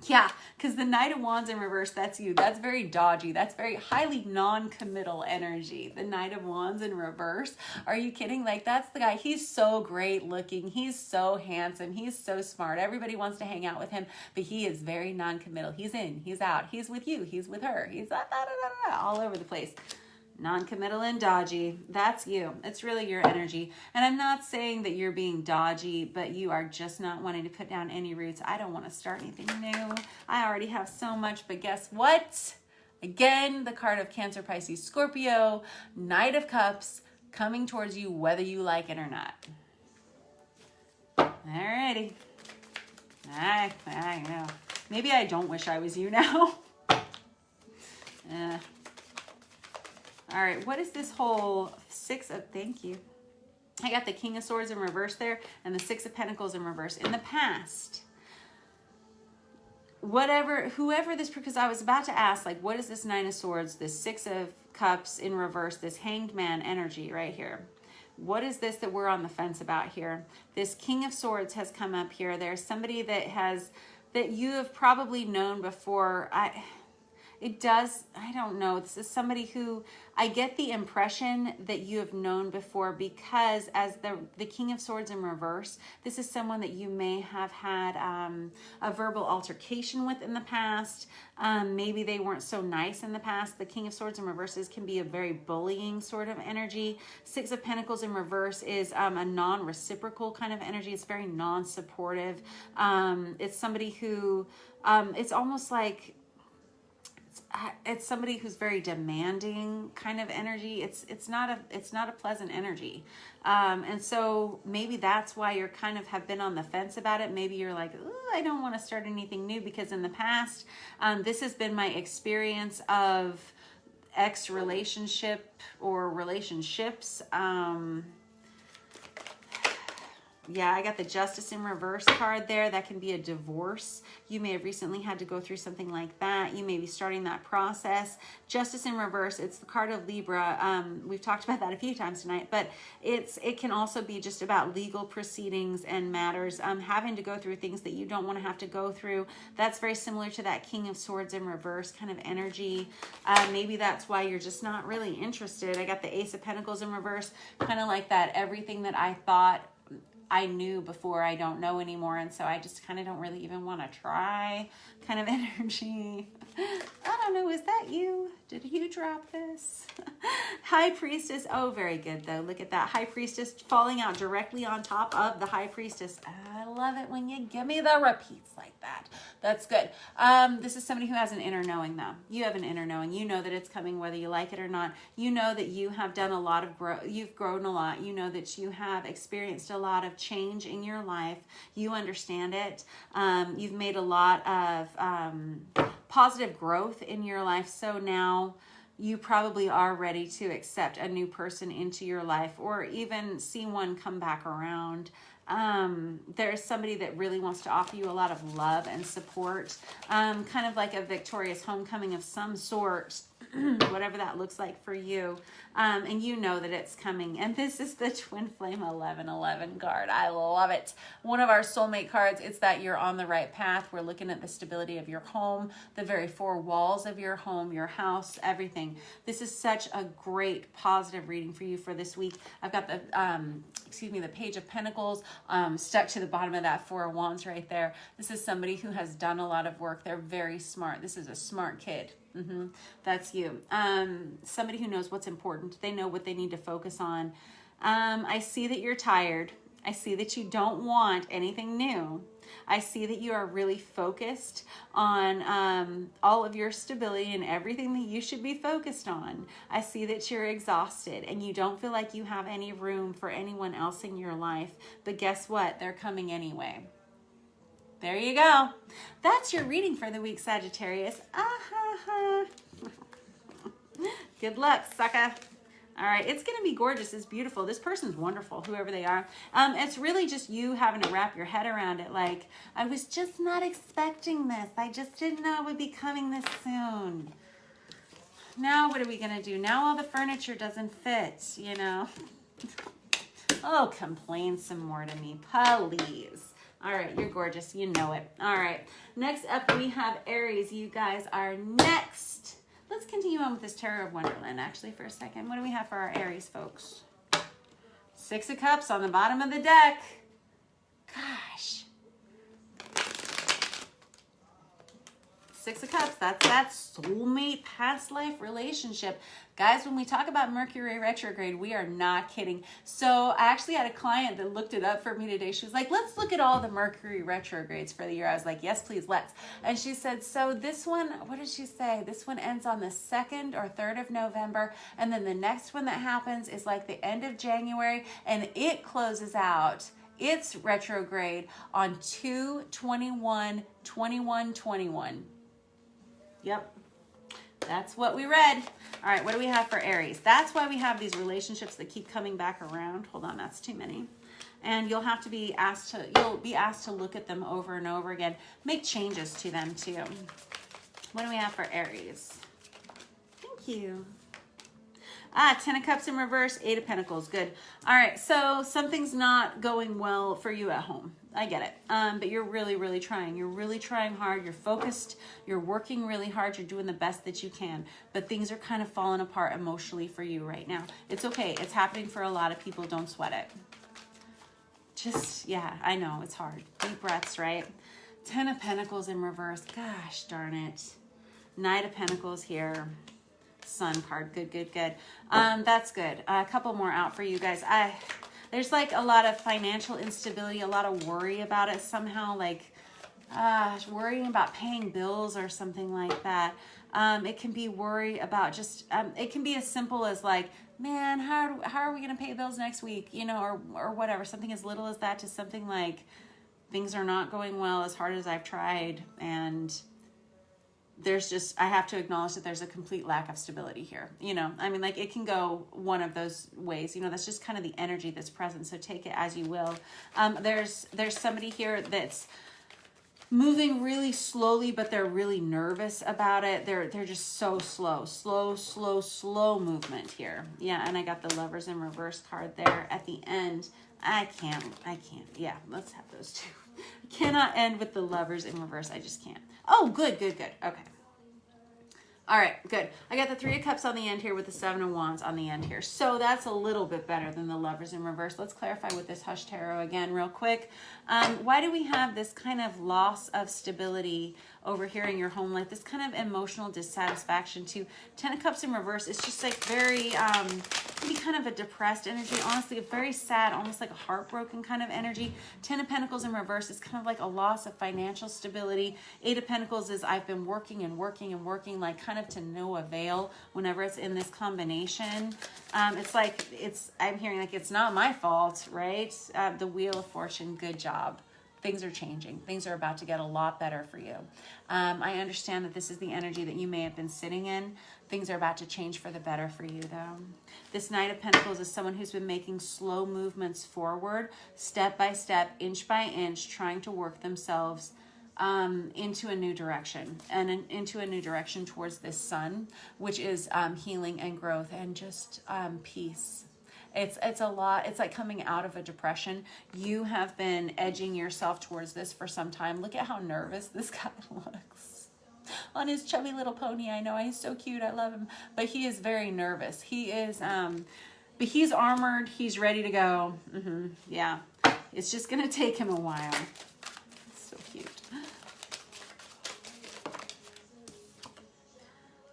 Speaker 1: yeah, because the Knight of Wands in reverse, that's you. That's very dodgy. That's very highly non-committal energy. The Knight of Wands in reverse. Are you kidding? Like, that's the guy. He's so great looking. He's so handsome. He's so smart. Everybody wants to hang out with him, but he is very non-committal. He's in, he's out. He's with you. He's with her. He's all over the place. Non-committal and dodgy. That's you. It's really your energy. And I'm not saying that you're being dodgy, but you are just not wanting to put down any roots. I don't want to start anything new. I already have so much, but guess what? Again, the card of Cancer, Pisces, Scorpio, Knight of Cups coming towards you, whether you like it or not. Alrighty. I know. Maybe I don't wish I was you now. All right, what is this whole thank you. I got the King of Swords in reverse there and the Six of Pentacles in reverse. In the past, whoever this, because I was about to ask, like, what is this Nine of Swords, this Six of Cups in reverse, this Hanged Man energy right here? What is this that we're on the fence about here? This King of Swords has come up here. There's somebody that you have probably known before. I don't know. This is somebody who I get the impression that you have known before, because as the King of Swords in reverse, this is someone that you may have had a verbal altercation with in the past. Maybe they weren't so nice in the past. The King of Swords in reverses can be a very bullying sort of energy. Six of Pentacles in reverse is a non-reciprocal kind of energy. It's very non-supportive. It's somebody who, it's almost like, it's somebody who's very demanding kind of energy. It's not a pleasant energy. And so maybe that's why you're kind of have been on the fence about it. Maybe you're like, I don't want to start anything new, because in the past, this has been my experience of ex-relationship or relationships. Yeah, I got the Justice in reverse card there. That can be a divorce. You may have recently had to go through something like that. You may be starting that process. Justice in reverse, it's the card of Libra. We've talked about that a few times tonight, but it can also be just about legal proceedings and matters, having to go through things that you don't want to have to go through. That's very similar to that King of Swords in reverse kind of energy. Maybe that's why you're just not really interested. I got the Ace of Pentacles in reverse, kind of like that everything that I thought I knew before I don't know anymore, and so I just kind of don't really even want to try kind of energy. I don't know, is that you? Did you drop this? High Priestess, oh, very good though. Look at that, High Priestess falling out directly on top of the High Priestess. I love it when you give me the repeats like that. That's good. This is somebody who has an inner knowing though. You have an inner knowing. You know that it's coming whether you like it or not. You know that you have done a lot of growth. You've grown a lot. You know that you have experienced a lot of change in your life. You understand it. You've made a lot of positive growth in your life. So now you probably are ready to accept a new person into your life, or even see one come back around. There's somebody that really wants to offer you a lot of love and support, kind of like a victorious homecoming of some sort, whatever that looks like for you. And you know that it's coming. And this is the Twin Flame 1111 card. I love it. One of our soulmate cards. It's that you're on the right path. We're looking at the stability of your home, the very four walls of your home, your house, everything. This is such a great positive reading for you for this week. I've got the, the Page of Pentacles stuck to the bottom of that Four of Wands right there. This is somebody who has done a lot of work. They're very smart. This is a smart kid. That's you. Somebody who knows what's important. They know what they need to focus on. I see that you're tired. I see that you don't want anything new. I see that you are really focused on all of your stability and everything that you should be focused on. I see that you're exhausted and you don't feel like you have any room for anyone else in your life. But guess what? They're coming anyway. There you go. That's your reading for the week, Sagittarius. Good luck, sucker. All right, it's going to be gorgeous. It's beautiful. This person's wonderful, whoever they are. It's really just you having to wrap your head around it. Like, I was just not expecting this. I just didn't know it would be coming this soon. Now what are we going to do? Now all the furniture doesn't fit, you know. Oh, complain some more to me, please. All right, you're gorgeous. You know it. All right, next up we have Aries. You guys are next. Let's continue on with this Tarot of Wonderland, actually, for a second. What do we have for our Aries, folks? Six of Cups on the bottom of the deck. Gosh. Six of Cups, that's that soulmate past life relationship. Guys, when we talk about Mercury retrograde, we are not kidding. So I actually had a client that looked it up for me today. She was like, let's look at all the Mercury retrogrades for the year. I was like, yes, please, let's. And she said, so this one, what did she say? This one ends on the 2nd or 3rd of November. And then the next one that happens is like the end of January. And it closes out its retrograde on 2/21/21/21. Yep. That's what we read. All right, what do we have for Aries? That's why we have these relationships that keep coming back around. Hold on, that's too many. And you'll be asked to look at them over and over again. Make changes to them too. What do we have for Aries? Thank you. Ten of Cups in reverse, Eight of Pentacles. Good. All right, so something's not going well for you at home. I get it. But you're really, really trying. You're really trying hard. You're focused. You're working really hard. You're doing the best that you can. But things are kind of falling apart emotionally for you right now. It's okay. It's happening for a lot of people. Don't sweat it. Just, yeah, I know. It's hard. Deep breaths, right? Ten of Pentacles in reverse. Gosh darn it. Knight of Pentacles here. Sun card. Good, good, good. That's good. A couple more out for you guys. There's like a lot of financial instability, a lot of worry about it somehow, like worrying about paying bills or something like that. It can be worry about just, it can be as simple as like, man, how are we going to pay bills next week? You know, or whatever, something as little as that to something like things are not going well as hard as I've tried. And there's just, I have to acknowledge that there's a complete lack of stability here. You know, I mean, like it can go one of those ways, you know, that's just kind of the energy that's present. So take it as you will. There's somebody here that's moving really slowly, but they're really nervous about it. They're just so slow movement here. Yeah. And I got the Lovers in reverse card there at the end. I can't. Yeah. Let's have those two. I cannot end with the Lovers in reverse. I just can't. Oh, good. Okay. All right, good. I got the Three of Cups on the end here with the Seven of Wands on the end here. So that's a little bit better than the Lovers in reverse. Let's clarify with this Hush Tarot again real quick. Why do we have this kind of loss of stability over here in your home life? This kind of emotional dissatisfaction too. Ten of Cups in reverse. It's just like very, maybe kind of a depressed energy. Honestly, a very sad, almost like a heartbroken kind of energy. Ten of Pentacles in reverse is kind of like a loss of financial stability. Eight of Pentacles is I've been working, like kind of to no avail whenever it's in this combination. It's like, I'm hearing like, it's not my fault, right? The Wheel of Fortune, good job. Things are changing. Things are about to get a lot better for you. I understand that this is the energy that you may have been sitting in. Things are about to change for the better for you, though. This Knight of Pentacles is someone who's been making slow movements forward, step by step, inch by inch, trying to work themselves into a new direction, and into a new direction towards this sun, which is healing and growth and just peace. It's a lot. It's like coming out of a depression. You have been edging yourself towards this for some time. Look at how nervous this guy looks on his chubby little pony. I know, he's so cute. I love him, but he is very nervous. He is, but he's armored. He's ready to go. Yeah, it's just gonna take him a while. So cute.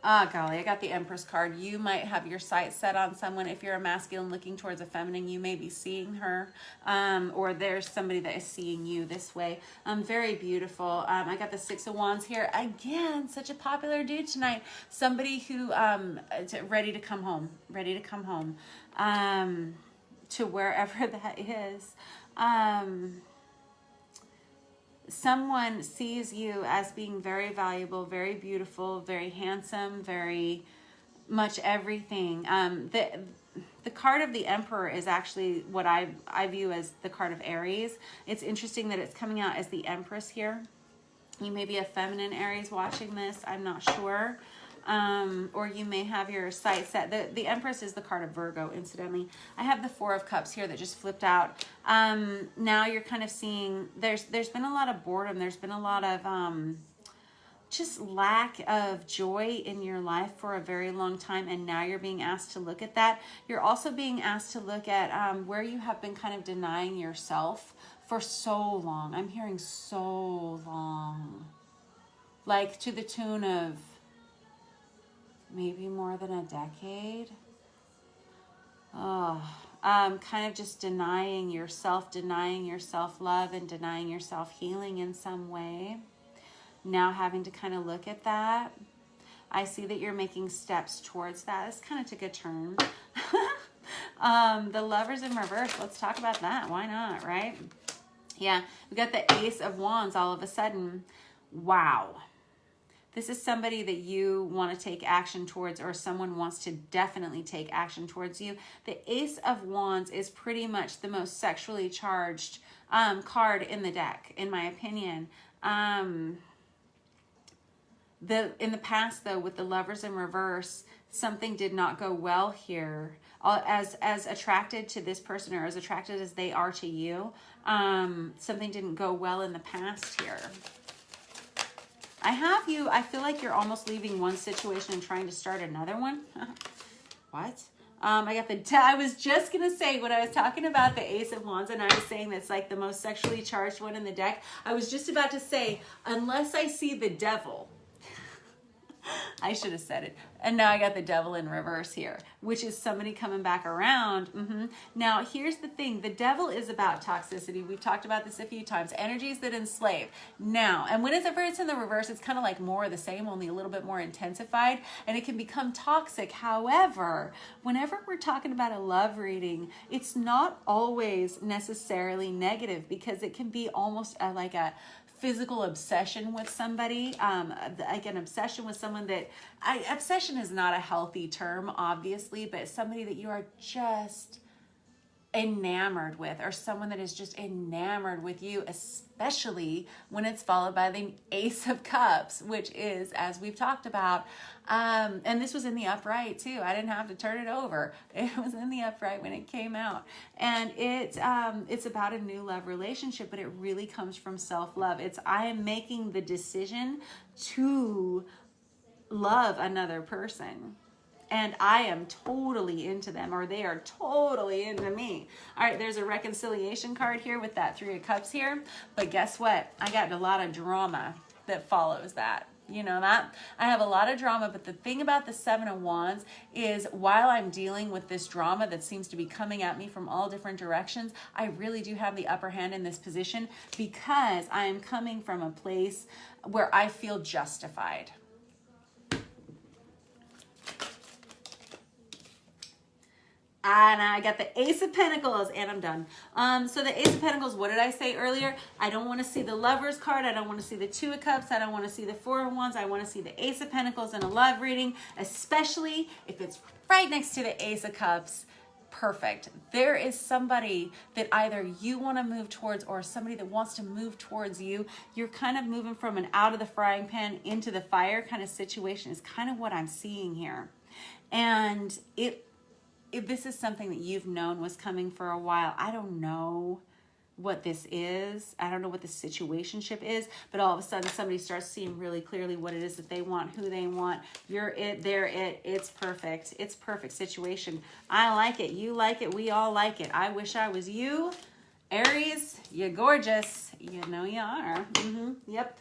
Speaker 1: Ah, golly, I got the Empress card. You might have your sights set on someone. If you're a masculine looking towards a feminine, you may be seeing her, or there's somebody that is seeing you this way. Very beautiful. I got the Six of Wands here. Again, such a popular dude tonight. Somebody who, ready to come home, to wherever that is. Someone sees you as being very valuable, very beautiful, very handsome, very much everything. The card of the Emperor is actually what I view as the card of Aries. It's interesting that it's coming out as the Empress here. You may be a feminine Aries watching this. I'm not sure. Or you may have your sights set. The Empress is the card of Virgo, incidentally. I have the Four of Cups here that just flipped out. Now you're kind of seeing there's been a lot of boredom. There's been a lot of just lack of joy in your life for a very long time, and now you're being asked to look at that. You're also being asked to look at where you have been kind of denying yourself for so long. I'm hearing so long. Like to the tune of maybe more than a decade. Kind of just denying yourself love, and denying yourself healing in some way. Now having to kind of look at that. I see that you're making steps towards that. This kind of took a turn. The Lovers in reverse. Let's talk about that. Why not, right? Yeah, we got the Ace of Wands all of a sudden. Wow. This is somebody that you want to take action towards, or someone wants to definitely take action towards you. The Ace of Wands is pretty much the most sexually charged card in the deck, in my opinion. In the past, though, with the Lovers in reverse, something did not go well here. As attracted to this person, or as attracted as they are to you, something didn't go well in the past here. I feel like you're almost leaving one situation and trying to start another one. What? I was just going to say, when I was talking about the Ace of Wands, and I was saying that's like the most sexually charged one in the deck, I was just about to say, unless I see the devil. I should have said it. And now I got the Devil in reverse here, which is somebody coming back around. Now, here's the thing. The Devil is about toxicity. We've talked about this a few times. Energies that enslave. Now, and whenever it's in the reverse, it's kind of like more of the same, only a little bit more intensified, and it can become toxic. However, whenever we're talking about a love reading, it's not always necessarily negative, because it can be almost like a physical obsession with somebody, like an obsession with someone that, obsession is not a healthy term, obviously, but somebody that you are just enamored with, or someone that is just enamored with you, especially when it's followed by the Ace of Cups, which is, as we've talked about, and this was in the upright too. I didn't have to turn it over. It was in the upright when it came out. And it's about a new love relationship, but it really comes from self-love. It's, I am making the decision to love another person. And I am totally into them, or they are totally into me. All right, there's a reconciliation card here with that Three of Cups here. But guess what? I got a lot of drama that follows that. You know that? I have a lot of drama, but the thing about the Seven of Wands is while I'm dealing with this drama that seems to be coming at me from all different directions, I really do have the upper hand in this position because I am coming from a place where I feel justified. And I got the Ace of Pentacles, and I'm done. So the Ace of Pentacles, what did I say earlier? I don't want to see the Lovers card. I don't want to see the Two of Cups. I don't want to see the Four of Wands. I want to see the Ace of Pentacles in a love reading, especially if it's right next to the Ace of Cups. Perfect. There is somebody that either you want to move towards or somebody that wants to move towards you. You're kind of moving from an out of the frying pan into the fire kind of situation is kind of what I'm seeing here. And if this is something that you've known was coming for a while, I don't know what this is. I don't know what the situationship is, but all of a sudden somebody starts seeing really clearly what it is that they want, who they want. You're it, they're it. It's perfect. It's perfect situation. I like it. You like it. We all like it. I wish I was you. Aries, you're gorgeous. You know you are. Yep.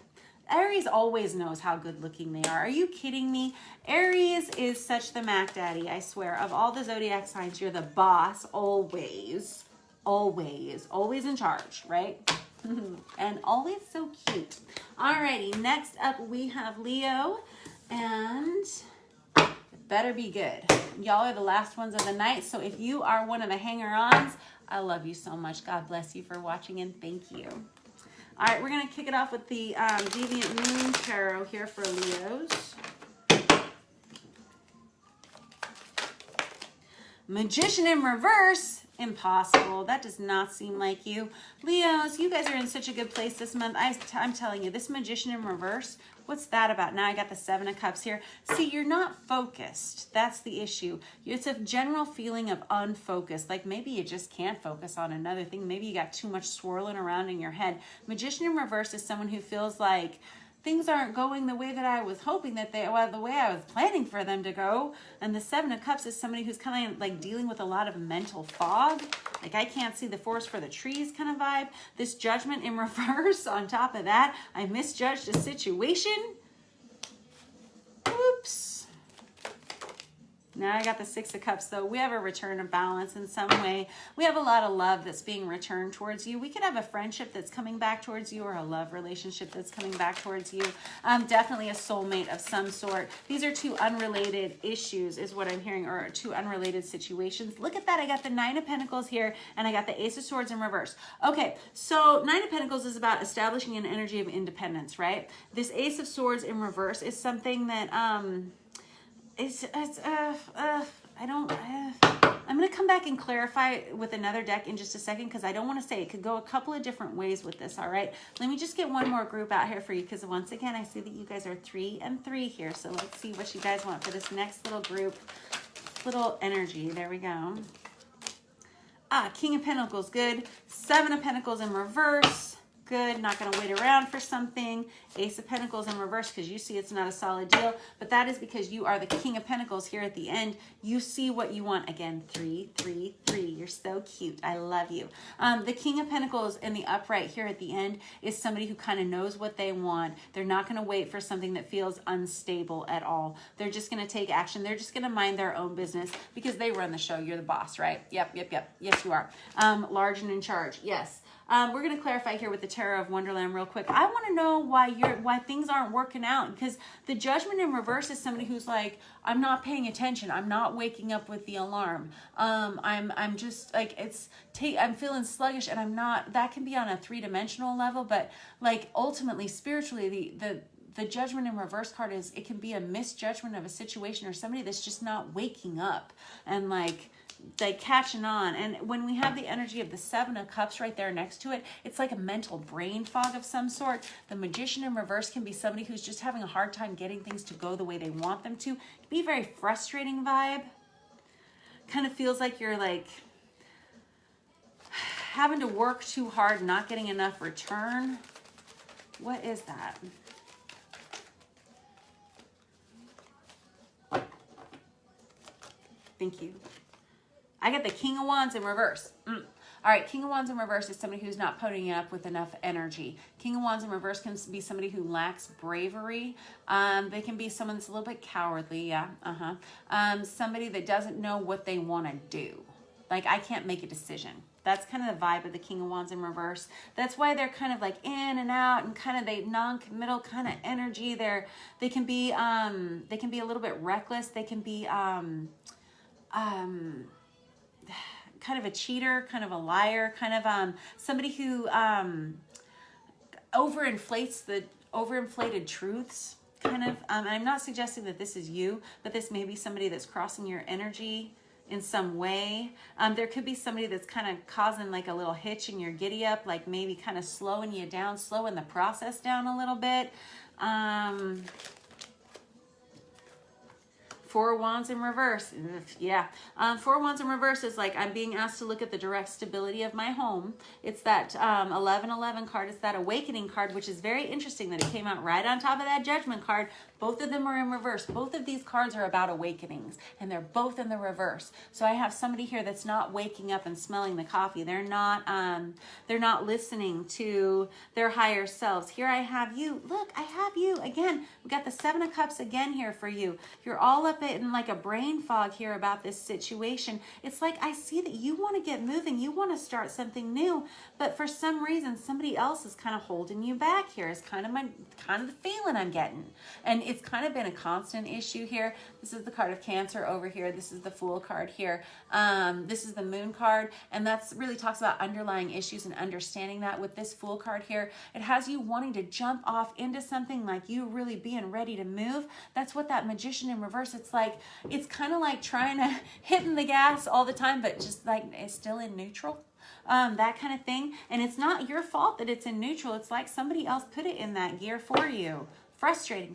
Speaker 1: Aries always knows how good looking they are. Are you kidding me? Aries is such the Mac Daddy, I swear. Of all the zodiac signs, you're the boss always. Always in charge, right? And always so cute. Alrighty, next up we have Leo, and it better be good. Y'all are the last ones of the night, so if you are one of the hanger-ons, I love you so much. God bless you for watching, and thank you. All right, we're going to kick it off with the Deviant Moon Tarot here for Leos. Magician in reverse. Impossible. That does not seem like you. Leos, you guys are in such a good place this month. I'm telling you, this Magician in reverse, what's that about? Now I got the Seven of Cups here. See, you're not focused. That's the issue. It's a general feeling of unfocused. Like maybe you just can't focus on another thing. Maybe you got too much swirling around in your head. Magician in reverse is someone who feels like things aren't going the way that I was hoping that the way I was planning for them to go. And the Seven of Cups is somebody who's kind of like dealing with a lot of mental fog. Like I can't see the forest for the trees kind of vibe. This Judgment in reverse on top of that. I misjudged a situation. Oops. Now I got the Six of Cups, though. We have a return of balance in some way. We have a lot of love that's being returned towards you. We could have a friendship that's coming back towards you or a love relationship that's coming back towards you. Definitely a soulmate of some sort. These are two unrelated issues is what I'm hearing, or two unrelated situations. Look at that. I got the Nine of Pentacles here, and I got the Ace of Swords in reverse. Okay, so Nine of Pentacles is about establishing an energy of independence, right? This Ace of Swords in reverse is something that... I'm going to come back and clarify with another deck in just a second because I don't want to say it could go a couple of different ways with this, all right? Let me just get one more group out here for you because once again, I see that you guys are 3 and 3 here. So let's see what you guys want for this next little group, little energy. There we go. King of Pentacles, good. Seven of Pentacles in reverse. Good, not going to wait around for something. Ace of Pentacles in reverse because you see it's not a solid deal, but that is because you are the King of Pentacles here at the end. You see what you want. Again, 3, 3, 3. You're so cute. I love you. The King of Pentacles in the upright here at the end is somebody who kind of knows what they want. They're not going to wait for something that feels unstable at all. They're just going to take action. They're just going to mind their own business because they run the show. You're the boss, right? Yep. Yes, you are. Large and in charge. Yes. We're going to clarify here with the Tarot of Wonderland real quick. I want to know why things aren't working out, because the Judgment in reverse is somebody who's like, I'm not paying attention. I'm not waking up with the alarm. I'm just like, I'm feeling sluggish, and I'm not. That can be on a 3-dimensional level, but like ultimately spiritually, the Judgment in reverse card is, it can be a misjudgment of a situation or somebody that's just not waking up and like catching on. And when we have the energy of the 7 of Cups right there next to it, it's like a mental brain fog of some sort. The Magician in reverse can be somebody who's just having a hard time getting things to go the way they want them to. It can be a very frustrating vibe. Kind of feels like you're like having to work too hard, not getting enough return. What is that? Thank you. I get the King of Wands in reverse. All right, King of Wands in reverse is somebody who's not putting it up with enough energy. King of Wands in reverse can be somebody who lacks bravery. They can be someone that's a little bit cowardly, yeah, somebody that doesn't know what they want to do. Like, I can't make a decision. That's kind of the vibe of the King of Wands in reverse. That's why they're kind of like in and out, and kind of they non-committal kind of energy. They can be a little bit reckless. They can be kind of a cheater, kind of a liar, kind of somebody who overinflated truths, kind of. I'm not suggesting that this is you, but this may be somebody that's crossing your energy in some way. There could be somebody that's kind of causing like a little hitch in your giddy up, like maybe kind of slowing you down, slowing the process down a little bit. 4 of Wands in reverse. Yeah. 4 of Wands in reverse is like, I'm being asked to look at the direct stability of my home. It's that 1111 card. It's that awakening card, which is very interesting that it came out right on top of that Judgment card. Both of them are in reverse. Both of these cards are about awakenings, and they're both in the reverse. So I have somebody here that's not waking up and smelling the coffee. They're not listening to their higher selves. Here I have you. Look, I have you again. We got the 7 of Cups again here for you. You're all up in like a brain fog here about this situation. It's like, I see that you want to get moving. You want to start something new, but for some reason, somebody else is kind of holding you back here. Is kind of the feeling I'm getting. And it's kind of been a constant issue here. This is the card of Cancer over here. This is the Fool card here. This is the Moon card, and that's really talks about underlying issues and understanding that. With this Fool card here, it has you wanting to jump off into something, like you really being ready to move. That's what that Magician in reverse, it's like, it's kind of like trying to hitting the gas all the time, but just like it's still in neutral. That kind of thing. And it's not your fault that it's in neutral. It's like somebody else put it in that gear for you. Frustrating.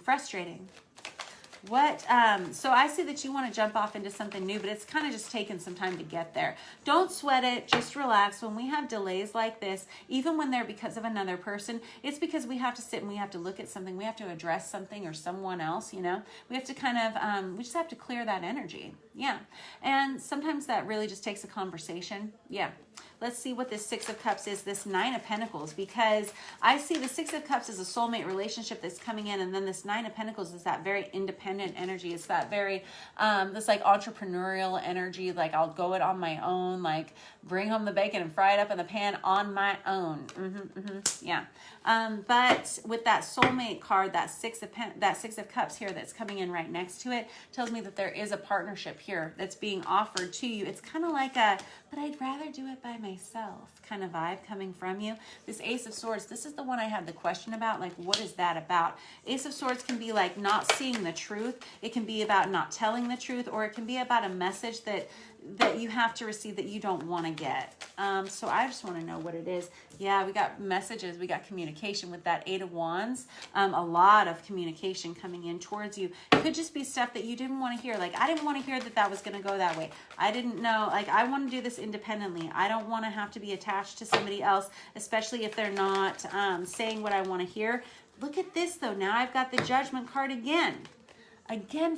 Speaker 1: What, so I see that you want to jump off into something new, but it's kind of just taking some time to get there. Don't sweat it. Just relax. When we have delays like this, even when they're because of another person, it's because we have to sit and we have to look at something. We have to address something or someone else, you know. We have to kind of, we just have to clear that energy. Yeah. And sometimes that really just takes a conversation. Yeah. Let's see what this 6 of Cups is, this 9 of Pentacles, because I see the 6 of Cups as a soulmate relationship that's coming in, and then this 9 of Pentacles is that very independent energy. It's that very, this like entrepreneurial energy, like I'll go it on my own, like bring home the bacon and fry it up in the pan on my own. Yeah. But with that soulmate card, that 6 of Cups here that's coming in right next to it, tells me that there is a partnership here that's being offered to you. It's kind of like a, but I'd rather do it by myself kind of vibe coming from you. This Ace of Swords, this is the one I had the question about, like what is that about? Ace of Swords can be like not seeing the truth. It can be about not telling the truth, or it can be about a message that you have to receive that you don't want to get. So I just want to know what it is. Yeah, we got messages, we got communication with that 8 of Wands. A lot of communication coming in towards you. It could just be stuff that you didn't want to hear. Like, I didn't want to hear that was going to go that way. I didn't know, like, I want to do this independently. I don't want to have to be attached to somebody else, especially if they're not saying what I want to hear. Look at this, though. Now I've got the Judgment card again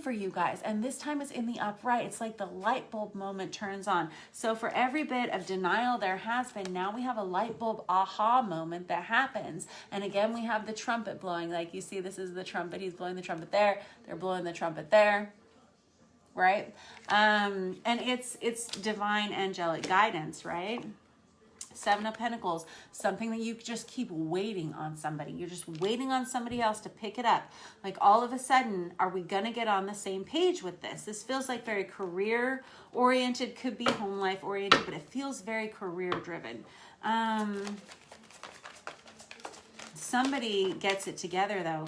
Speaker 1: for you guys, and this time it's in the upright. It's like the light bulb moment turns on. So for every bit of denial there has been, now we have a light bulb aha moment that happens. And again, we have the trumpet blowing. Like you see, this is the trumpet. He's blowing the trumpet there. They're blowing the trumpet there. Right? And it's divine angelic guidance, right? Seven of Pentacles, something that you just keep waiting on somebody. You're just waiting on somebody else to pick it up. Like all of a sudden, are we going to get on the same page with this? This feels like very career oriented, could be home life oriented, but it feels very career driven. Somebody gets it together though.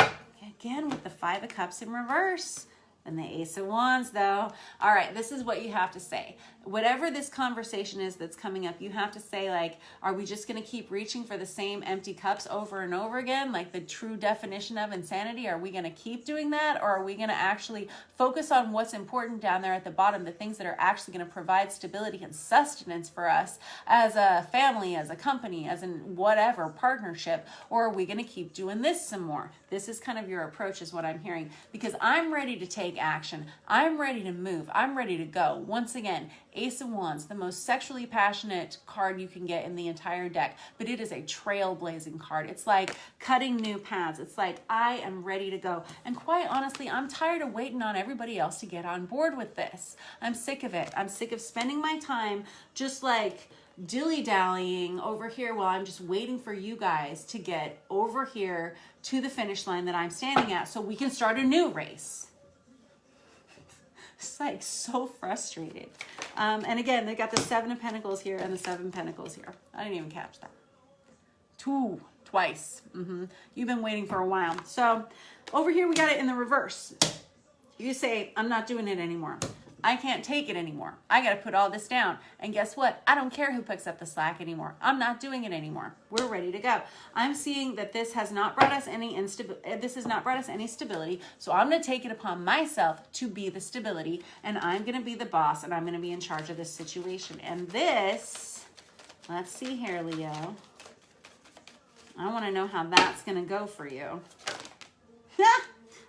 Speaker 1: Again, with the Five of Cups in reverse. And the Ace of Wands, though. All right, this is what you have to say. Whatever this conversation is that's coming up, you have to say, like, are we just going to keep reaching for the same empty cups over and over again? Like the true definition of insanity? Are we going to keep doing that? Or are we going to actually focus on what's important down there at the bottom, the things that are actually going to provide stability and sustenance for us as a family, as a company, as in whatever partnership? Or are we going to keep doing this some more? This is kind of your approach is what I'm hearing, because I'm ready to take action. I'm ready to move. I'm ready to go. Once again, Ace of Wands, the most sexually passionate card you can get in the entire deck, but it is a trailblazing card. It's like cutting new paths. It's like, I am ready to go. And quite honestly, I'm tired of waiting on everybody else to get on board with this. I'm sick of it. I'm sick of spending my time just like dilly-dallying over here while I'm just waiting for you guys to get over here to the finish line that I'm standing at so we can start a new race. It's like so frustrated. And again, they got the Seven of Pentacles here and the Seven of Pentacles here. I didn't even catch that. Twice. You've been waiting for a while. So over here, we got it in the reverse. You say, I'm not doing it anymore. I can't take it anymore. I got to put all this down. And guess what? I don't care who picks up the slack anymore. I'm not doing it anymore. We're ready to go. I'm seeing that this has not brought us any stability. So I'm going to take it upon myself to be the stability, and I'm going to be the boss, and I'm going to be in charge of this situation. And this, let's see here, Leo. I want to know how that's going to go for you.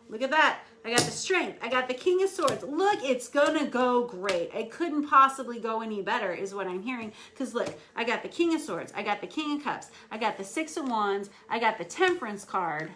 Speaker 1: Look at that. I got the Strength. I got the King of Swords. Look, it's going to go great. It couldn't possibly go any better is what I'm hearing. Because look, I got the King of Swords. I got the King of Cups. I got the Six of Wands. I got the Temperance card.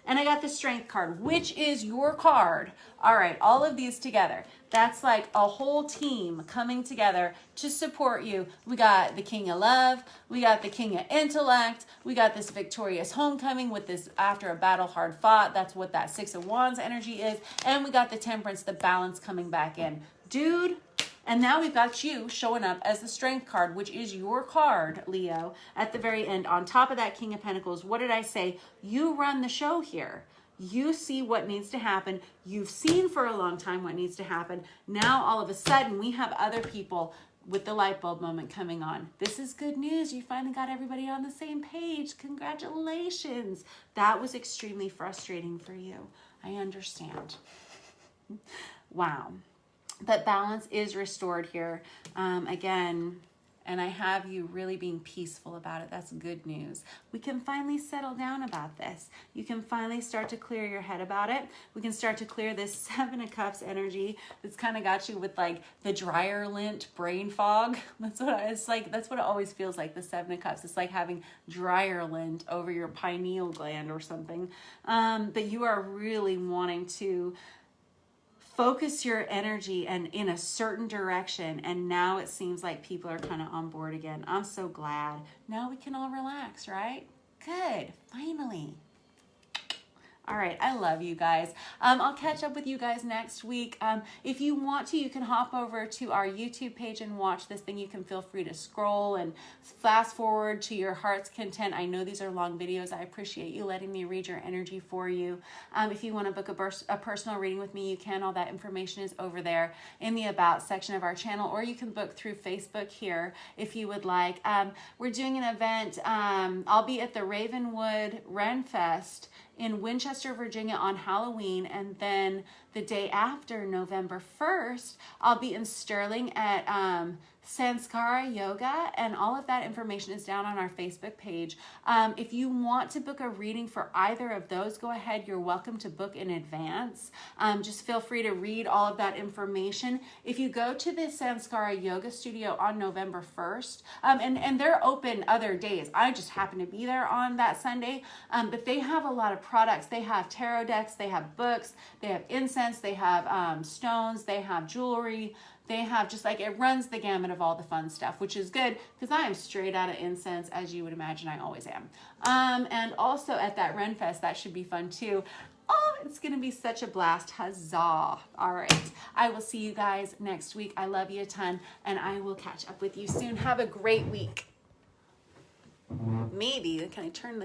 Speaker 1: And I got the Strength card, which is your card. All right, all of these together. That's like a whole team coming together to support you. We got the King of Love. We got the King of Intellect. We got this victorious homecoming with this after a battle hard fought. That's what that Six of Wands energy is. And we got the Temperance, the balance coming back in. Dude. And now we've got you showing up as the Strength card, which is your card, Leo, at the very end. On top of that King of Pentacles, what did I say? You run the show here. You see what needs to happen. You've seen for a long time what needs to happen. Now, all of a sudden, we have other people with the light bulb moment coming on. This is good news. You finally got everybody on the same page. Congratulations. That was extremely frustrating for you. I understand. Wow. But balance is restored here. Again, and I have you really being peaceful about it. That's good news. We can finally settle down about this. You can finally start to clear your head about it. We can start to clear this Seven of Cups energy that's kind of got you with like the dryer lint brain fog. That's what it's like. That's what it always feels like, the Seven of Cups. It's like having dryer lint over your pineal gland or something. But you are really wanting to focus your energy and in a certain direction, and now it seems like people are kind of on board again. I'm so glad. Now we can all relax, right? Good. Finally. All right, I love you guys. I'll catch up with you guys next week. If you want to, you can hop over to our YouTube page and watch this thing. You can feel free to scroll and fast forward to your heart's content. I know these are long videos. I appreciate you letting me read your energy for you. If you want to book a personal reading with me, you can. All that information is over there in the About section of our channel, or you can book through Facebook here if you would like. We're doing an event. I'll be at the Ravenwood Ren Fest in Winchester, Virginia on Halloween, and then the day after, November 1st, I'll be in Sterling at Sanskara Yoga, and all of that information is down on our Facebook page. If you want to book a reading for either of those, go ahead. You're welcome to book in advance. Just feel free to read all of that information. If you go to the Sanskara Yoga Studio on November 1st, and they're open other days. I just happen to be there on that Sunday, but they have a lot of products. They have tarot decks, they have books, they have incense, incense, they have stones, they have jewelry, they have just like, it runs the gamut of all the fun stuff, which is good because I am straight out of incense, as you would imagine I always am. And also at that Ren Fest, that should be fun too. Oh, it's going to be such a blast. Huzzah. All right. I will see you guys next week. I love you a ton, and I will catch up with you soon. Have a great week. Maybe, can I turn the